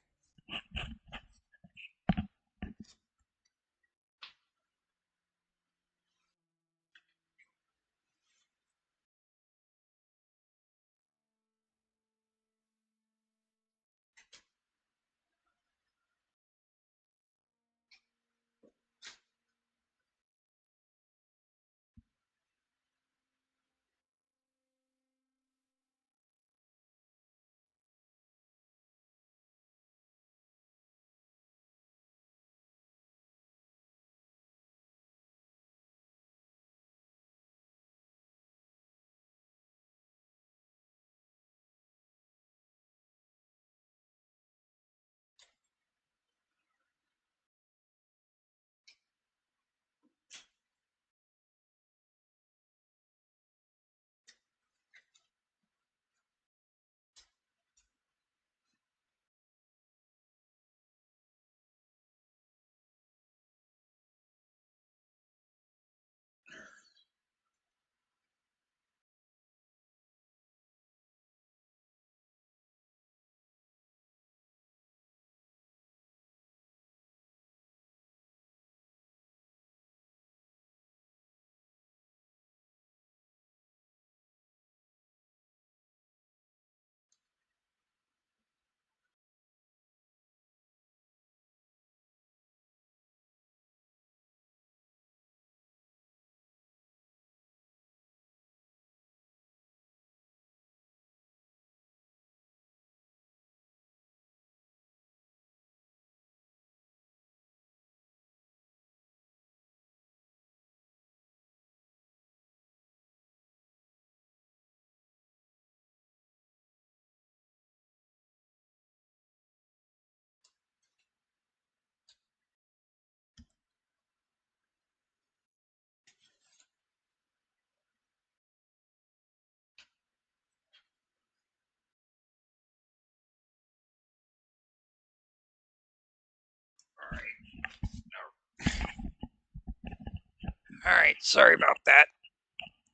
Alright, sorry about that.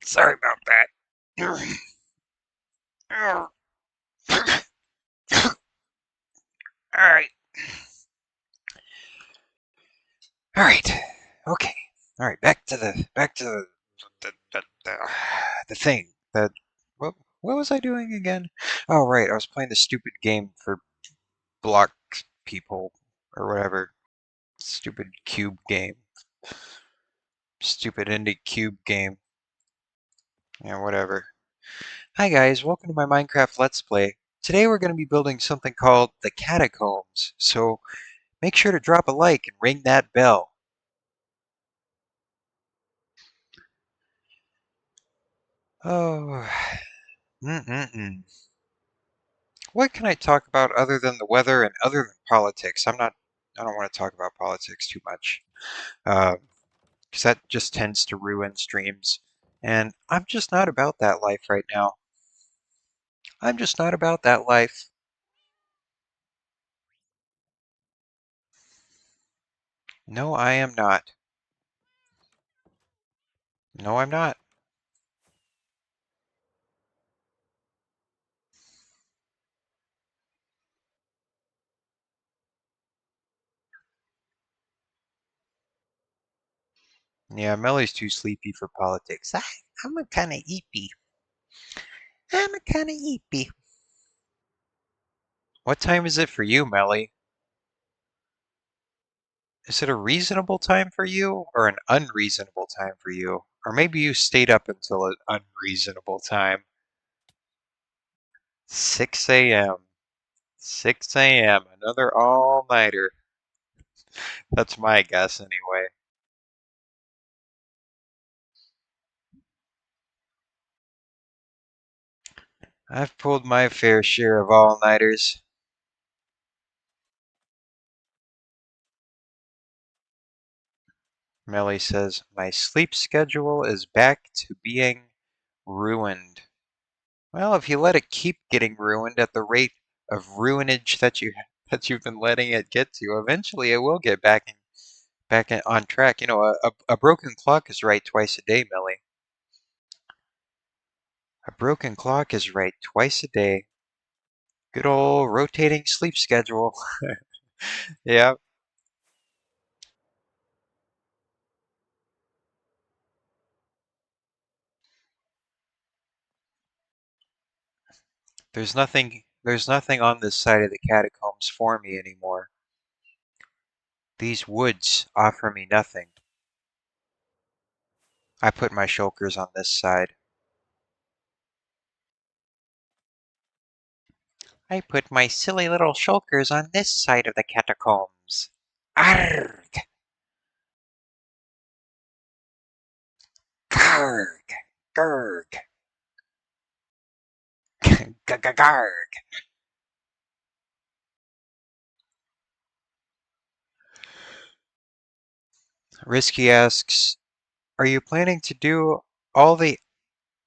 Sorry about that. Alright. Alright. Okay. Alright, back to the thing. What was I doing again? Oh right, I was playing the stupid game for block people or whatever. Stupid cube game. Stupid indie cube game. Yeah, whatever. Hi guys, welcome to my Minecraft Let's Play. Today we're going to be building something called the Catacombs, so make sure to drop a like and ring that bell. Oh, what can I talk about other than the weather and other than politics? I don't want to talk about politics too much, because that just tends to ruin streams, and I'm just not about that life right now. I'm just not about that life. No, I am not. No, I'm not. Yeah, Melly's too sleepy for politics. I'm a kind of eepy. I'm a kind of eepy. What time is it for you, Melly? Is it a reasonable time for you or an unreasonable time for you? Or maybe you stayed up until an unreasonable time. 6 a.m. 6 a.m. Another all-nighter. That's my guess anyway. I've pulled my fair share of all-nighters. Melly says, my sleep schedule is back to being ruined. Well, if you let it keep getting ruined at the rate of ruinage that you've been letting it get to, eventually it will get on track. You know, a broken clock is right twice a day, Millie. A broken clock is right twice a day. Good old rotating sleep schedule. Yeah, there's nothing on this side of the catacombs for me anymore. These woods offer me nothing. I put my shulkers on this side. I put my silly little shulkers on this side of the catacombs. Arrgh! Garg! Gurg! Garg! Risky asks, are you planning to do all the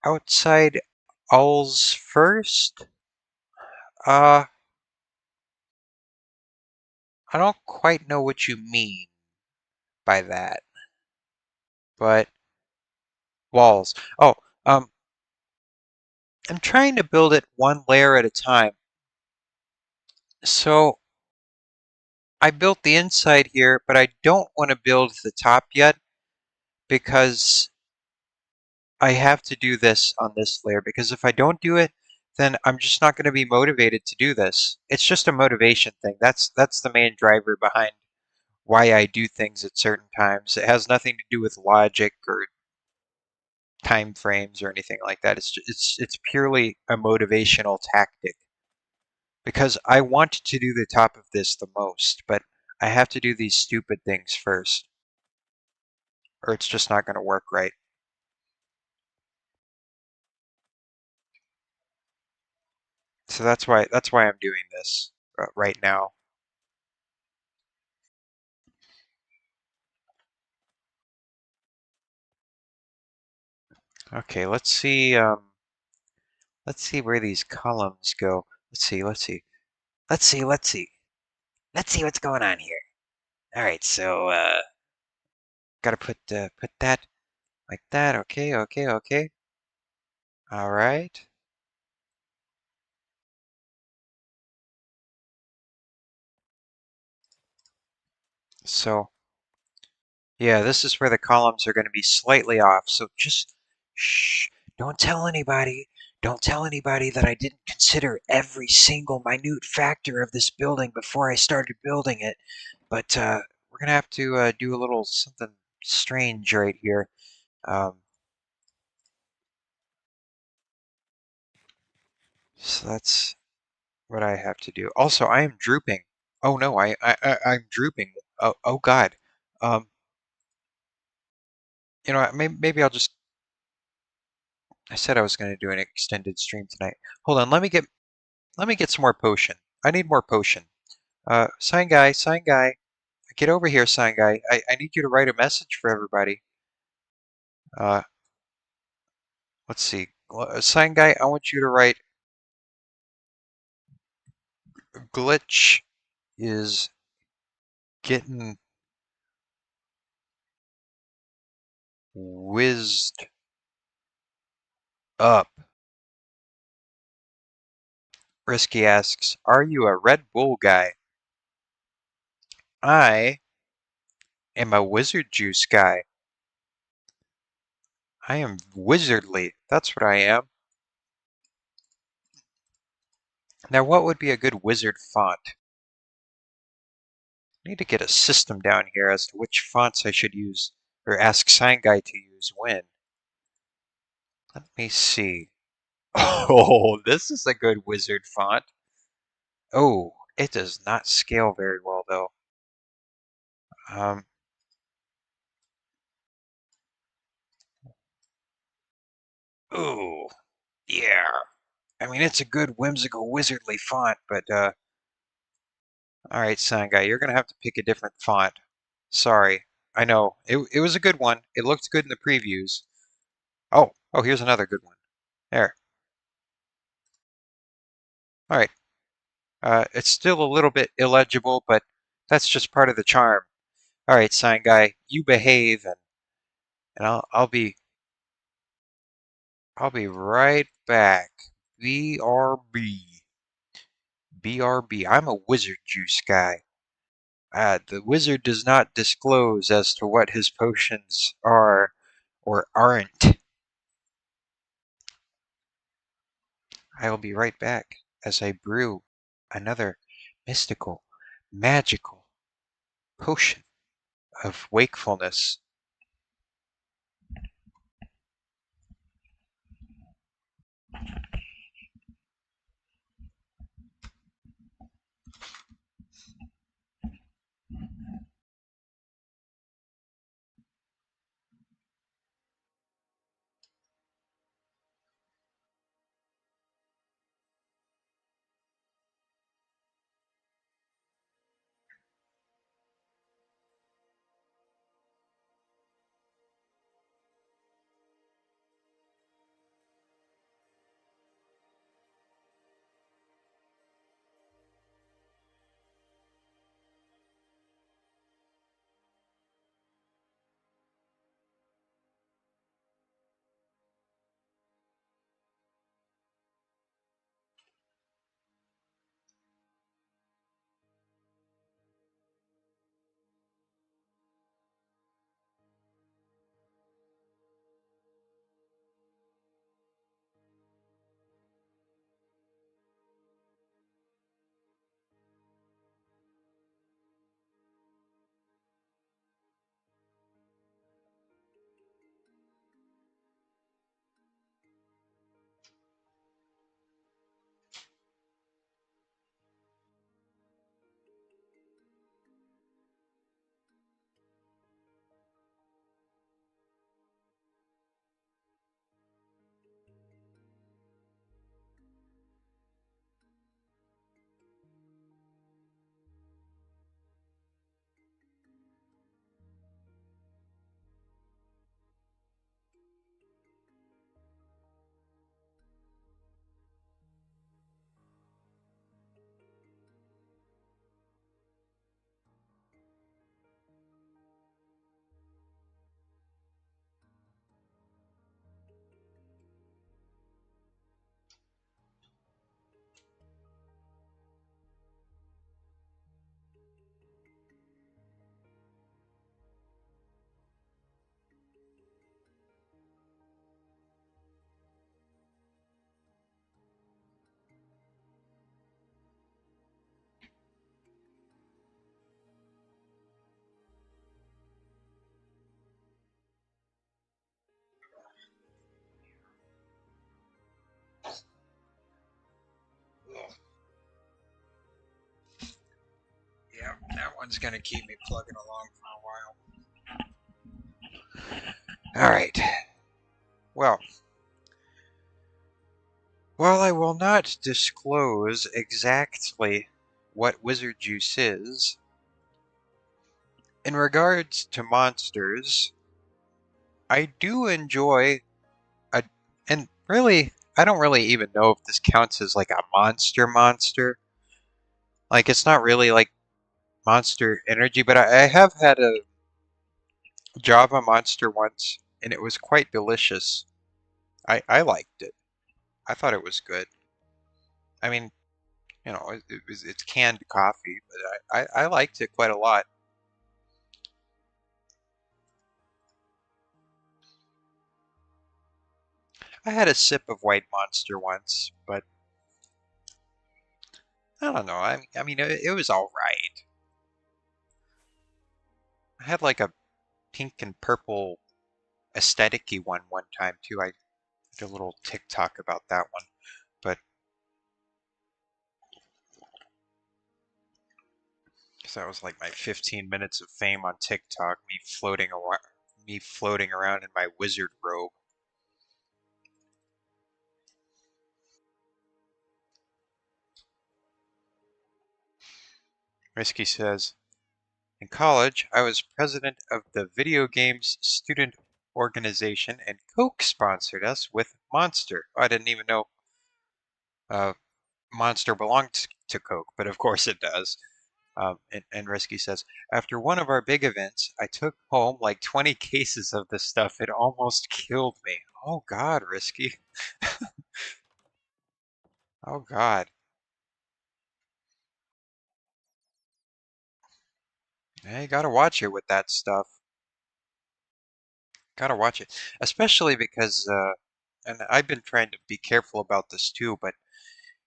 outside owls first? Uh, I don't quite know what you mean by that, but walls. Oh, I'm trying to build it one layer at a time. So I built the inside here, but I don't want to build the top yet because I have to do this on this layer, because if I don't do it, then I'm just not going to be motivated to do this. It's just a motivation thing. That's the main driver behind why I do things at certain times. It has nothing to do with logic or time frames or anything like that. It's purely a motivational tactic, because I want to do the top of this the most, but I have to do these stupid things first, or it's just not going to work right. So that's why I'm doing this right now. Okay, let's see where these columns go. Let's see what's going on here. All right, so gotta put that Like that. Okay, okay, okay. All right. So, yeah, this is where the columns are going to be slightly off. So just shh, don't tell anybody. Don't tell anybody that I didn't consider every single minute factor of this building before I started building it. But we're going to have to do a little something strange right here. Um, so that's what I have to do. Also, I am drooping. Oh no, I'm drooping. Oh God. Um, maybe I'll just. I said I was going to do an extended stream tonight. Hold on, let me get some more potion. I need more potion. Sign guy, get over here, sign guy. I need you to write a message for everybody. Uh, let's see. Sign guy, I want you to write glitch is getting whizzed up. Risky asks, are you a Red Bull guy? I am a wizard juice guy. I am wizardly. That's what I am. Now, what would be a good wizard font? I need to get a system down here as to which fonts I should use, or ask Sign Guy to use when. Let me see. Oh, this is a good wizard font. Oh, it does not scale very well, though. Um, ooh, yeah. I mean, it's a good whimsical wizardly font, but, all right, Sign Guy, you're gonna have to pick a different font. Sorry. I know. It was a good one. It looked good in the previews. Oh, here's another good one. There. All right. It's still a little bit illegible, but that's just part of the charm. All right, sign guy, you behave, and I'll be right back. BRB. BRB. I'm a wizard juice guy. The wizard does not disclose as to what his potions are or aren't. I will be right back as I brew another mystical, magical potion of wakefulness. one's gonna keep me plugging along for a while. All right. Well, while I will not disclose exactly what wizard juice is, in regards to monsters, I do enjoy a, and really, I don't really even know if this counts as like a monster. Like, it's not really like Monster Energy, but I have had a Java Monster once, and it was quite delicious. I liked it. I thought it was good. I mean, it's canned coffee, but I liked it quite a lot. I had a sip of White Monster once, but I don't know. I mean, it was all right. I had like a pink and purple aesthetic-y one time too. I did a little TikTok about that one, but because that was like my 15 minutes of fame on TikTok, me floating around in my wizard robe. Risky says, in college, I was president of the video games student organization, and Coke sponsored us with Monster. I didn't even know uh, Monster belonged to Coke, but of course it does. And Risky says, after one of our big events, I took home like 20 cases of this stuff. It almost killed me. Oh God, Risky. Oh God. Yeah, you gotta watch it with that stuff. Gotta watch it, especially because, and I've been trying to be careful about this too, but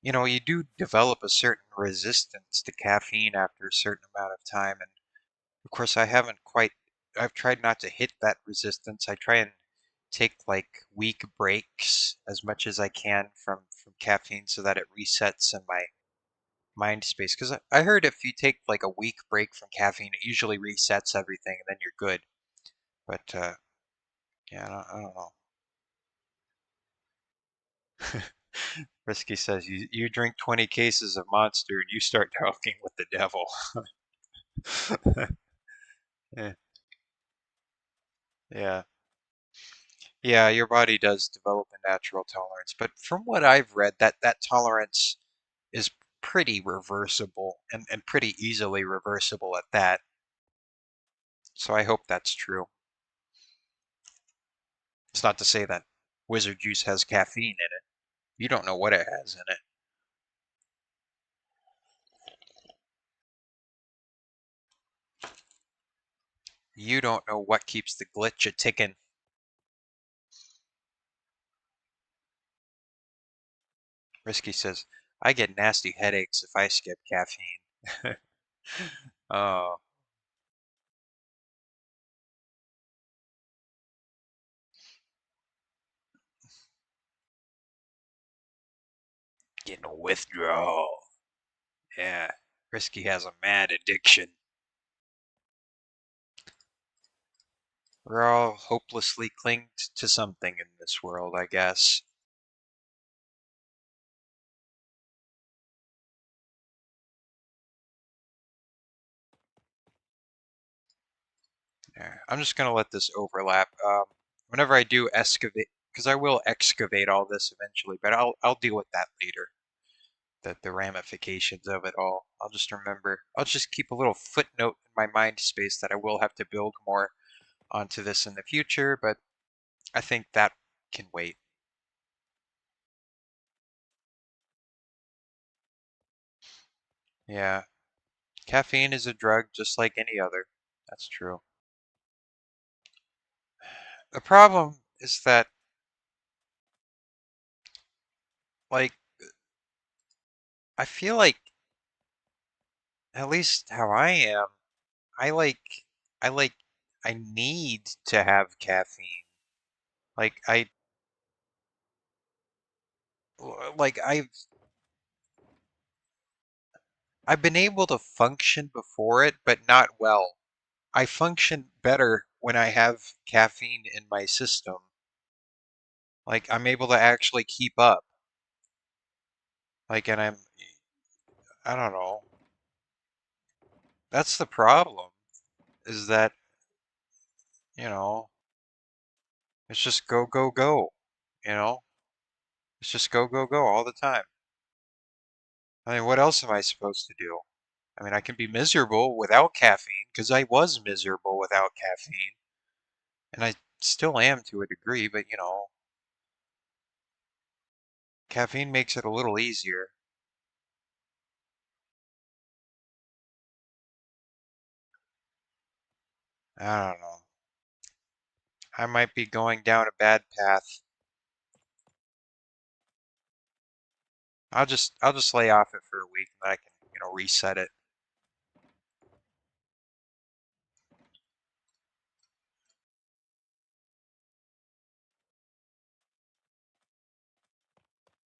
you do develop a certain resistance to caffeine after a certain amount of time, and of course, I haven't quite. I've tried not to hit that resistance. I try and take like week breaks as much as I can from caffeine so that it resets in my mind space. Because I heard if you take like a week break from caffeine, it usually resets everything, and then you're good. But yeah, I don't know. Risky says you drink 20 cases of Monster and you start talking with the devil. Yeah, yeah, yeah. Your body does develop a natural tolerance, but from what I've read, that tolerance is pretty reversible and pretty easily reversible at that. So I hope that's true. It's not to say that wizard juice has caffeine in it. You don't know what it has in it. You don't know what keeps the glitch a ticking. Risky says, I get nasty headaches if I skip caffeine. Oh, getting a withdrawal. Yeah, Risky has a mad addiction. We're all hopelessly clinged to something in this world, I guess. Yeah, I'm just gonna let this overlap. Whenever I do excavate, because I will excavate all this eventually, but I'll deal with that later. The ramifications of it all. I'll just remember. I'll just keep a little footnote in my mind space that I will have to build more onto this in the future, but I think that can wait. Yeah, caffeine is a drug just like any other. That's true. The problem is that, like, I feel like, at least how I am, I like, I like, I need to have caffeine. Like, like, I've been able to function before it, but not well. I function better when I have caffeine in my system. Like I'm able to actually keep up. Like, and I don't know. That's the problem, is that, you know, it's just go, go, go. You know? It's just go, go, go all the time. I mean, what else am I supposed to do? I mean, I can be miserable without caffeine, because I was miserable without caffeine, and I still am to a degree, but caffeine makes it a little easier. I don't know. I might be going down a bad path. I'll just lay off it for a week and then I can, reset it.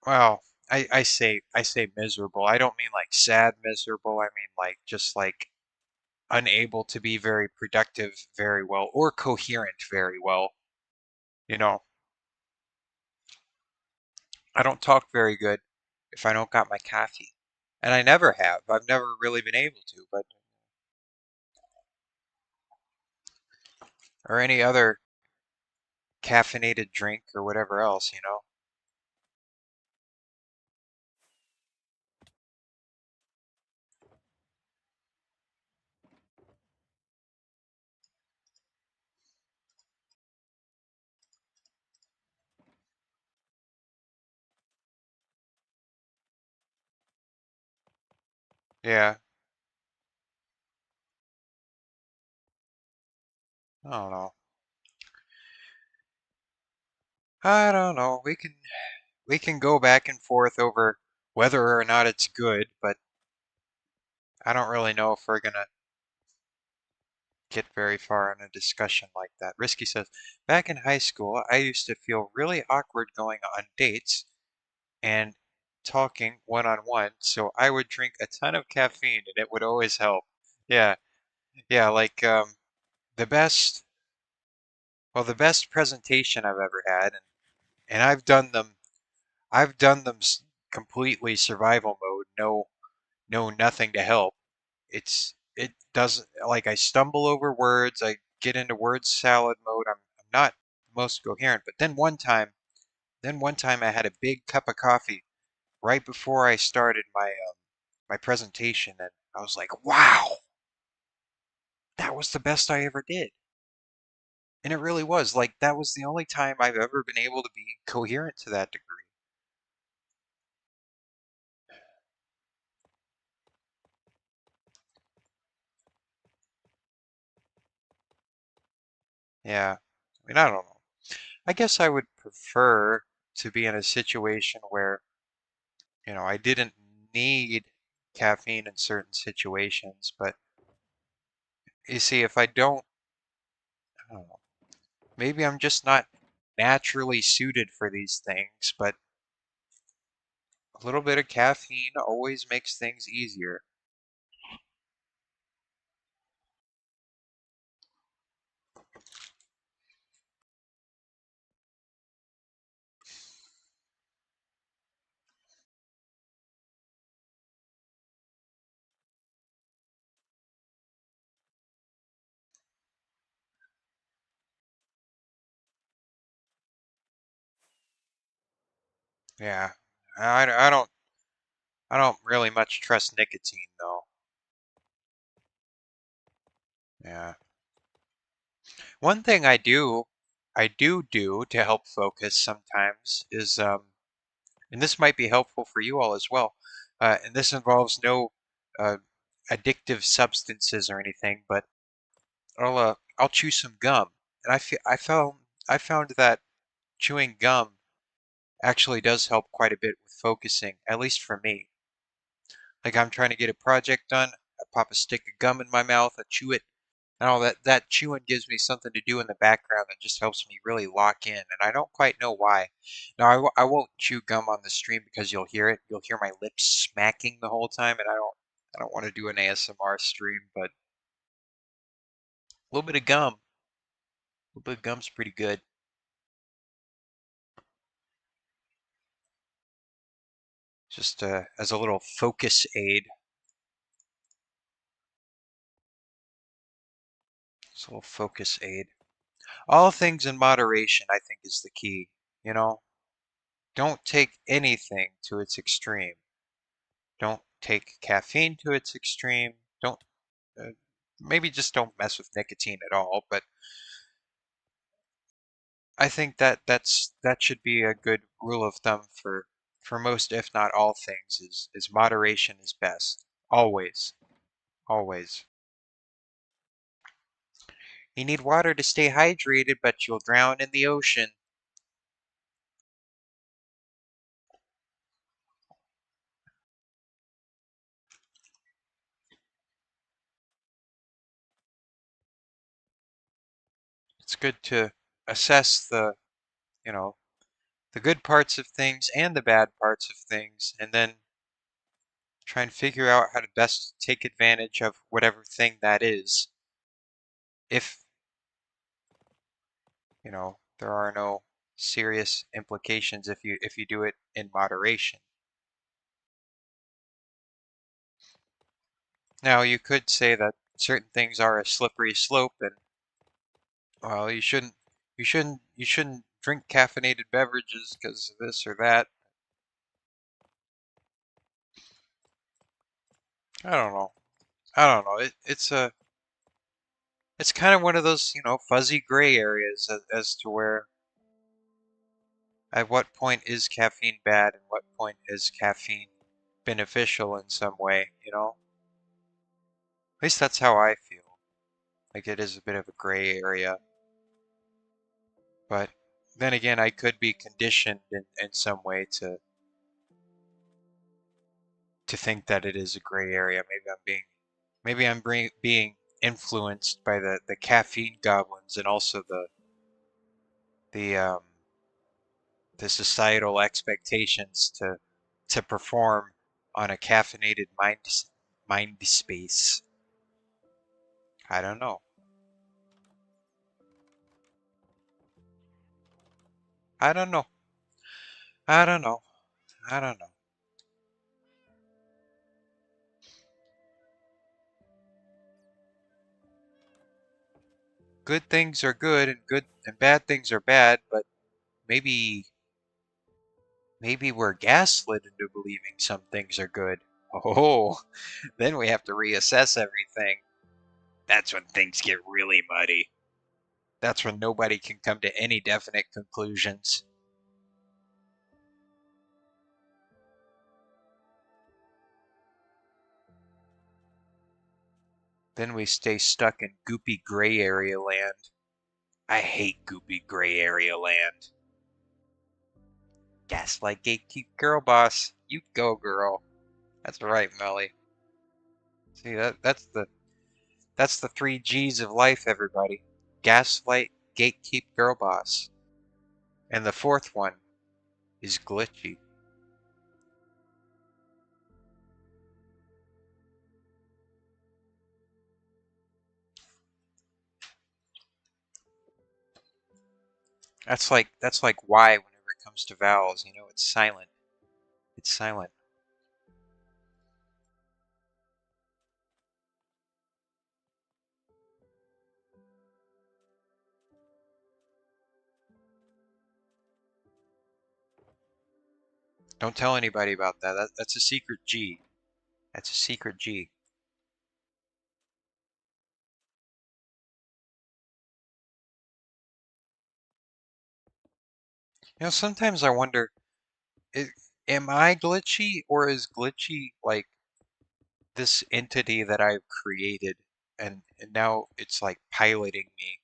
Well, I say miserable. I don't mean like sad miserable. I mean like just like unable to be very productive very well or coherent very well. You know, I don't talk very good if I don't got my coffee. And I never have. I've never really been able to, but or any other caffeinated drink or whatever else. Yeah, I don't know. I don't know. We can go back and forth over whether or not it's good, but I don't really know if we're gonna get very far in a discussion like that. Risky says, back in high school, I used to feel really awkward going on dates and talking one-on-one, so I would drink a ton of caffeine and it would always help. Yeah, yeah, like the best, well, the best presentation I've ever had, and I've done them completely survival mode, no nothing to help. It doesn't, like, I stumble over words, I get into word salad mode. I'm not most coherent, but then one time I had a big cup of coffee right before I started my presentation, and I was like, wow, that was the best I ever did. And it really was. Like, that was the only time I've ever been able to be coherent to that degree. Yeah. I mean, I don't know. I guess I would prefer to be in a situation where, I didn't need caffeine in certain situations, but you see, if I don't know, maybe I'm just not naturally suited for these things, but a little bit of caffeine always makes things easier. Yeah. I don't really much trust nicotine though. Yeah. One thing I do to help focus sometimes is and this might be helpful for you all as well. And this involves no uh, addictive substances or anything, but I'll chew some gum, and I found that chewing gum actually does help quite a bit with focusing, at least for me. Like I'm trying to get a project done, I pop a stick of gum in my mouth, I chew it, and all that chewing gives me something to do in the background that just helps me really lock in, and I don't quite know why. Now I won't chew gum on the stream because you'll hear it. You'll hear my lips smacking the whole time, and I don't want to do an ASMR stream, but a little bit of gum. A little bit of gum's pretty good. Just as a little focus aid. Just a little focus aid. All things in moderation, I think, is the key. You know, don't take anything to its extreme. Don't take caffeine to its extreme. Don't uh, maybe just don't mess with nicotine at all. But I think that should be a good rule of thumb for most, if not all things. Is moderation is best. Always, always. You need water to stay hydrated, but you'll drown in the ocean. It's good to assess you know, the good parts of things and the bad parts of things, and then try and figure out how to best take advantage of whatever thing that is, if, there are no serious implications if you do it in moderation. Now, you could say that certain things are a slippery slope, and well, you shouldn't drink caffeinated beverages because of this or that. I don't know. I don't know. It's kind of one of those, fuzzy gray areas as to where at what point is caffeine bad and what point is caffeine beneficial in some way, you know? At least that's how I feel. Like it is a bit of a gray area. But then again, I could be conditioned in some way to think that it is a gray area. Maybe I'm being influenced by the caffeine goblins and also the the societal expectations to perform on a caffeinated mind space. I don't know. I don't know. I don't know. I don't know. Good things are good and bad things are bad, but maybe maybe we're gaslit into believing some things are good. Oh, then we have to reassess everything. That's when things get really muddy. That's when nobody can come to any definite conclusions. Then we stay stuck in goopy gray area land. I hate goopy gray area land. Gaslight gatekeep girl boss. You go, girl. That's right, Melly. See that's the three G's of life, everybody. Gaslight, gatekeep, girl boss. And the fourth one is glitchy. That's like why whenever it comes to vowels, it's silent. It's silent. Don't tell anybody about that. That's a secret G. That's a secret G. Sometimes I wonder, i- am I glitchy or is glitchy like this entity that I've created and now it's like piloting me?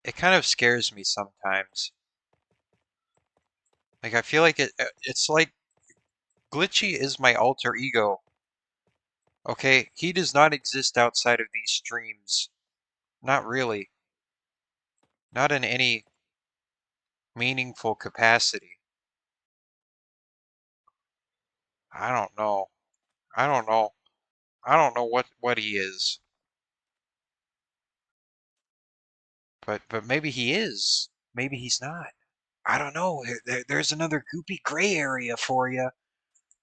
It kind of scares me sometimes. Like I feel like it's like Glitchy is my alter ego. Okay, he does not exist outside of these streams. Not really. Not in any meaningful capacity. I don't know. I don't know. I don't know what he is. But maybe he is. Maybe he's not. I don't know. There's another goopy gray area for you.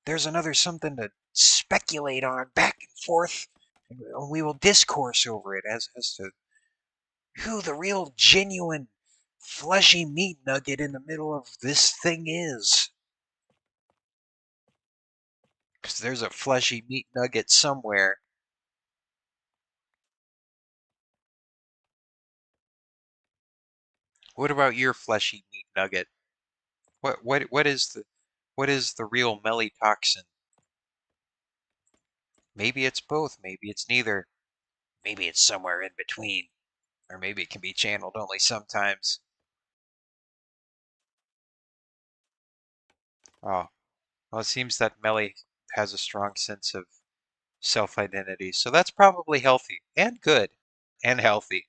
There's another something to speculate on back and forth. And we will discourse over it as to who the real genuine fleshy meat nugget in the middle of this thing is. Because there's a fleshy meat nugget somewhere. What about your fleshy meat nugget? What is the real Melly toxin? Maybe it's both, maybe it's neither. Maybe it's somewhere in between. Or maybe it can be channeled only sometimes. Oh, well, it seems that Melly has a strong sense of self-identity, so that's probably healthy and good and healthy.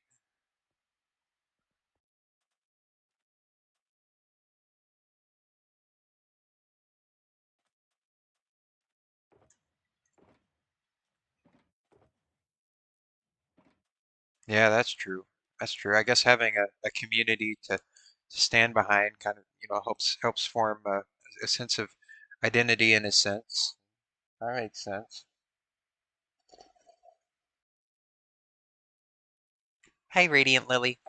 Yeah, that's true. That's true. I guess having a community to stand behind kind of, helps form a sense of identity in a sense. That makes sense. Hi, Radiant Lily.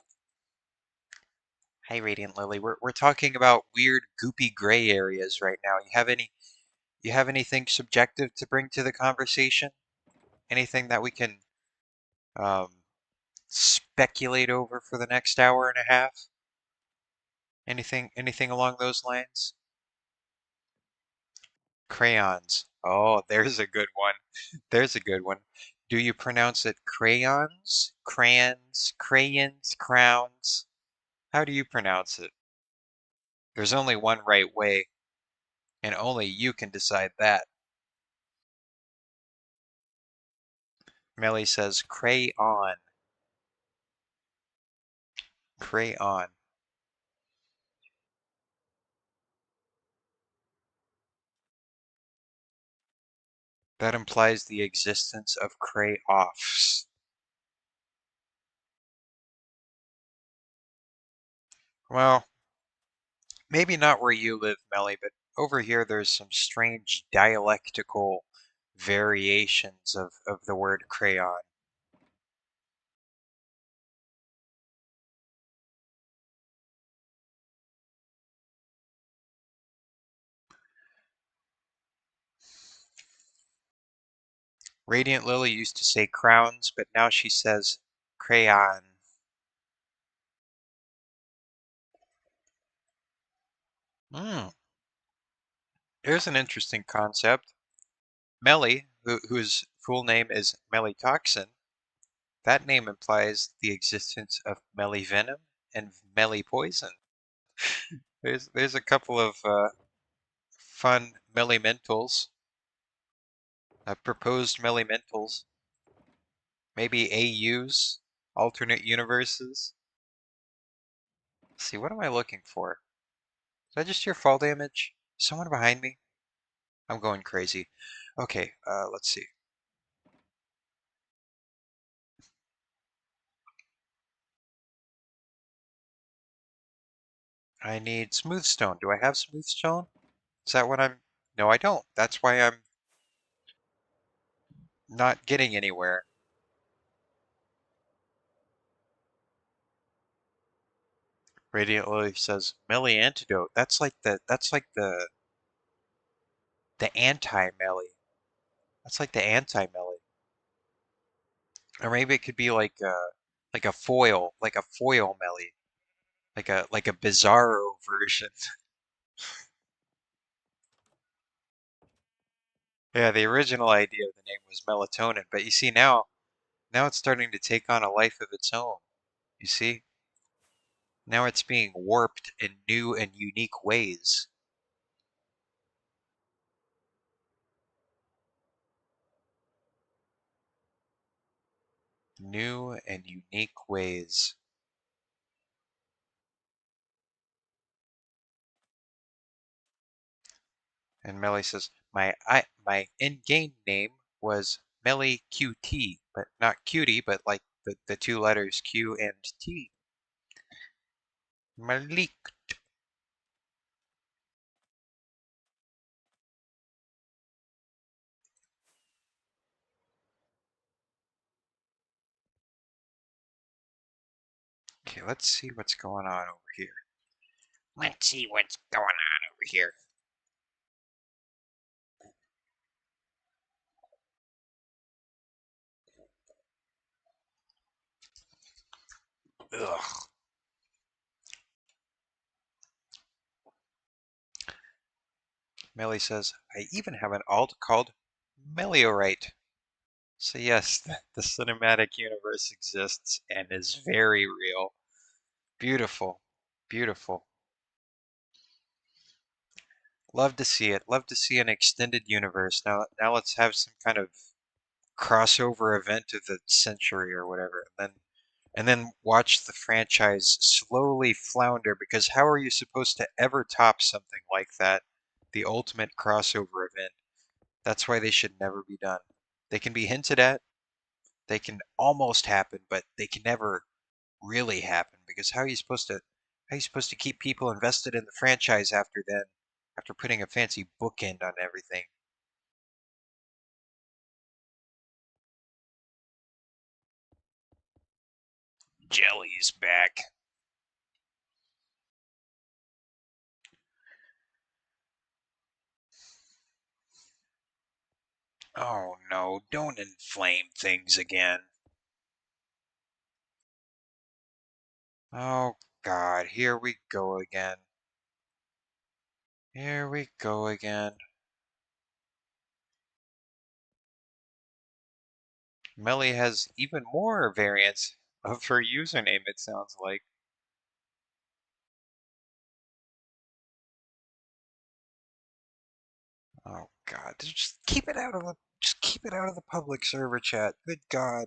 Hi, Radiant Lily. We're talking about weird goopy gray areas right now. You have anything subjective to bring to the conversation? Anything that we can um, speculate over for the next hour and a half? Anything along those lines? Crayons. Oh, there's a good one. There's a good one. Do you pronounce it crayons, crayons, crayons, crowns? How do you pronounce it? There's only one right way, and only you can decide that. Melly says crayon, crayon. That implies the existence of cray-offs. Well, maybe not where you live, Melly, but over here there's some strange dialectical variations of the word crayon. Radiant Lily used to say crowns, but now she says crayon. Hmm, here's an interesting concept. Melly, whose full name is Melly Toxin, that name implies the existence of Melly Venom and Melly Poison. There's a couple of fun Mellymentals, proposed Mellymentals, maybe AUs, alternate universes. Let's see, what am I looking for? Is that just your fall damage? Someone behind me? I'm going crazy. Okay, let's see. I need smooth stone. Do I have smooth stone? Is that what I'm... No, I don't. That's why I'm not getting anywhere. Radiant Lily says, Melly antidote. That's like the anti-Melly. That's like the anti-Melly. Or maybe it could be like a foil Melly, like a bizarro version. Yeah, the original idea of the name was melatonin, but you see now it's starting to take on a life of its own. You see? Now it's being warped in new and unique ways. New and unique ways. And Melly says, my in-game name was Melly QT, but not cutie, but like the two letters Q and T. Malik. Okay, let's see what's going on over here. Let's see what's going on over here. Ugh. Melly says, I even have an alt called Meliorite. So yes, the cinematic universe exists and is very real. Beautiful. Beautiful. Love to see it. Love to see an extended universe. Now let's have some kind of crossover event of the century or whatever. And then watch the franchise slowly flounder, because how are you supposed to ever top something like that? The ultimate crossover event. That's why they should never be done. They can be hinted at, they can almost happen, but they can never really happen, because how are you supposed to keep people invested in the franchise after then, after putting a fancy bookend on everything? Jelly's back. Oh no, don't inflame things again. Oh God, here we go again. Here we go again. Melly has even more variants of her username, it sounds like. Oh God, just keep it out of the public server chat. Good God.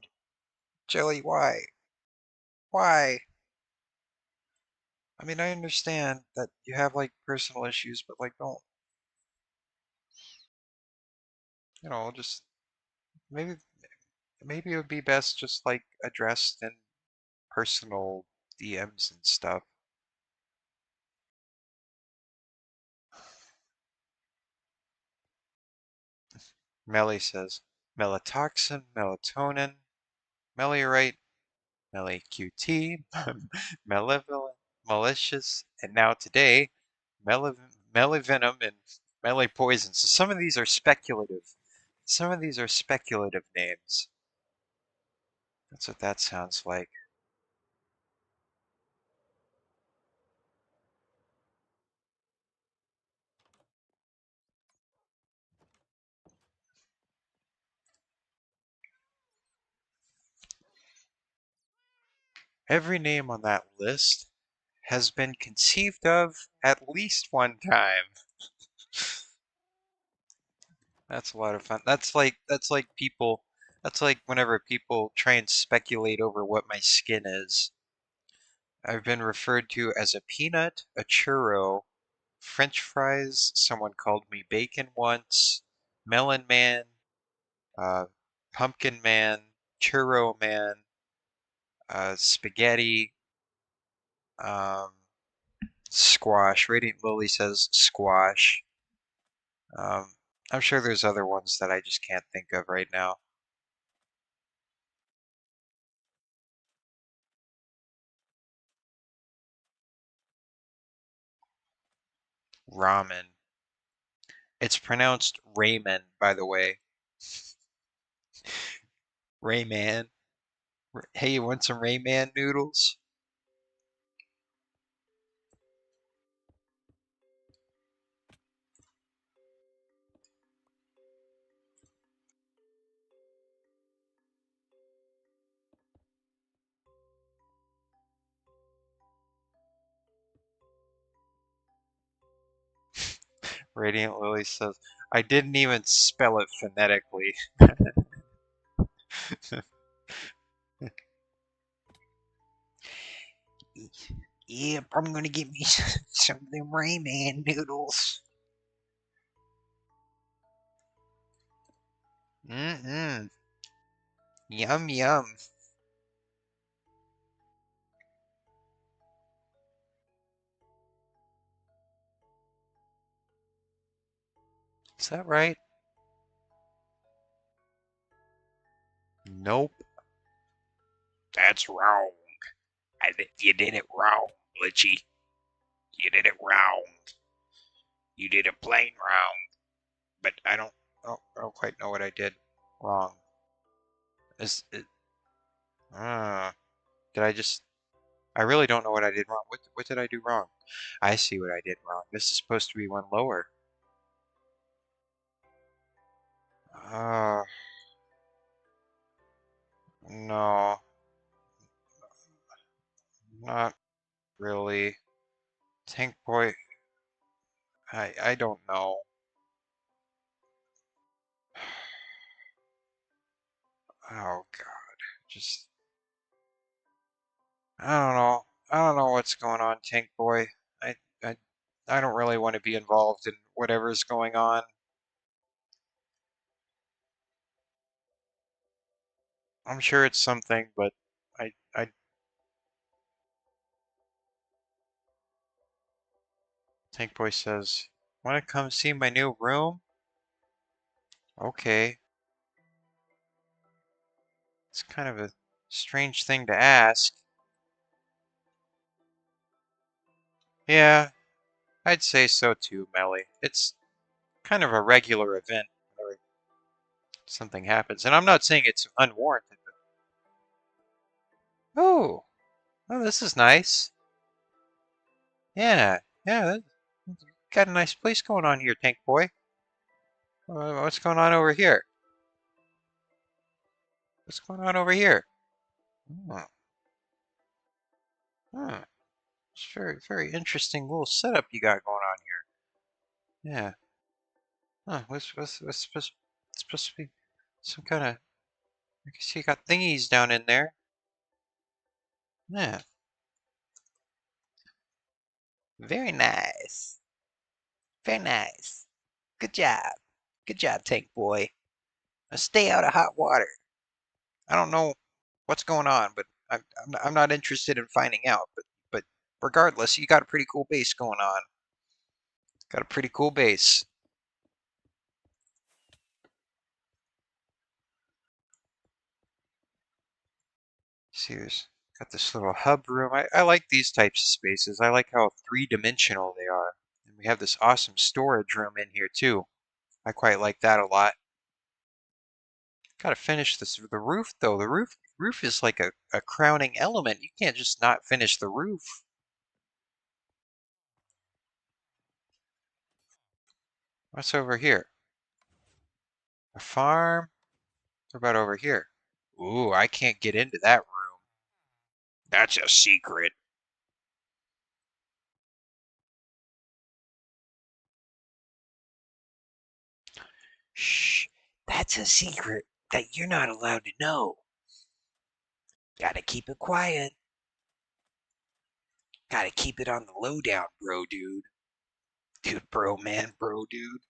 Jelly, why? Why? I mean, I understand that you have like personal issues, but like don't, just maybe it would be best just like addressed in personal DMs and stuff. Melly says, melatoxin, melatonin, meliorite, QT, malevolent, malicious, and now today, melivenom and melipoison. So some of these are speculative. Some of these are speculative names. That's what that sounds like. Every name on that list has been conceived of at least one time. That's a lot of fun. That's like whenever people try and speculate over what my skin is. I've been referred to as a peanut, a churro, French fries, someone called me bacon once, melon man, uh, pumpkin man, churro man, spaghetti, um, squash. Radiant Lily says squash. Um, I'm sure there's other ones that I just can't think of right now. Ramen. It's pronounced ramen, by the way. Rayman. Hey, you want some Rayman noodles? Radiant Lily says, I didn't even spell it phonetically. Yep, I'm gonna get me some of them Rayman noodles. Mm-mm. Yum, yum. Is that right? Nope. That's wrong. You did it wrong, Glitchy. You did it wrong. You did it plain wrong. But I don't quite know what I did wrong. Is it, uh, did I just, I really don't know what I did wrong. What did I do wrong? I see what I did wrong. This is supposed to be one lower. Uh, no, not really. Tank Boy, I don't know. Oh God, just, I don't know. I don't know what's going on, Tank Boy. I, I, I don't really want to be involved in whatever's going on. I'm sure it's something, but I Tank Boy says, "Want to come see my new room?" Okay, it's kind of a strange thing to ask. Yeah, I'd say so too, Melly. It's kind of a regular event where something happens, and I'm not saying it's unwarranted, but oh, oh, this is nice. Yeah, yeah, got a nice place going on here, Tank Boy. What's going on over here? What's going on over here? Hmm, hmm. It's very, very interesting little setup you got going on here. Yeah. Huh, what's supposed to be some kind of, I guess you got thingies down in there. Yeah. Very nice. Very nice. Good job. Good job, Tank Boy. Now stay out of hot water. I don't know what's going on, but I'm not interested in finding out. But regardless, you got a pretty cool base going on. Got a pretty cool base. See, there's got this little hub room. I like these types of spaces. I like how three-dimensional they are. And we have this awesome storage room in here too. I quite like that a lot. Gotta finish the roof though. The roof is like a crowning element. You can't just not finish the roof. What's over here? A farm? What about over here? Ooh, I can't get into that room. That's a secret. Shh. That's a secret that you're not allowed to know. Gotta keep it quiet. Gotta keep it on the lowdown, bro, dude. Dude, bro, man, bro, dude.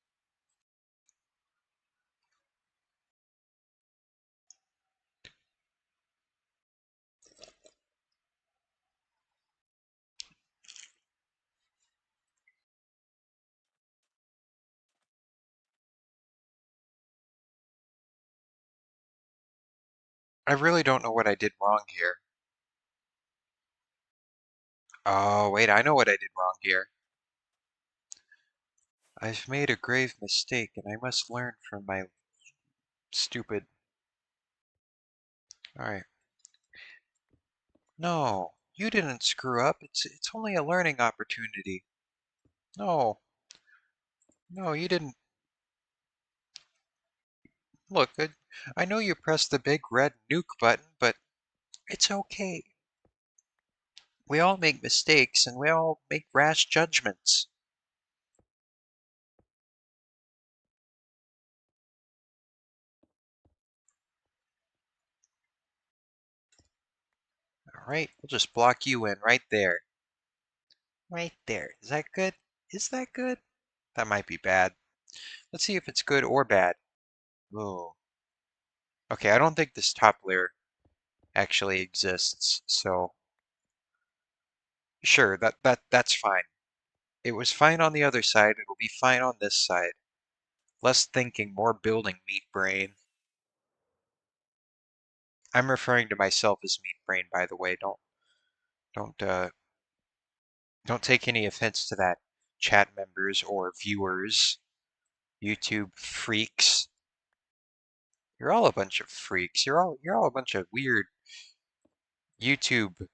I really don't know what I did wrong here. Oh, wait, I know what I did wrong here. I've made a grave mistake and I must learn from my stupid. Alright. No, you didn't screw up. It's only a learning opportunity. No, no, you didn't. Look, I know you pressed the big red nuke button, but it's okay. We all make mistakes and we all make rash judgments. All right, we'll just block you in right there. Right there. Is that good? Is that good? That might be bad. Let's see if it's good or bad. Oh. Okay, I don't think this top layer actually exists, so sure, that's fine. It was fine on the other side, it'll be fine on this side. Less thinking, more building, meat brain. I'm referring to myself as meat brain, by the way. Don't don't take any offense to that, chat members or viewers, YouTube freaks. You're all a bunch of freaks. You're all a bunch of weird YouTube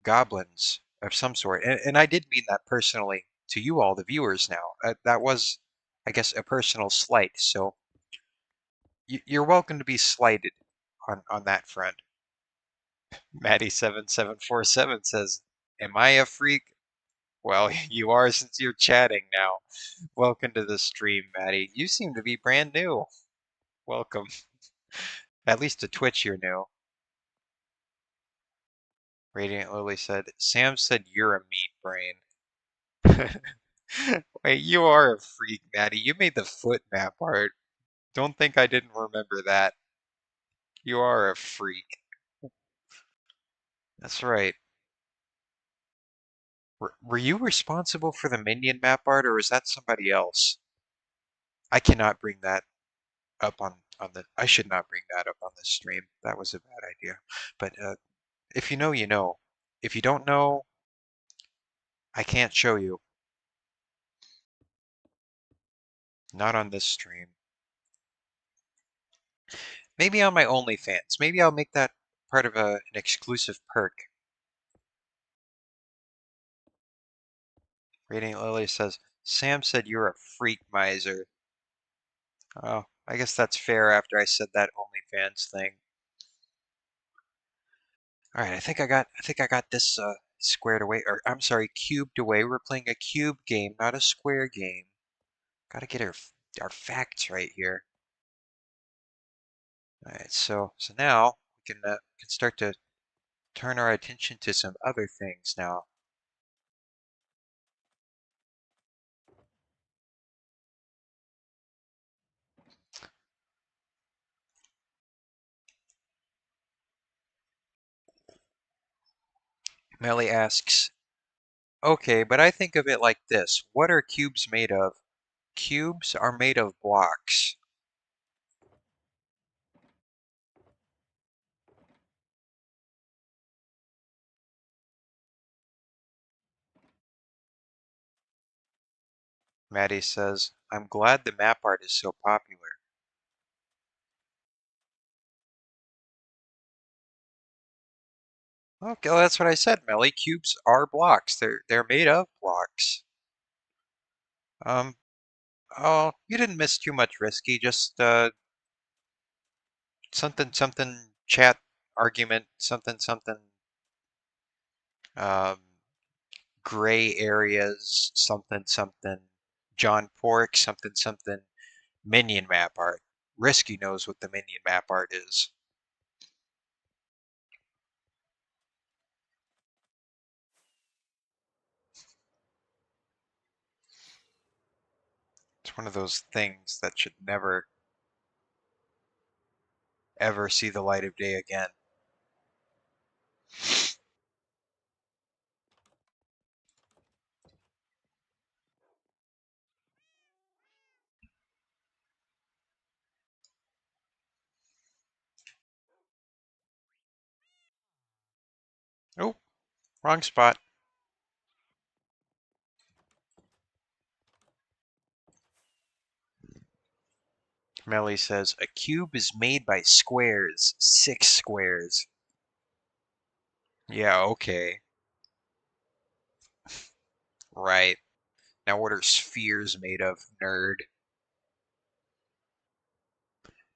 goblins of some sort. And I did mean that personally to you all, the viewers now. That was, I guess, a personal slight. So you're welcome to be slighted on that front. Maddie7747 says, "Am I a freak?" Well, you are since you're chatting now. Welcome to the stream, Maddie. You seem to be brand new. Welcome. At least to Twitch you're new. Radiant Lily said, Sam said you're a meat brain. Wait, you are a freak, Maddie. You made the foot map art. Don't think I didn't remember that. You are a freak. That's right. Were you responsible for the minion map art, or was that somebody else? I cannot bring that up on the. I should not bring that up on the stream. That was a bad idea. But if you know, you know. If you don't know, I can't show you. Not on this stream. Maybe on my OnlyFans. Maybe I'll make that part of an exclusive perk. Radiant Lily says, Sam said you're a freak miser. Oh, I guess that's fair after I said that OnlyFans thing. All right, I think I got this squared away, or I'm sorry, cubed away. We're playing a cube game, not a square game. Gotta get our facts right here. All right, so now we can start to turn our attention to some other things now. Melly asks, okay, but I think of it like this. What are cubes made of? Cubes are made of blocks. Maddie says, I'm glad the map art is so popular. Okay, well, that's what I said, Melly. Cubes are blocks. They're made of blocks. Um, oh, you didn't miss too much, Risky. Just something chat argument, something um gray areas, something John Pork, something minion map art. Risky knows what the minion map art is. It's one of those things that should never ever see the light of day again. Oh, wrong spot. Melly says, a cube is made by squares, 6 squares. Yeah, okay. Right. Now what are spheres made of, nerd?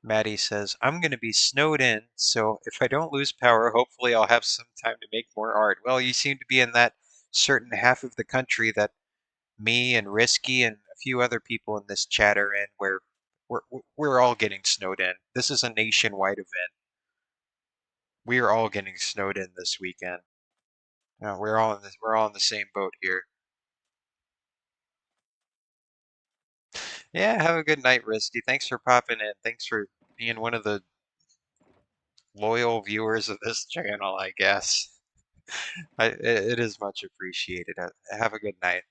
Maddie says, I'm going to be snowed in, so if I don't lose power, hopefully I'll have some time to make more art. Well, you seem to be in that certain half of the country that me and Risky and a few other people in this chat are in, where we're, we're all getting snowed in. This is a nationwide event. We are all getting snowed in this weekend. No, we're all in the same boat here. Yeah, have a good night, Risky. Thanks for popping in. Thanks for being one of the loyal viewers of this channel, I guess. It is much appreciated. Have a good night.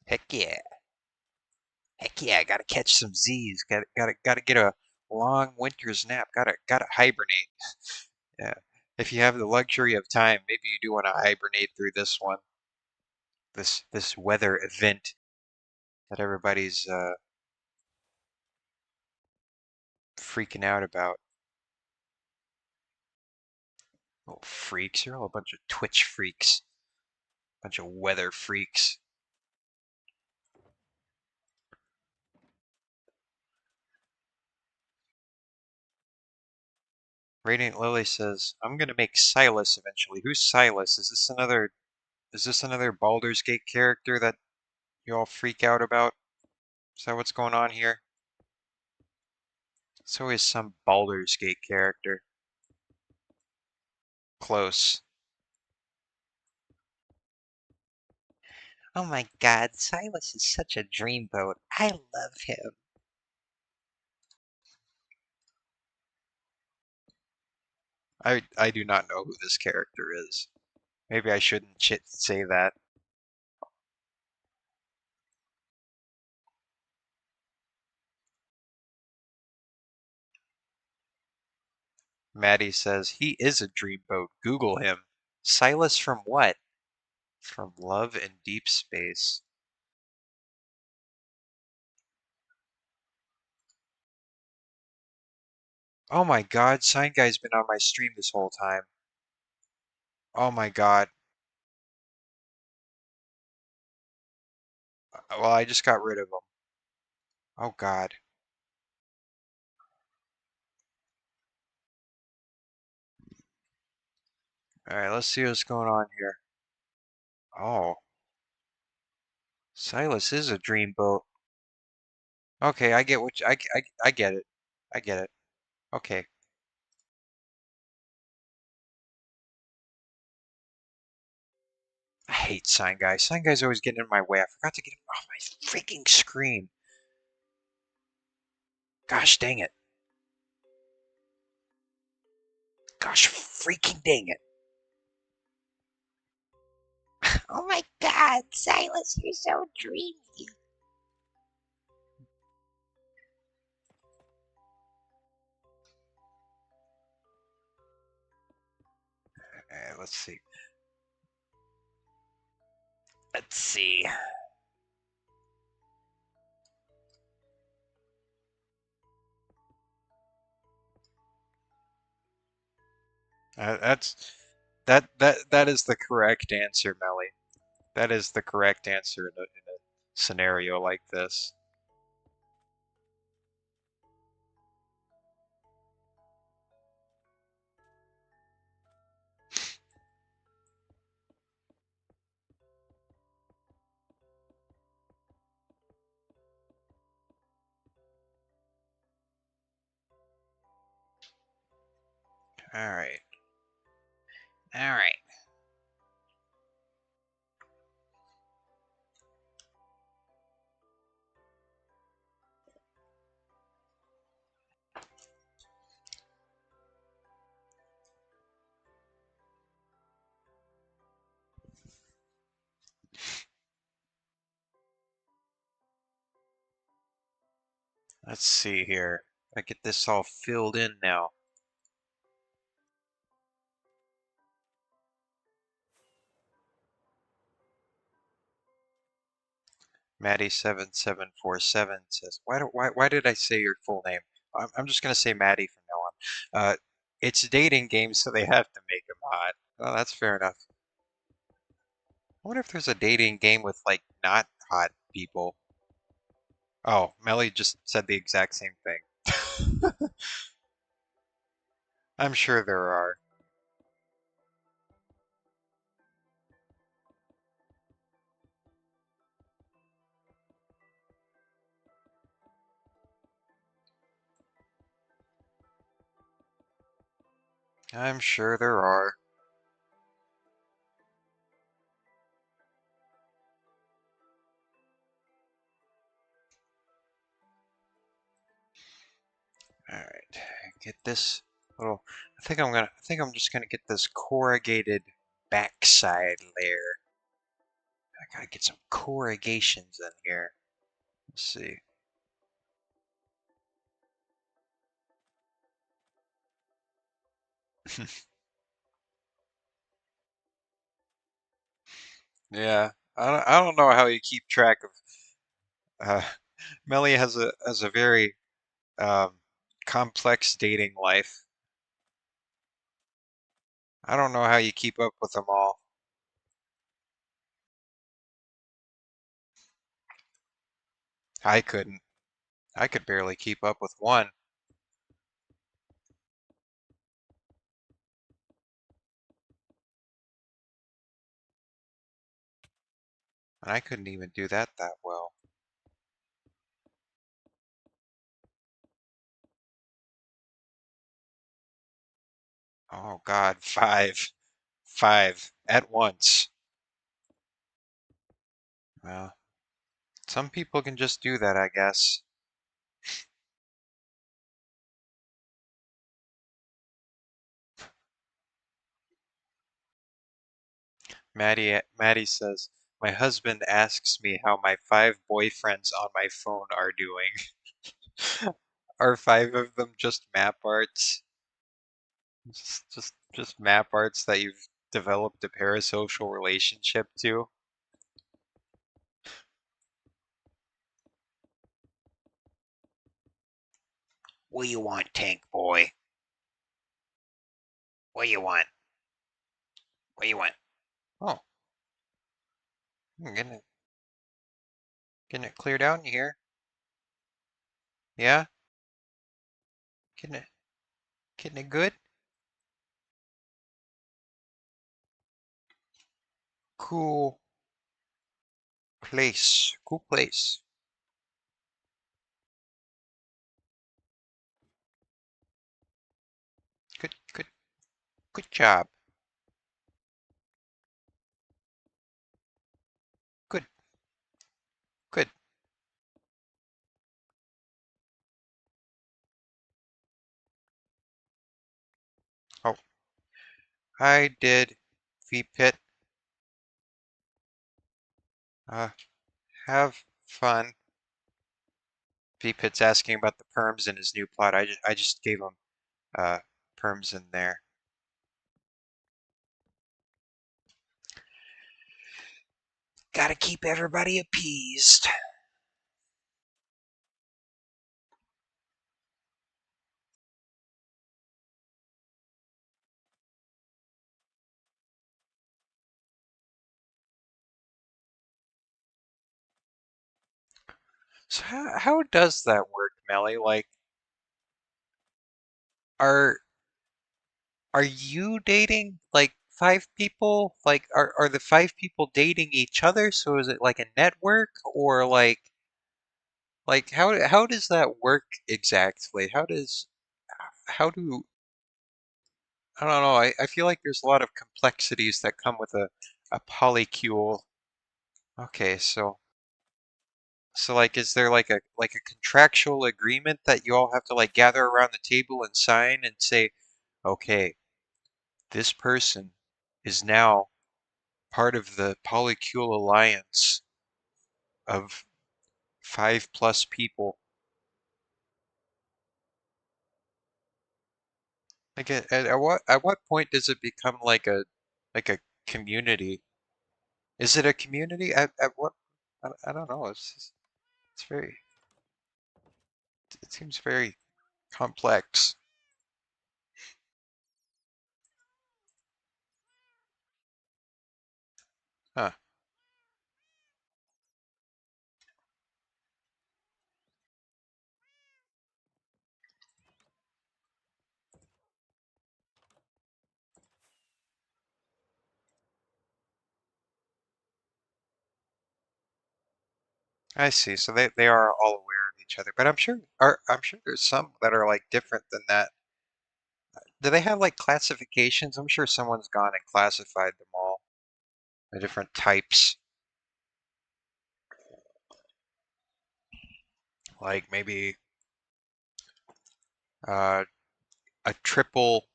Heck yeah. Heck yeah, I gotta catch some Z's. Gotta get a long winter's nap. Gotta hibernate. Yeah. If you have the luxury of time, maybe you do want to hibernate through this one. This weather event that everybody's freaking out about. Oh, freaks. You're all a bunch of Twitch freaks. Bunch of weather freaks. Radiant Lily says, I'm gonna make Silas eventually. Who's Silas? Is this another Baldur's Gate character that you all freak out about? Is that what's going on here? It's always some Baldur's Gate character. Close. Oh my god, Silas is such a dreamboat. I love him. I do not know who this character is. Maybe I shouldn't say that. Maddie says, he is a dreamboat. Google him. Silas from what? From Love and Deep Space. Oh my god, Sign Guy's been on my stream this whole time. Oh my god. Well, I just got rid of him. Oh god. Alright, let's see what's going on here. Oh, Silas is a dreamboat. Okay, I get what I get it. I get it. Okay. I hate Sign Guy. Sign Guy's always getting in my way. I forgot to get him off my freaking screen. Gosh dang it. Gosh freaking dang it. Oh my god, Silas, you're so dreamy. Let's see. Let's see. That's that is the correct answer, Melly. That is the correct answer in a scenario like this. All right. All right. Let's see here. I get this all filled in now. Maddie7747 says, why did I say your full name? I'm just gonna say Maddie from now on. It's dating games, so they have to make him hot. Well, that's fair enough. I wonder if there's a dating game with like not hot people. Oh, Melly just said the exact same thing. I'm sure there are. I'm sure there are. get this little. I think I'm just gonna get this corrugated backside layer. I gotta get some corrugations in here. Let's see. Yeah, I don't know how you keep track of. Melly has a very um, complex dating life. I don't know how you keep up with them all. I couldn't. I could barely keep up with one, and I couldn't even do that well. Oh God, five at once. Well, some people can just do that, I guess. Maddie says, my husband asks me how my five boyfriends on my phone are doing. Are five of them just map arts? Just map arts that you've developed a parasocial relationship to? What you want, Tank Boy? What you want? What you want? Oh, I'm getting it cleared out in here. Yeah? Getting it getting it good? Cool place. Cool place. Good good job. Good good. Oh, I did VPit. Uh have fun. VPit's asking about the perms in his new plot. I just gave him uh perms in there. Gotta keep everybody appeased. So how does that work, Melly? Like are are you dating like five people? Like are the five people dating each other? So is it like a network or like how does that work exactly? How do I don't know. I feel like there's a lot of complexities that come with a polycule. Okay, so like is there like a contractual agreement that you all have to like gather around the table and sign and say, okay, this person is now part of the polycule alliance of five plus people. Like at what point does it become like a community? Is it a community? At what I don't know. It's very it seems very complex. Huh. I see. So they are all aware of each other, but I'm sure there's some that are like different than that. Do they have like classifications? I'm sure someone's gone and classified them all, the different types. Like maybe uh, a triple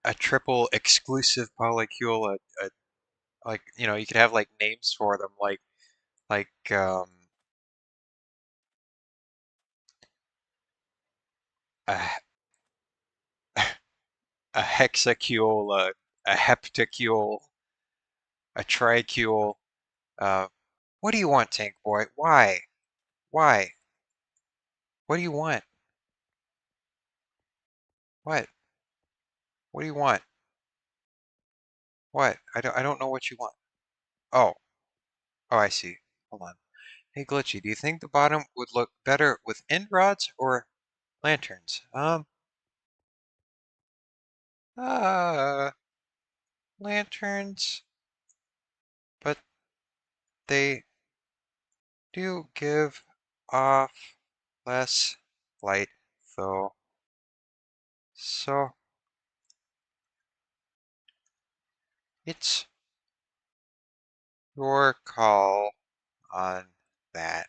a triple exclusive polycule, like you could have like names for them, like a a hexacule, a heptacule, a tricule. Uh, what do you want, Tank Boy? Why? Why? What do you want? What? What do you want? What? I don't know what you want. Oh, oh, I see. Hold on. Hey, Glitchy, do you think the bottom would look better with end rods or lanterns? Uh, lanterns, but they do give off less light, though. So it's your call on that.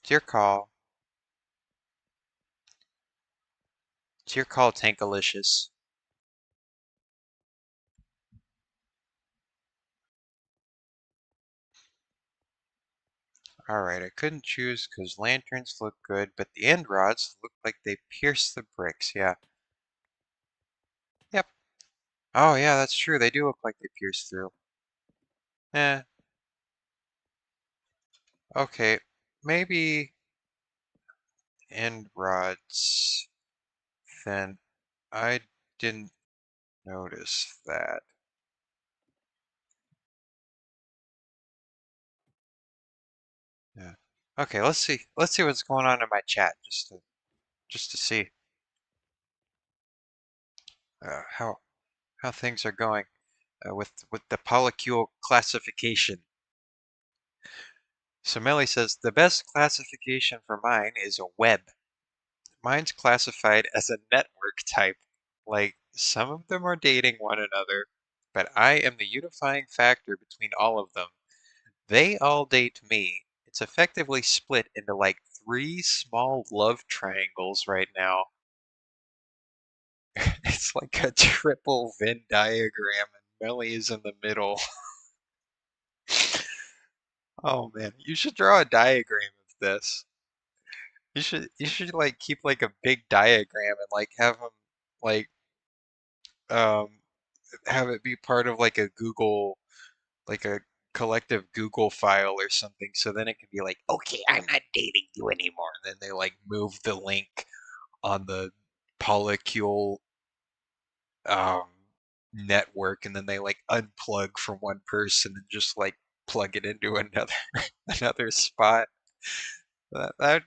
It's your call. It's your call, Tankalicious. Alright, I couldn't choose because lanterns look good, but the end rods look like they pierce the bricks. Yeah. Yep. Oh, yeah, that's true. They do look like they pierce through. Eh. Okay. Maybe end rods. Then I didn't notice that. Yeah. Okay, let's see. Let's see what's going on in my chat just to see how things are going with the polycule classification. So Melly says the best classification for mine is a web. Mine's classified as a network type. Like some of them are dating one another, but I am the unifying factor between all of them. They all date me. It's effectively split into like three small love triangles right now. It's like a triple Venn diagram, and Melly is in the middle. Oh man, you should draw a diagram of this. You should like keep like a big diagram and like have them like um have it be part of like a Google like a collective Google file or something so then it can be like, okay, I'm not dating you anymore. And then they like move the link on the polycule um network and then they like unplug from one person and just like plug it into another another spot. That that'd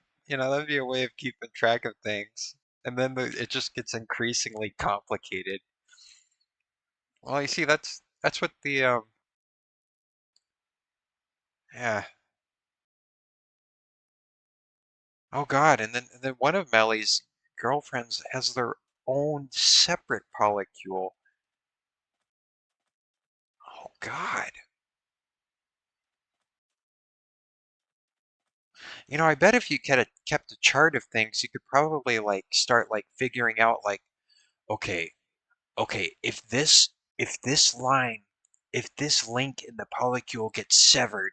be a way of keeping track of things. And then it just gets increasingly complicated. Well, you see, that's what the yeah. Oh God, and then one of Melly's girlfriends has their own separate polycule. Oh God. I bet if you kept a chart of things, you could probably like start like figuring out like, okay, okay, if this line, if this link in the polycule gets severed,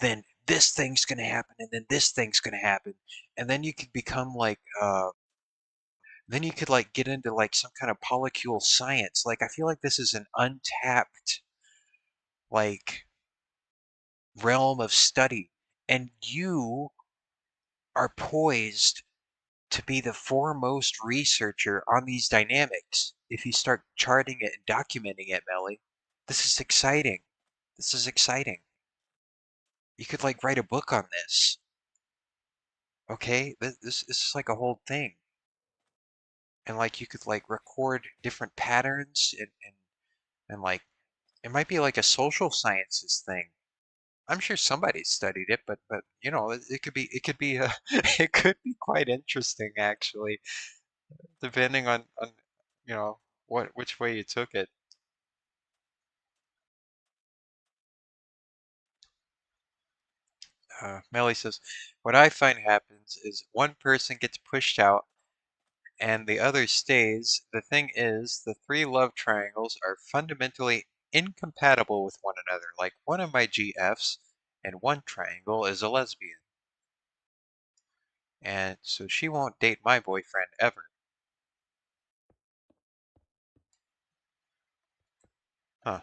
then this thing's gonna happen, and then this thing's gonna happen, and then you could become like then you could like get into like some kind of polycule science. Like I feel like this is an untapped like realm of study, and you are poised to be the foremost researcher on these dynamics if you start charting it and documenting it, Melly. This is exciting. This is exciting. You could like write a book on this. Okay? This is like a whole thing. And like you could like record different patterns and like it might be like a social sciences thing. I'm sure somebody studied it, but it could be it could be quite interesting actually, depending on which way you took it. Melly says, what I find happens is one person gets pushed out and the other stays. The thing is, the three love triangles are fundamentally incompatible with one another. Like one of my GFs and one triangle is a lesbian. And so she won't date my boyfriend ever. Huh.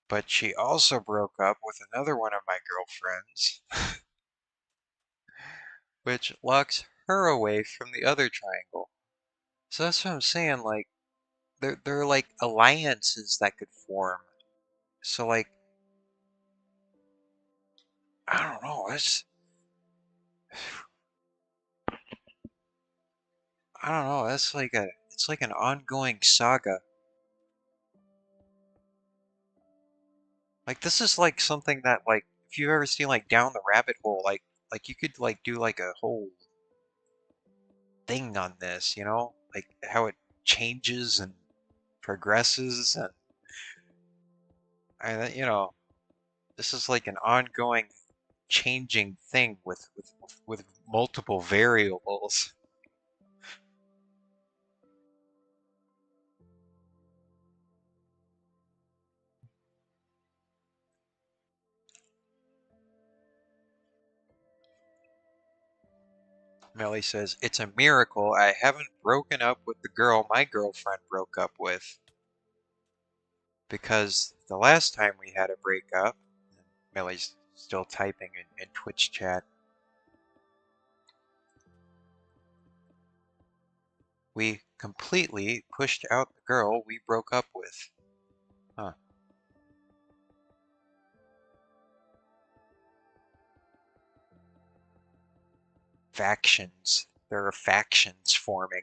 But she also broke up with another one of my girlfriends, which locks her away from the other triangle. So that's what I'm saying, like, there are like alliances that could form. So like, I don't know, I don't know, it's like an ongoing saga. Like this is like something that like, if you've ever seen like Down the Rabbit Hole, like you could like do like a whole thing on this, you know? Like how it changes and progresses and you know, this is like an ongoing changing thing with multiple variables. Melly says, it's a miracle I haven't broken up with the girl my girlfriend broke up with. Because the last time we had a breakup, Melly's still typing in Twitch chat, we completely pushed out the girl we broke up with. Huh. Factions. There are factions forming.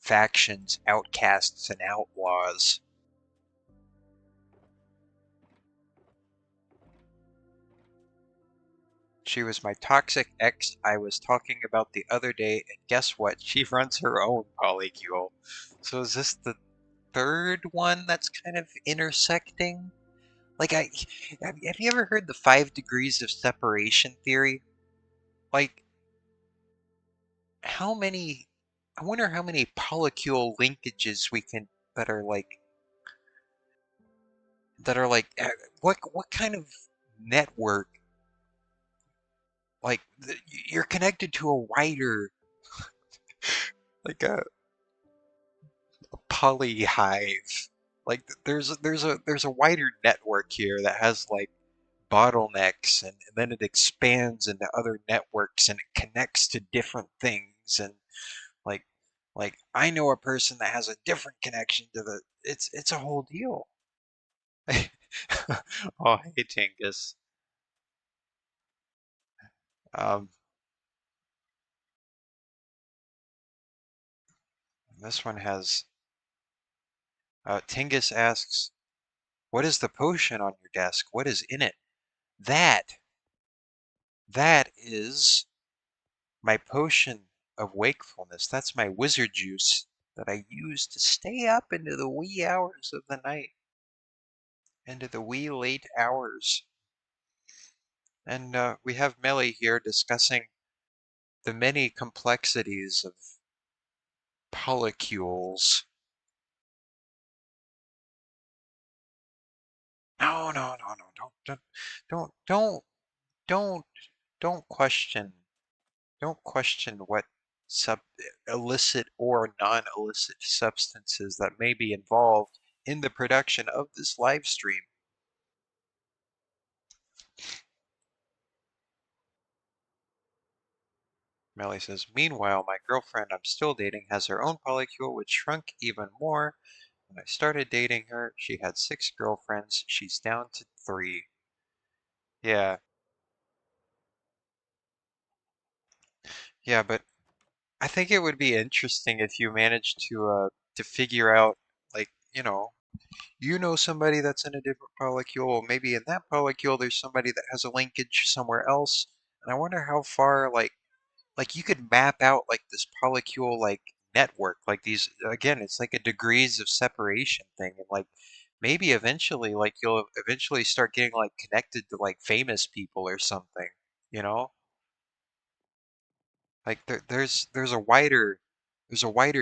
Factions, outcasts, and outlaws. She was my toxic ex I was talking about the other day, and guess what? She runs her own polycule. So is this the third one that's kind of intersecting? Like, have you ever heard the 5 degrees of separation theory? Like, how many, I wonder how many polycule linkages we can, that are like, that are like, what kind of network, like, you're connected to a wider, like a polyhive. Like, there's a wider network here that has like bottlenecks and then it expands into other networks and it connects to different things and like I know a person that has a different connection to the it's a whole deal. Oh, hey Tingus. Um, this one has Tingus asks, "What is the potion on your desk? What is in it?" That that is my potion of wakefulness. That's my wizard juice that I use to stay up into the wee hours of the night, into the wee late hours. And we have Melly here discussing the many complexities of polycules. No, no, no, no, don't, don't, don't, don't question, don't question what sub illicit or non-illicit substances that may be involved in the production of this live stream. Melly says, meanwhile, my girlfriend I'm still dating has her own polycule, which shrunk even more. When I started dating her, she had 6 girlfriends. She's down to 3. Yeah, yeah, but I think it would be interesting if you managed to figure out, like, you know somebody that's in a different polycule, or maybe in that polycule there's somebody that has a linkage somewhere else. And I wonder how far, like you could map out like this polycule like network, like these again, it's like a degrees of separation thing, and like maybe eventually, like you'll eventually start getting like connected to like famous people or something, you know? Like there's a wider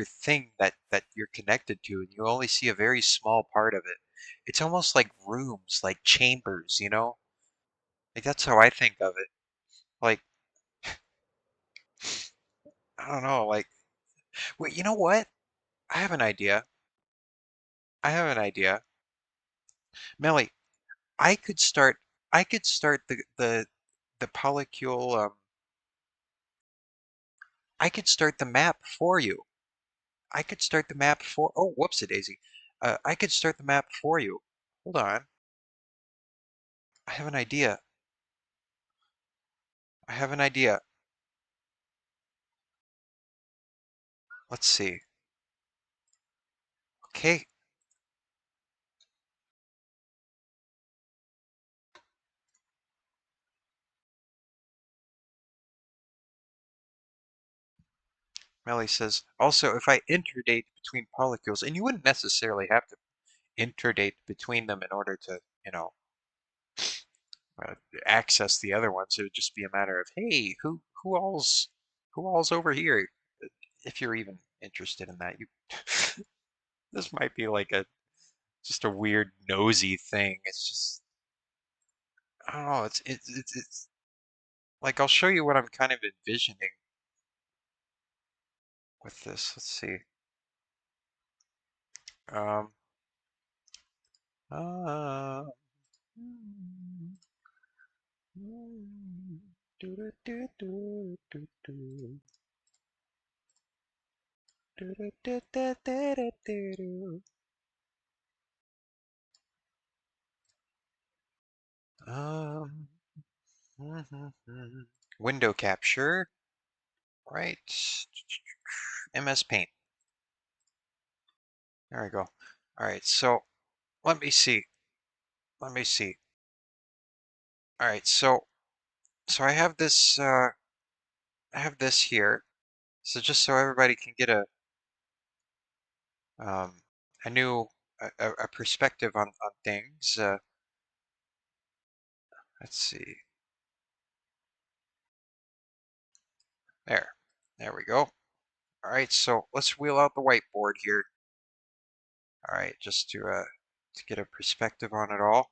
thing that you're connected to, and you only see a very small part of it. It's almost like rooms, like chambers, you know? Like that's how I think of it. Like I don't know, like wait, you know what? I have an idea. I have an idea. Melly, I could start I could start the polycule I could start the map for you. I could start the map for oh whoops a daisy. I could start the map for you. Hold on. I have an idea. I have an idea. Let's see. Okay. Melly says, also, if I interdate between polycules, and you wouldn't necessarily have to interdate between them in order to, you know, uh, access the other ones. It would just be a matter of, hey, who all's over here? If you're even interested in that, you this might be like a just a weird nosy thing. It's just I don't know. It's like I'll show you what I'm kind of envisioning with this. Let's see. Um. Uh, Um, window capture, right? MS Paint. There we go. All right, so let me see. Let me see. All right, so I have this here. So just so everybody can get um a new a perspective on things. Let's see. There. There we go. All right, so let's wheel out the whiteboard here. All right, just to get a perspective on it all.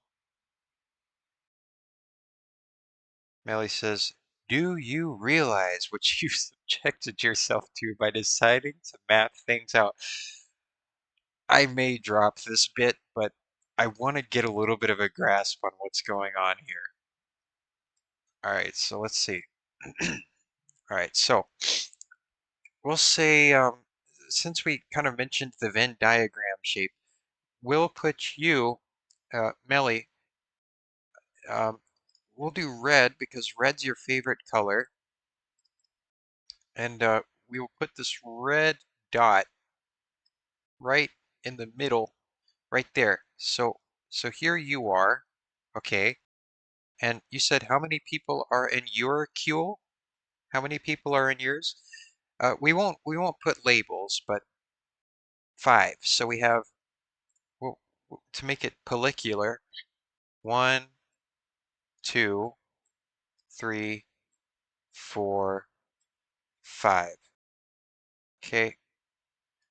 Melly says, "Do you realize what you've subjected yourself to by deciding to map things out?" I may drop this bit, but I want to get a little bit of a grasp on what's going on here. All right, so let's see. All right, so we'll say, since we kind of mentioned the Venn diagram shape, we'll put you, Melly, um, we'll do red because red's your favorite color, and we will put this red dot right in the middle, right there. So here you are, okay, and you said how many people are in your queue? How many people are in yours? We won't put labels, but 5. So we have well, to make it follicular, 1, 2, 3, 4, 5. Okay.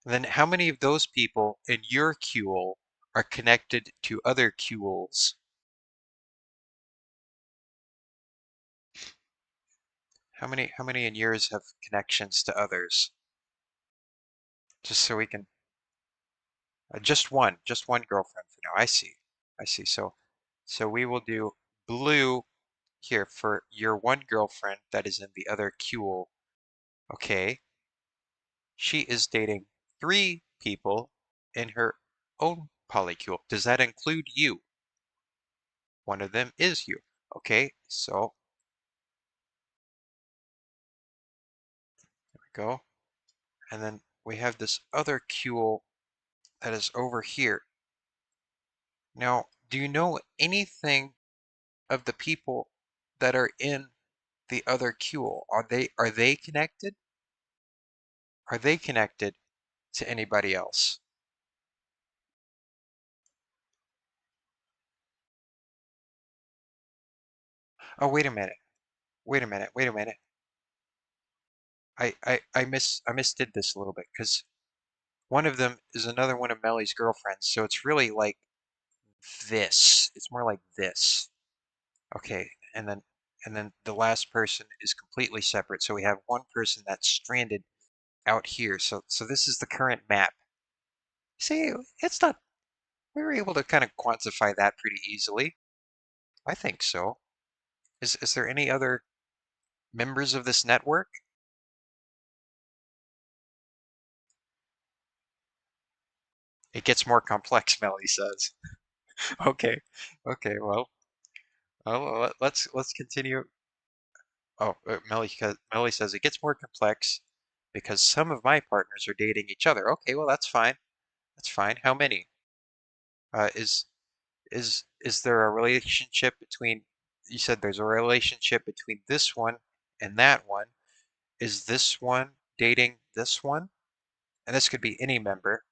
Then how many of those people in your queue are connected to other queues? How many in yours have connections to others? Just so we can just one girlfriend for now. I see. I see. So we will do blue here for your one girlfriend that is in the other queue. Okay. She is dating 3 people in her own polycule. Does that include you? One of them is you. Okay, so there we go. And then we have this other queue that is over here. Now, do you know anything of the people that are in the other queue? Are they connected? Are they connected to anybody else? Oh, wait a minute. Wait a minute. Wait a minute. I misdid this a little bit because one of them is another one of Melly's girlfriends, so it's really like this. It's more like this. Okay, and then the last person is completely separate. So we have one person that's stranded out here. So this is the current map. See, it's not. We were able to kind of quantify that pretty easily. I think so. Is there any other members of this network? It gets more complex, Melly says. Okay, okay. Well, let's continue. Oh, Melly says it gets more complex because some of my partners are dating each other. Okay, well that's fine. That's fine. How many? Uh, is is there a relationship between? You said there's a relationship between this one and that one. Is this one dating this one? And this could be any member.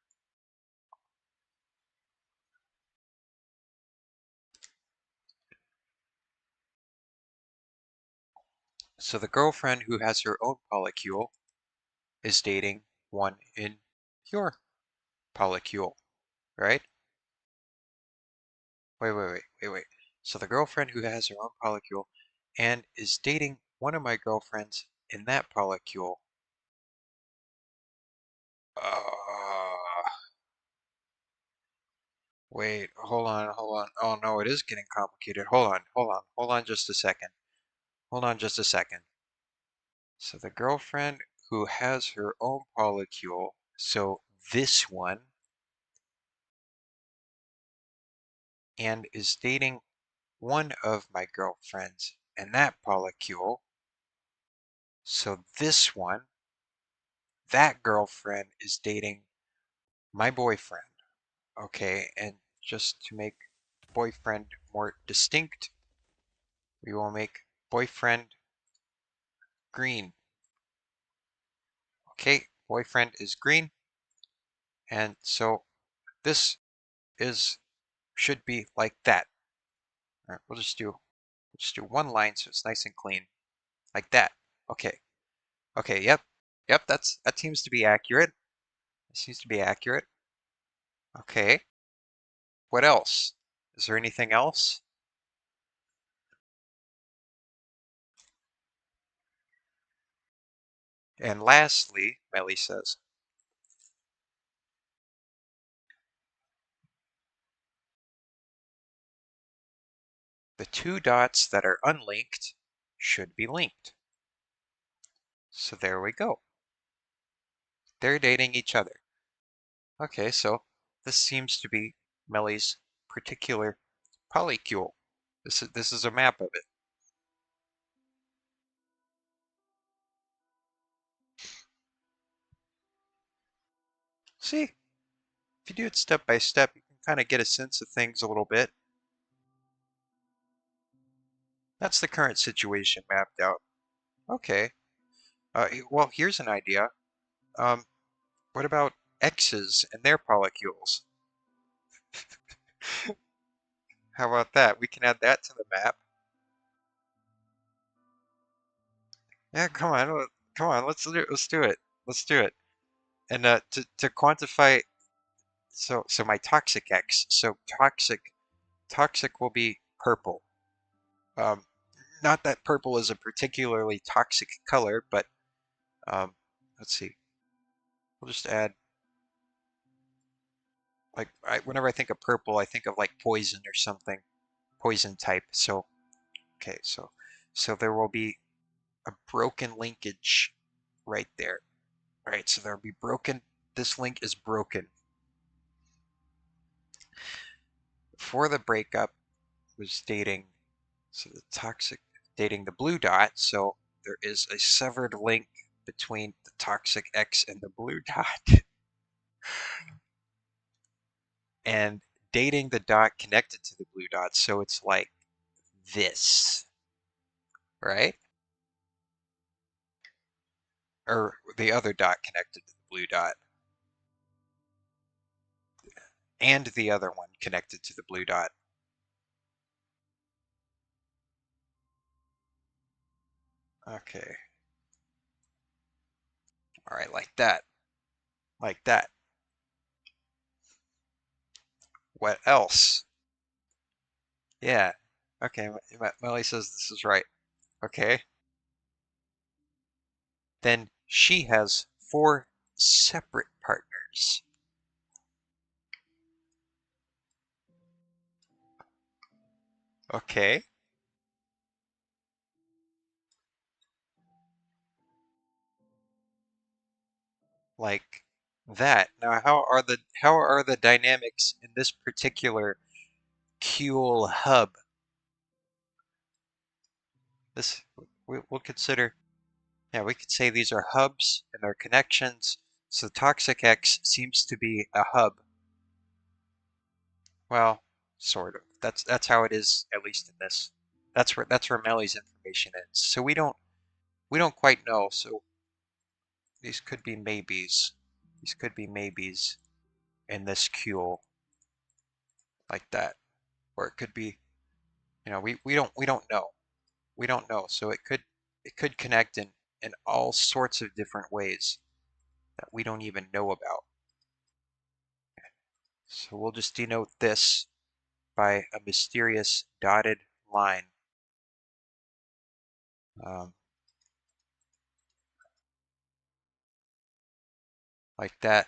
So the girlfriend who has her own polycule is dating one in your polycule, right? Wait. So the girlfriend who has her own polycule and is dating one of my girlfriends in that polycule. Uh, Wait, hold on. Oh no, it is getting complicated. Hold on just a second. Hold on just a second. So the girlfriend who has her own polycule, so this one, and is dating one of my girlfriends and that polycule, so this one, that girlfriend is dating my boyfriend. Okay, and just to make boyfriend more distinct, we will make boyfriend green. Okay, boyfriend is green, and so this is should be like that. All right, we'll just do one line so it's nice and clean, like that. Okay, okay, yep, that seems to be accurate. It seems to be accurate. Okay, what else? Is there anything else? And lastly, Melly says, the two dots that are unlinked should be linked. So there we go. They're dating each other. Okay, so this seems to be Melly's particular polycule. This is a map of it. See, if you do it step by step, you can kind of get a sense of things a little bit. That's the current situation mapped out. Okay. Well, here's an idea. Um, what about X's and their polycules? How about that? We can add that to the map. Yeah, come on. Let's do it. Let's do it. Let's do it. And to quantify, so my toxic X. So toxic will be purple. Um, Not that purple is a particularly toxic color, but um, let's see. We'll just add like whenever I think of purple, I think of like poison or something, poison type. So okay, so there will be a broken linkage right there. All right, so there'll be broken. This link is broken. Before the breakup was dating, so the toxic dating the blue dot. So there is a severed link between the toxic X and the blue dot. And dating the dot connected to the blue dot. So it's like this, right? Or the other dot connected to the blue dot. And the other one connected to the blue dot. Okay. All right, like that. Like that. What else? Yeah. Okay, Melly says this is right. Okay. Then she has four separate partners. Okay. Like that. Now, how are the dynamics in this particular Kuel hub? This we'll consider. Yeah, we could say these are hubs and their connections. So Toxic X seems to be a hub. Well, sort of. That's how it is, at least in this. That's where Melly's information is. So we don't quite know. So these could be maybes. These could be maybes in this Kuel like that, or it could be. We don't know. We don't know. So it could connect in all sorts of different ways that we don't even know about. So we'll just denote this by a mysterious dotted line. Um, like that.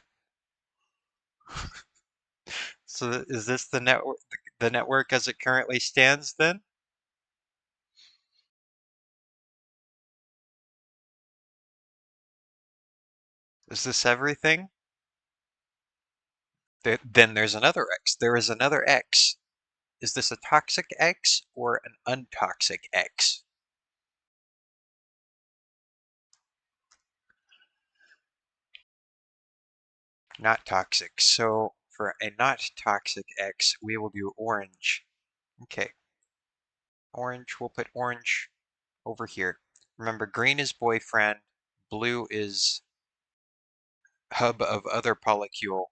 So is this the network as it currently stands then? Is this everything? Then there's another X. There is another X. Is this a toxic X or an untoxic X? Not toxic. So for a not toxic X, we will do orange. Okay, orange, we'll put orange over here. Remember, green is boyfriend, blue is hub of other polycule,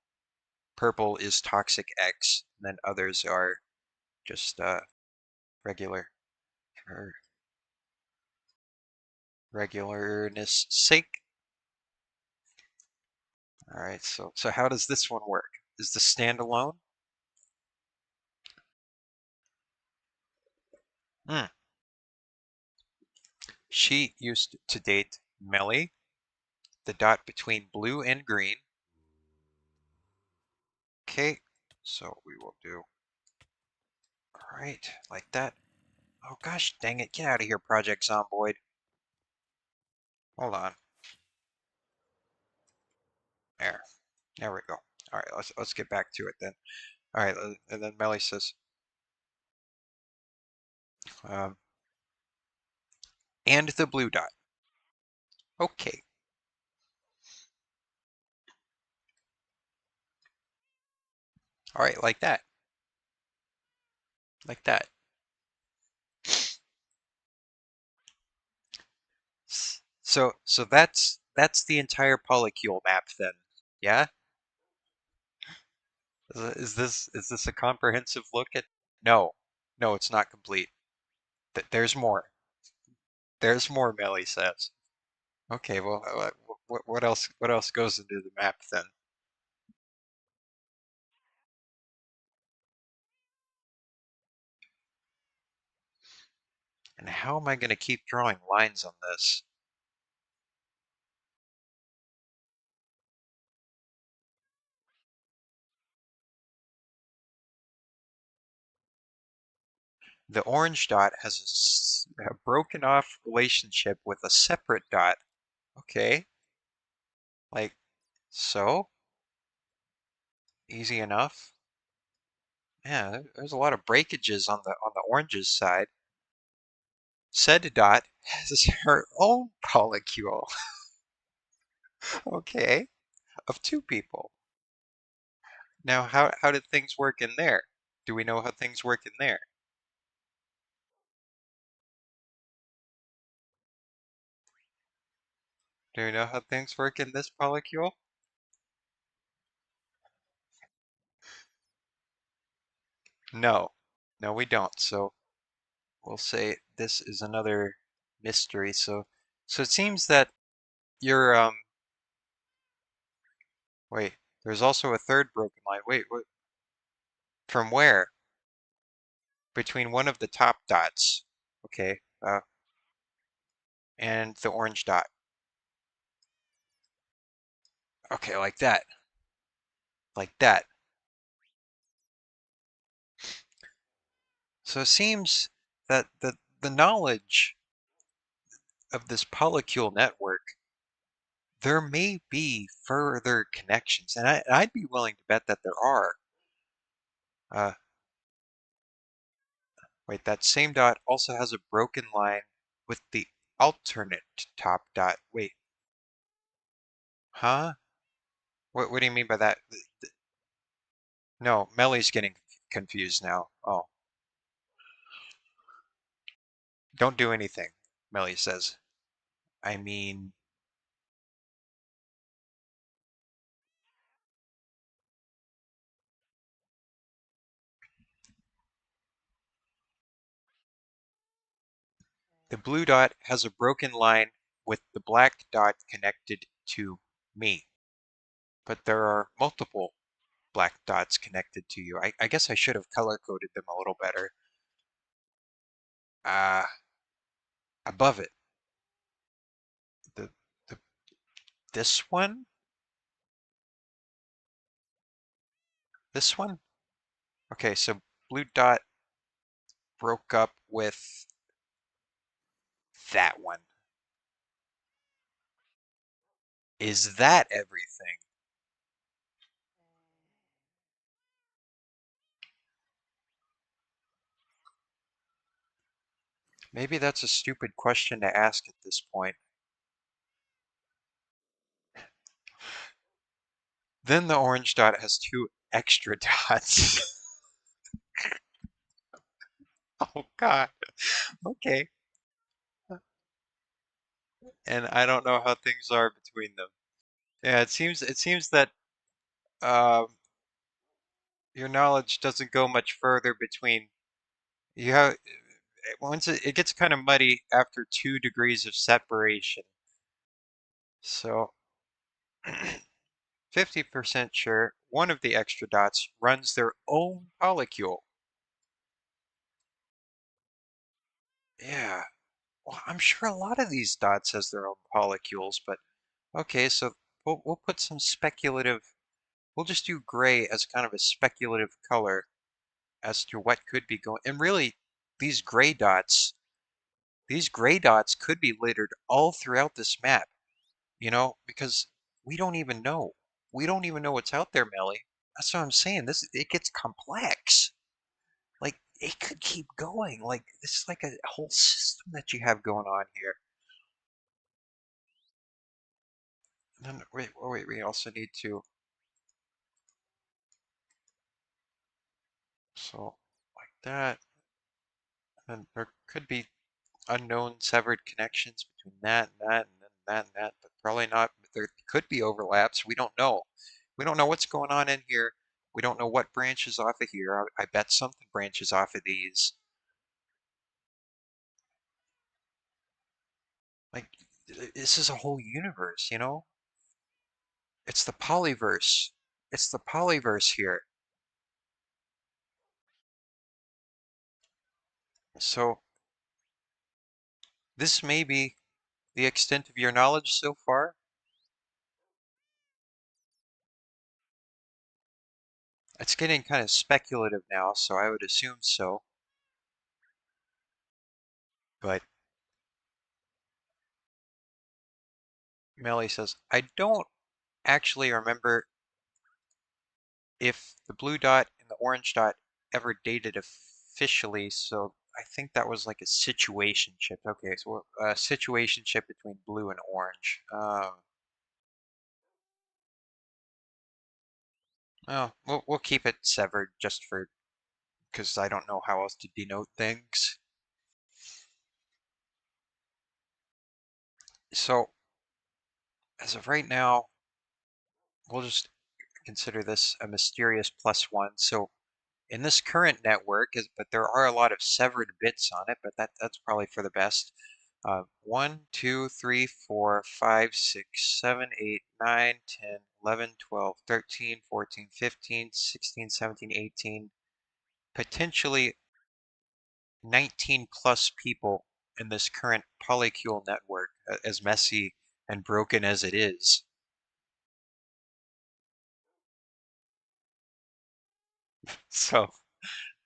purple is toxic X, and then others are just regular for regularness sake. All right, so how does this one work? Is this standalone? Hmm. She used to date Melly, the dot between blue and green. Okay, so we will do, all right, like that. Oh gosh, dang it, get out of here, Project Zomboid. Hold on. There. There we go. All right, let's get back to it then. All right, and then Melly says, um, and the blue dot. Okay. All right, like that. Like that. So that's the entire polycule map then. Yeah? Is this a comprehensive look at? No. No, it's not complete. There's more. There's more, Melly says. Okay, well, what else goes into the map then? And how am I going to keep drawing lines on this? The orange dot has a broken off relationship with a separate dot. Okay, like so. Easy enough. Yeah, there's a lot of breakages on the orange's side. Said dot has her own polycule. Okay, of two people. Now, how did things work in there? Do we know how things work in there? Do we know how things work in this polycule? No. No, we don't. So we'll say this is another mystery. So So it seems that you're wait, there's also a third broken line. Wait, what? From where? Between one of the top dots. Okay, and the orange dot. Okay, like that. Like that. So it seems that the knowledge of this polycule network, there may be further connections, and I'd be willing to bet that there are. Uh, Wait, that same dot also has a broken line with the alternate top dot. Wait, huh? What do you mean by that? No, Melly's getting confused now. Oh, don't do anything, Melly says. I mean, the blue dot has a broken line with the black dot connected to me, but there are multiple black dots connected to you. I guess I should have color coded them a little better. Uh, Above it, the, the this one, this one. Okay, so blue dot broke up with that one. Is that everything? Maybe that's a stupid question to ask at this point. Then the orange dot has two extra dots. Oh God. Okay. And I don't know how things are between them. Yeah, it seems that um, your knowledge doesn't go much further between you have once it gets kind of muddy after 2 degrees of separation. So 50% sure one of the extra dots runs their own polycule. Yeah, well, I'm sure a lot of these dots has their own polycules, but okay, so we'll put some speculative, we'll just do gray as kind of a speculative color as to what could be going. And really, these gray dots, these gray dots could be littered all throughout this map, because we don't even know. We don't even know what's out there, Melly. That's what I'm saying. It gets complex. Like it could keep going. Like this is like a whole system that you have going on here. And then wait, oh wait, we also need to so like that. And there could be unknown severed connections between that and that and then that and that, but probably not. There could be overlaps. We don't know. We don't know what's going on in here. We don't know what branches off of here. I bet something branches off of these. Like, this is a whole universe. It's the polyverse. It's the polyverse here. So, this may be the extent of your knowledge so far. It's getting kind of speculative now, so I would assume so. But Melly says, I don't actually remember if the blue dot and the orange dot ever dated officially, so I think that was like a situationship. Okay, so a situationship between blue and orange. Well, we'll keep it severed just for because I don't know how else to denote things. So as of right now, we'll just consider this a mysterious +1. So in this current network, but there are a lot of severed bits on it, but that's probably for the best. 1, 2, 3, 4, 5, 6, 7, 8, 9, 10, 11, 12, 13, 14, 15, 16, 17, 18, potentially 19 plus people in this current polycule network, as messy and broken as it is. So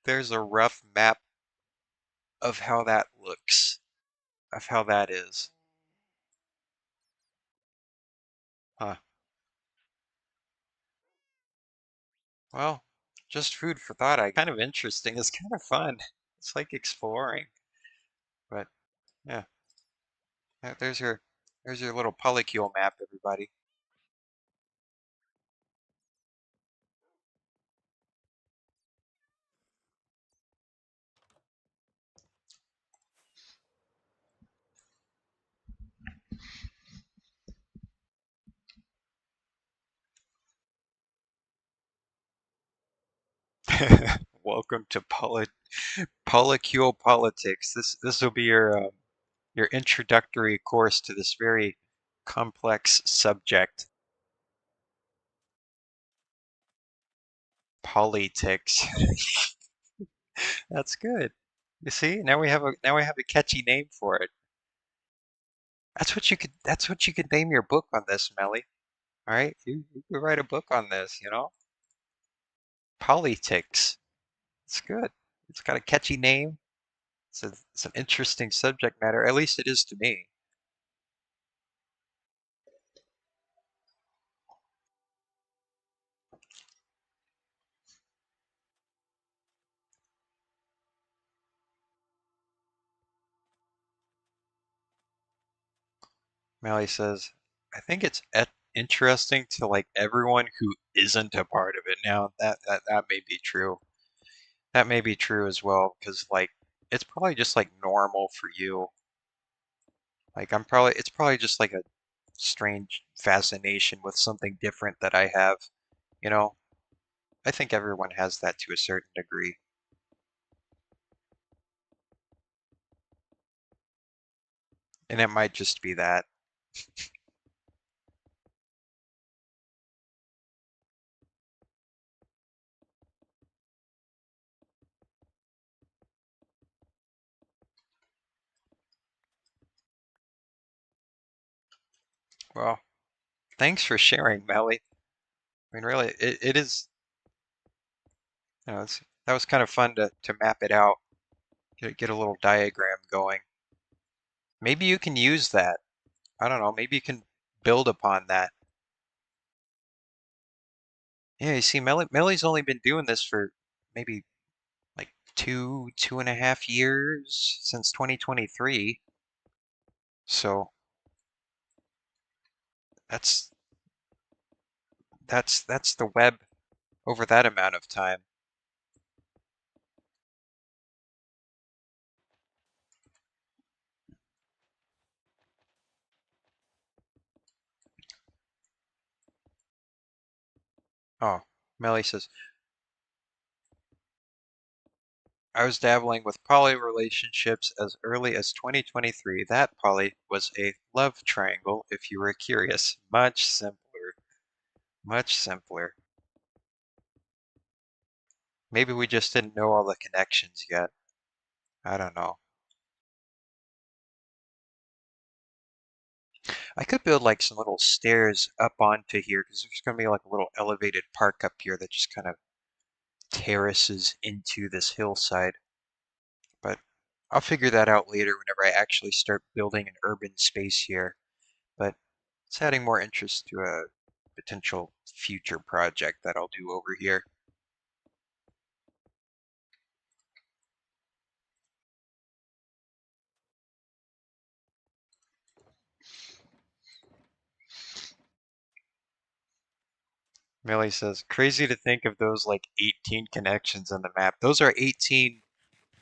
there's a rough map of how that looks, of how that is. Huh. Well, just food for thought. I kind of interesting. It's kind of fun. It's like exploring. But yeah, there's your little polycule map, everybody. Welcome to polycule politics. This will be your introductory course to this very complex subject, politics. That's good. You see, now we have a catchy name for it. That's what you could name your book on this, Melly. All right, you could write a book on this. Politics. It's good. It's got a catchy name. It's an interesting subject matter. At least it is to me. Melly says, I think it's interesting to like everyone who isn't a part of it. Now that may be true. That may be true as well, because like it's probably just like normal for you. Like it's probably just like a strange fascination with something different that I have, you know? I think everyone has that to a certain degree. And it might just be that. Well, thanks for sharing, Melly. I mean, really, it is, that was kind of fun to map it out, get a little diagram going. Maybe you can use that. I don't know, maybe you can build upon that. Yeah, you see, Melly's only been doing this for maybe like 2.5 years since 2023. So that's that's the web over that amount of time. Oh, Melly says, I was dabbling with poly relationships as early as 2023. That poly was a love triangle, if you were curious. Much simpler. Much simpler. Maybe we just didn't know all the connections yet. I don't know. I could build like some little stairs up onto here because there's going to be like a little elevated park up here that just kind of terraces into this hillside. But I'll figure that out later whenever I actually start building an urban space here. But it's adding more interest to a potential future project that I'll do over here. Millie says, crazy to think of those like 18 connections on the map. Those are 18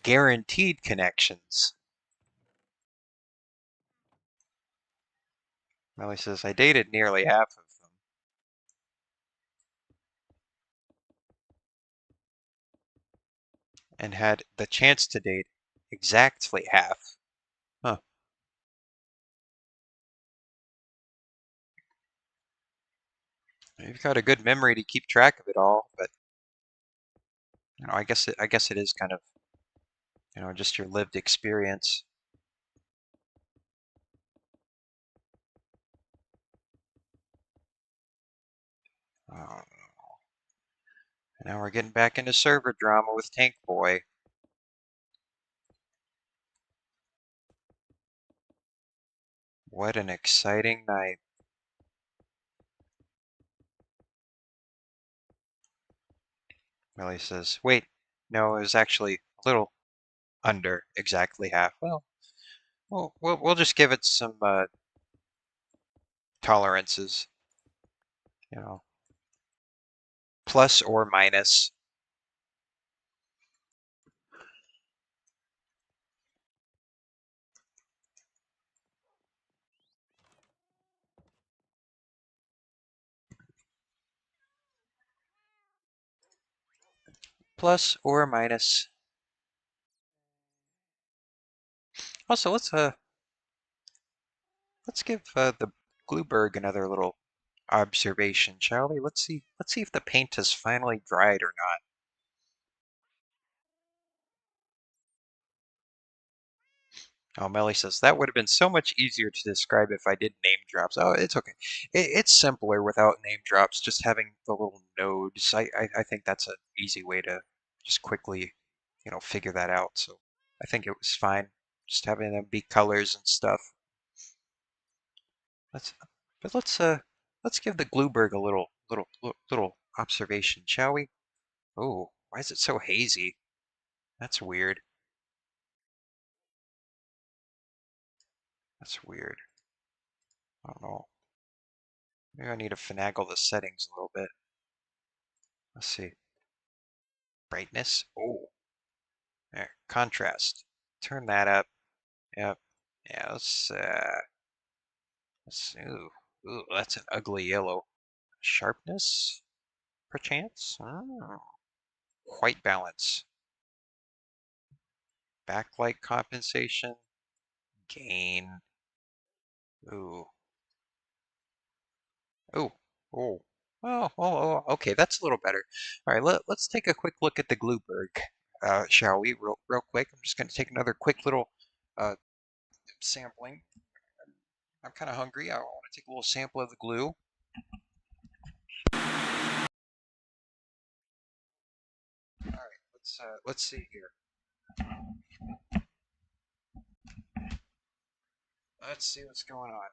guaranteed connections. Millie says, I dated nearly half of them and had the chance to date exactly half. Huh. You've got a good memory to keep track of it all, but I guess it is kind of just your lived experience. Oh, now we're getting back into server drama with Tank Boy. What an exciting night. Millie says, wait, no, it was actually a little under exactly half. Well, we'll just give it some tolerances, you know, plus or minus. Plus or minus. Also, let's give the Glueberg another little observation, shall we? Let's see if the paint has finally dried or not. Oh, Melly says that would have been so much easier to describe if I did name drops. Oh, it's okay. It's simpler without name drops. Just having the little nodes. I think that's an easy way to just quickly, figure that out. So I think it was fine. Just having them be colors and stuff. Let's, but let's give the Glueberg a little observation, shall we? Oh, why is it so hazy? That's weird. That's weird. I don't know. Maybe I need to finagle the settings a little bit. Let's see. Brightness. Oh, there. Contrast. Turn that up. Yep. Yeah, ooh, that's an ugly yellow. Sharpness, perchance? Oh. White balance. Backlight compensation. Gain. Ooh. Ooh. Oh. Okay, that's a little better. All right, let's take a quick look at the Glueberg, shall we? Real quick. I'm just going to take another quick little uh, sampling. I'm kind of hungry. I want to take a little sample of the glue. All right, let's see here. Let's see what's going on.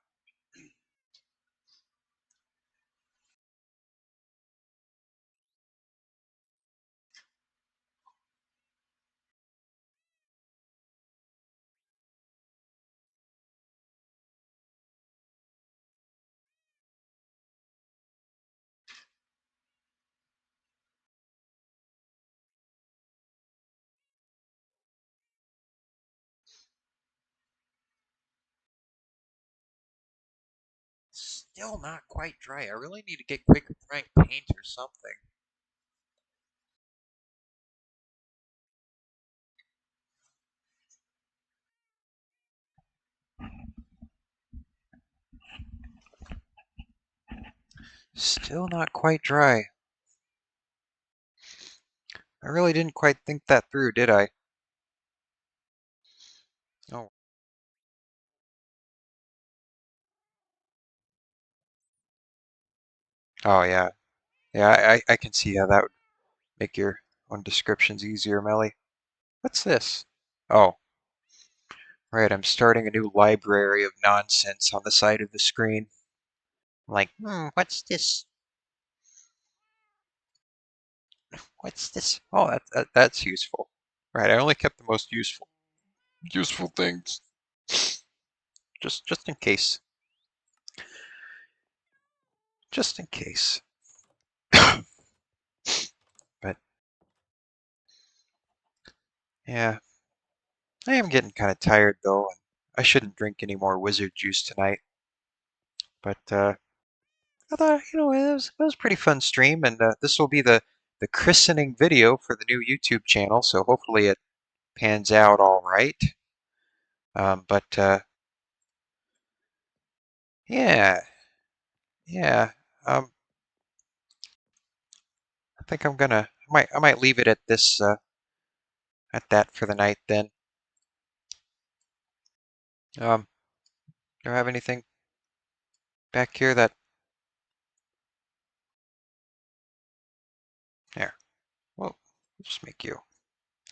Still not quite dry. I really need to get quicker drying paint or something. Still not quite dry. I really didn't quite think that through, did I? Oh, oh yeah. Yeah, I can see how that would make your own descriptions easier, Melly. What's this? Oh, right, I'm starting a new library of nonsense on the side of the screen. I'm like, what's this? What's this? Oh, that's useful. Right, I only kept the most useful things. Just in case. Just in case. But yeah, I am getting kind of tired though, and I shouldn't drink any more wizard juice tonight. But I thought, it was a pretty fun stream, and this will be the christening video for the new YouTube channel, so hopefully it pans out all right. But yeah, yeah. Um, think I'm gonna. I might leave it at this. At that for the night then. Do I have anything back here that? There. Well, just make you.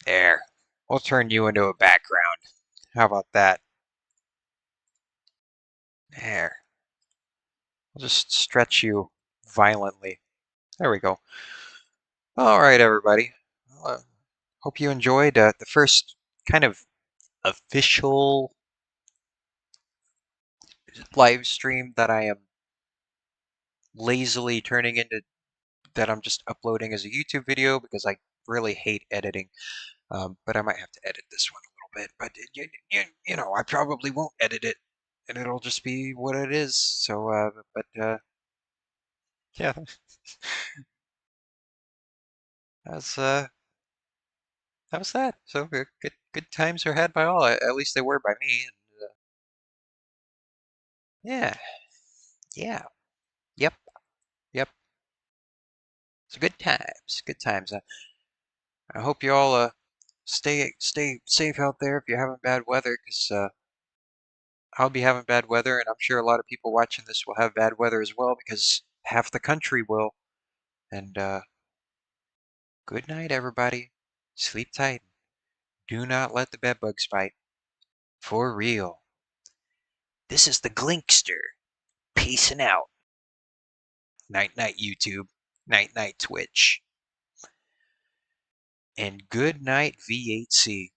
There. We'll turn you into a background. How about that? There. We'll just stretch you violently. There we go. All right, everybody. Uh, Hope you enjoyed the first kind of official live stream that I am lazily turning into, that I'm just uploading as a YouTube video because I really hate editing. But I might have to edit this one a little bit. But you know, I probably won't edit it, and it'll just be what it is. So, yeah, that's that was that. So good times are had by all. At least they were by me. And, yeah, yeah, yep, yep. So good times, good times. I hope you all stay safe out there if you're having bad weather, because I'll be having bad weather, and I'm sure a lot of people watching this will have bad weather as well, because half the country will. And good night, everybody. Sleep tight. Do not let the bedbugs bite. For real. This is the Glinkster. Peacing out. Night night, YouTube. Night night, Twitch. And good night, V8C.